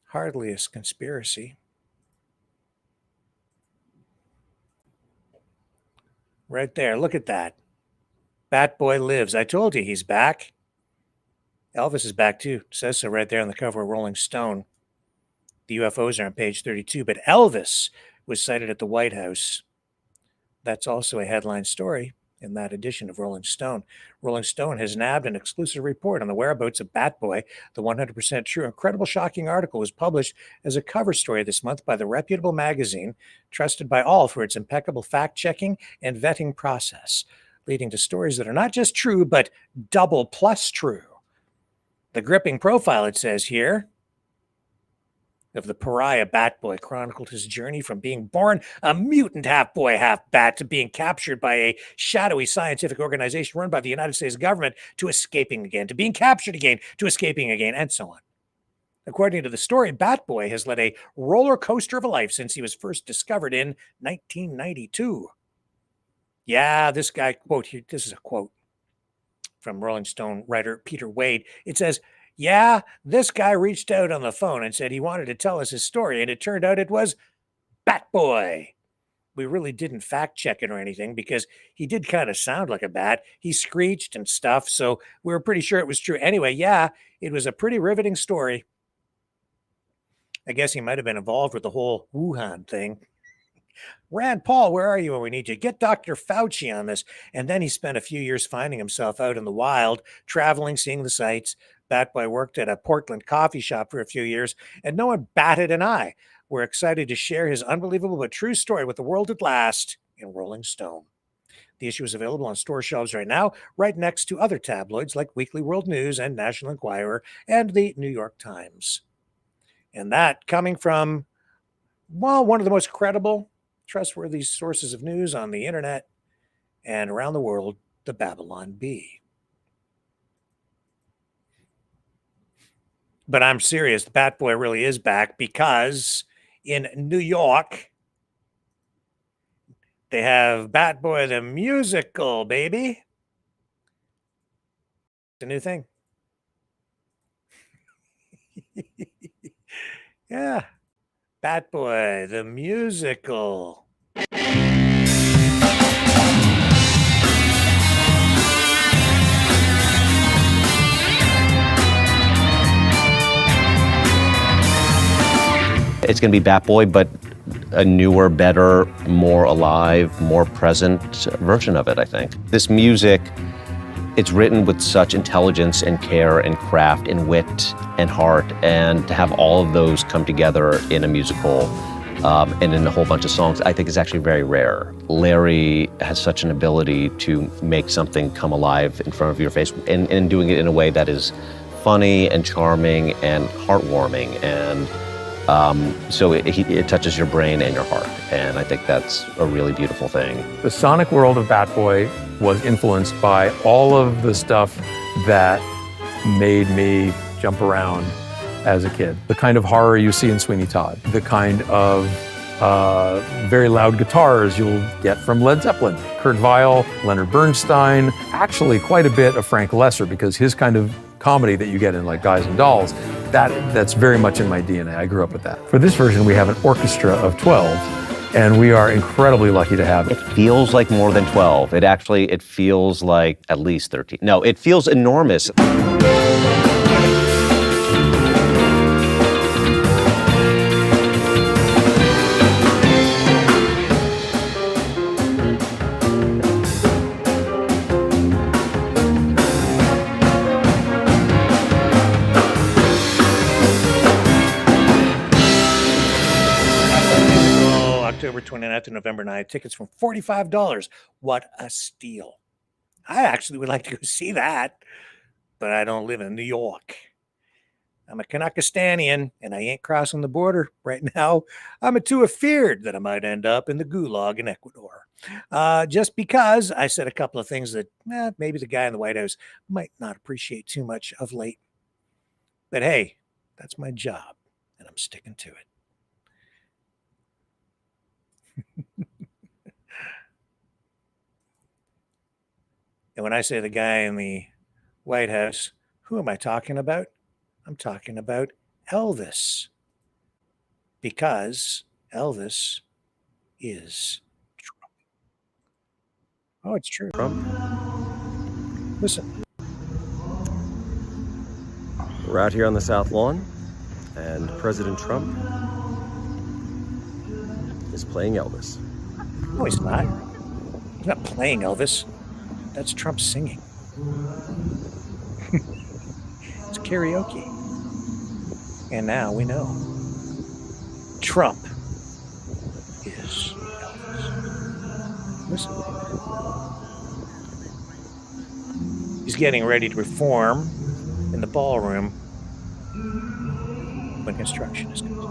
Hardly a conspiracy. Right there, look at that. Bat Boy lives. I told you he's back. Elvis is back too. It says so right there on the cover of Rolling Stone. The UFOs are on page 32, but Elvis was sighted at the White House. That's also a headline story in that edition of Rolling Stone. Rolling Stone has nabbed an exclusive report on the whereabouts of Bat Boy. The 100% true, incredible, shocking article was published as a cover story this month by the reputable magazine, trusted by all for its impeccable fact-checking and vetting process, leading to stories that are not just true, but double plus true. The gripping profile, it says here, of the pariah Bat Boy chronicled his journey from being born a mutant half-boy, half-bat to being captured by a shadowy scientific organization run by the United States government to escaping again, to being captured again, to escaping again, and so on. According to the story, Bat Boy has led a roller coaster of a life since he was first discovered in 1992. Yeah, this guy, quote here, this is a quote from Rolling Stone writer Peter Wade. It says, yeah, this guy reached out on the phone and said he wanted to tell us his story, and it turned out it was Bat Boy. We really didn't fact check it or anything because he did kind of sound like a bat. He screeched and stuff, so we were pretty sure it was true. Anyway, yeah, it was a pretty riveting story. I guess he might have been involved with the whole Wuhan thing. Rand Paul, where are you when we need you? Get Dr. Fauci on this. And then he spent a few years finding himself out in the wild, traveling, seeing the sights. Bat Boy worked at a Portland coffee shop for a few years, and no one batted an eye. We're excited to share his unbelievable but true story with the world at last in Rolling Stone. The issue is available on store shelves right now, right next to other tabloids like Weekly World News and National Enquirer and the New York Times. And that coming from, well, one of the most credible, trustworthy sources of news on the internet and around the world, the Babylon Bee. But I'm serious, the Bat Boy really is back because in New York, they have Bat Boy the musical, baby. It's a new thing. Yeah. Bat Boy the musical. It's going to be Batboy, but a newer, better, more alive, more present version of it, I think. This music, it's written with such intelligence and care and craft and wit and heart, and to have all of those come together in a musical and in a whole bunch of songs, I think is actually very rare. Larry has such an ability to make something come alive in front of your face, and doing it in a way that is funny and charming and heartwarming, and so it touches your brain and your heart, and I think that's a really beautiful thing. The sonic world of Batboy was influenced by all of the stuff that made me jump around as a kid. The kind of horror you see in Sweeney Todd, the kind of very loud guitars you'll get from Led Zeppelin, Kurt Weill, Leonard Bernstein, actually quite a bit of Frank Lesser, because his kind of comedy that you get in like Guys and Dolls, that's very much in my DNA. I grew up with that. For this version, we have an orchestra of 12, and we are incredibly lucky to have it. It feels like more than 12. It feels like at least 13. No, it feels enormous. October 29th to November 9th. Tickets from $45. What a steal. I actually would like to go see that, but I don't live in New York. I'm a Kanakistanian, and I ain't crossing the border right now. I'm too afeared that I might end up in the gulag in Ecuador. Just because I said a couple of things that maybe the guy in the White House might not appreciate too much of late. But hey, that's my job, and I'm sticking to it. And when I say the guy in the White House, who am I talking about? I'm talking about Elvis. Because Elvis is Trump. Oh, it's true. Trump. Listen. We're out here on the South Lawn, and President Trump is playing Elvis. No, he's not. He's not playing Elvis. That's Trump singing. It's karaoke. And now we know Trump is Elvis. Listen. He's getting ready to perform in the ballroom when construction is complete.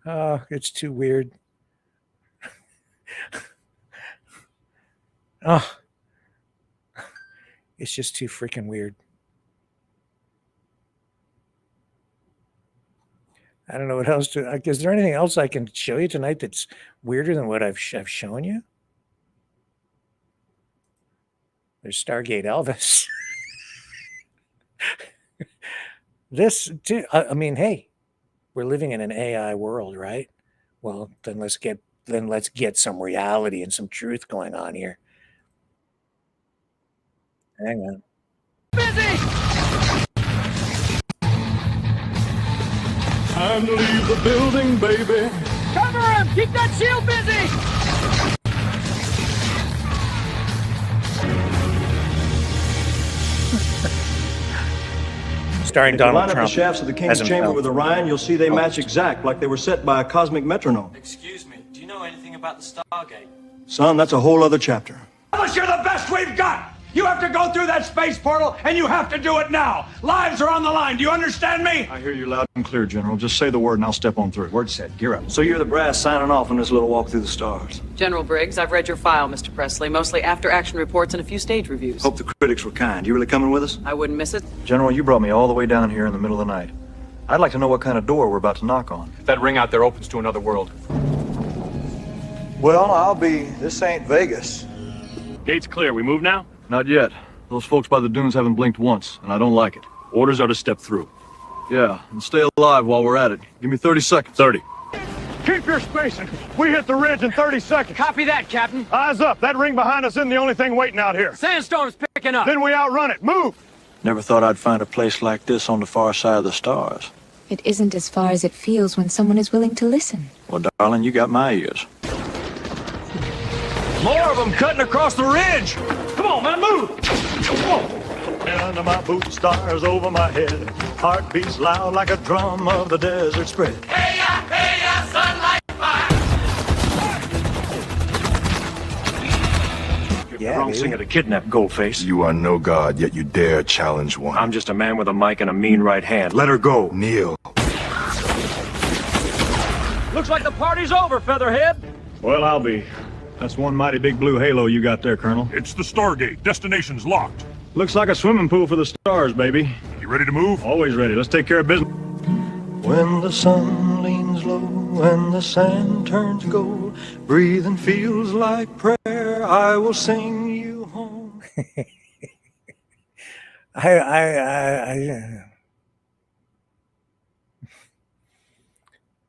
Oh, it's too weird. Oh, it's just too freaking weird. I don't know what else to. Is there anything else I can show you tonight that's weirder than what I've shown you? There's Stargate Elvis. This, too, I mean, hey, we're living in an AI world, right? Well, then let's get some reality and some truth going on here. Hang on. Busy! Time to leave the building, baby. Cover him! Keep that shield busy! Starring Donald Trump. Line up the shafts of the King's Chamber with Orion, you'll see they match exact, like they were set by a cosmic metronome. Excuse me, do you know anything about the Stargate? Son, that's a whole other chapter. Unless you're the best we've got! You have to go through that space portal, and you have to do it now! Lives are on the line, do you understand me? I hear you loud and clear, General. Just say the word and I'll step on through. Word said. Gear up. So you're the brass signing off on this little walk through the stars. General Briggs, I've read your file, Mr. Presley, mostly after-action reports and a few stage reviews. Hope the critics were kind. You really coming with us? I wouldn't miss it. General, you brought me all the way down here in the middle of the night. I'd like to know what kind of door we're about to knock on. If that ring out there opens to another world. Well, I'll be. This ain't Vegas. Gate's clear. We move now? Not yet. Those folks by the dunes haven't blinked once, and I don't like it. Orders are to step through. Yeah, and stay alive while we're at it. Give me 30 seconds. 30. Keep your spacing. We hit the ridge in 30 seconds. Copy that, Captain. Eyes up. That ring behind us isn't the only thing waiting out here. Sandstorm's picking up. Then we outrun it. Move! Never thought I'd find a place like this on the far side of the stars. It isn't as far as it feels when someone is willing to listen. Well, darling, you got my ears. More of them cutting across the ridge! Come on, man, move! Come on! And under my boots, stars over my head. Heart beats loud like a drum of the desert spread. Hey ya, sunlight fire. You're the wrong singer to kidnap, Goldface. You are no god, yet you dare challenge one. I'm just a man with a mic and a mean right hand. Let her go. Kneel. Looks like the party's over, Featherhead. Well, I'll be. That's one mighty big blue halo you got there, Colonel. It's the Stargate. Destination's locked. Looks like a swimming pool for the stars, baby. You ready to move? Always ready. Let's take care of business. When the sun leans low and the sand turns gold, breathing feels like prayer, I will sing you home.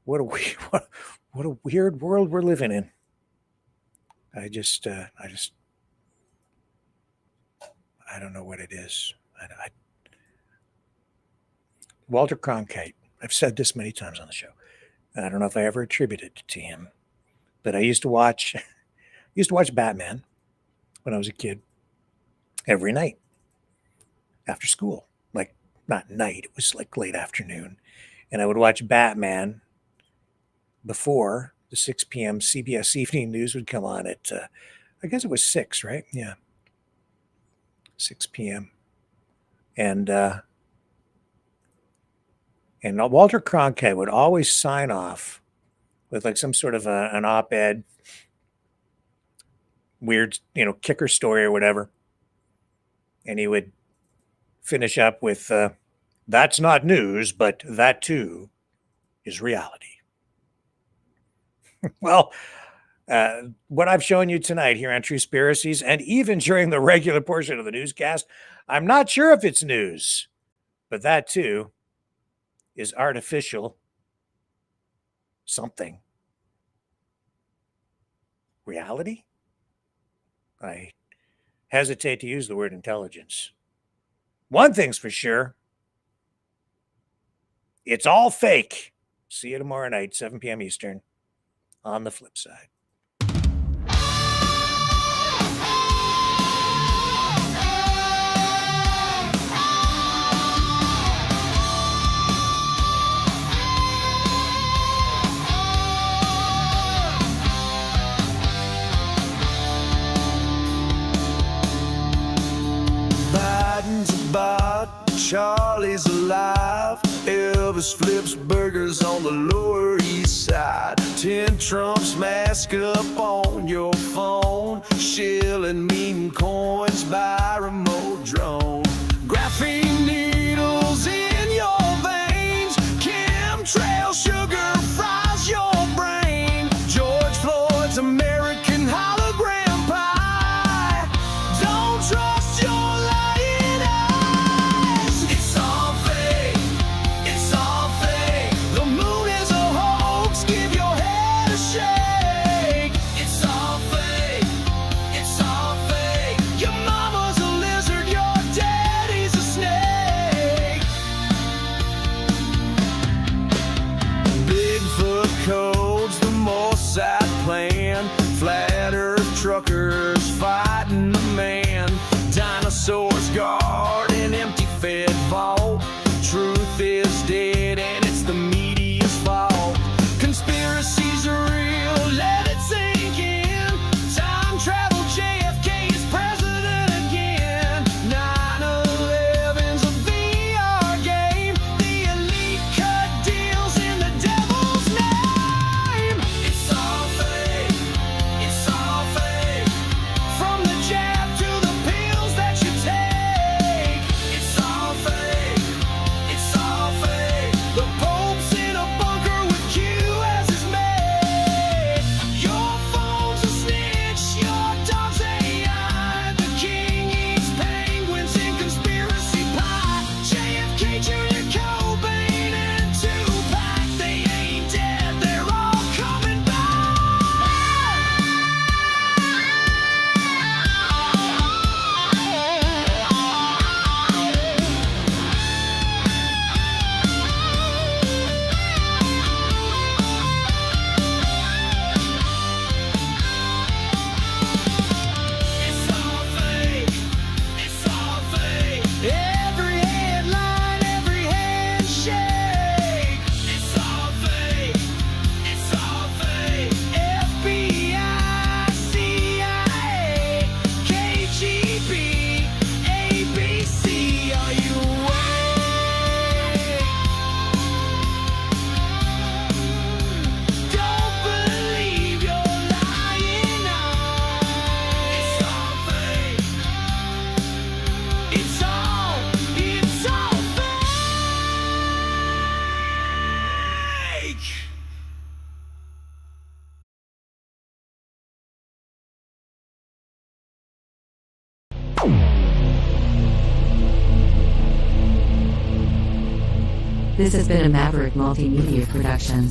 What a weird world we're living in. I don't know what it is. Walter Cronkite. I've said this many times on the show. I don't know if I ever attributed it to him, but I used to watch Batman when I was a kid every night after school. Like, not night, it was like late afternoon. And I would watch Batman before the 6 p.m. CBS Evening News would come on at, I guess it was 6, right? Yeah. 6 p.m. And Walter Cronkite would always sign off with like some sort of an op-ed, weird, kicker story or whatever. And he would finish up with, that's not news, but that too is reality. Well, what I've shown you tonight here on Truespiriacies, and even during the regular portion of the newscast, I'm not sure if it's news, but that too is artificial something. Reality? I hesitate to use the word intelligence. One thing's for sure. It's all fake. See you tomorrow night, 7 p.m. Eastern, on the flip side. Biden's about, Charlie's alive. Elvis flips burgers on the Lower East Side. 10 Trumps mask up on your phone. Shilling mean coins by remote drone. Graphene needles in your veins. Chemtrail sugar fries your brain. George Floyd's American hologram pie. Don't trust your lying eyes. It's all fake. It's all fake. The moon is a hoax. Give your head a shake. It's all fake. It's all fake. Your mama's a This has been a Maverick Multimedia production.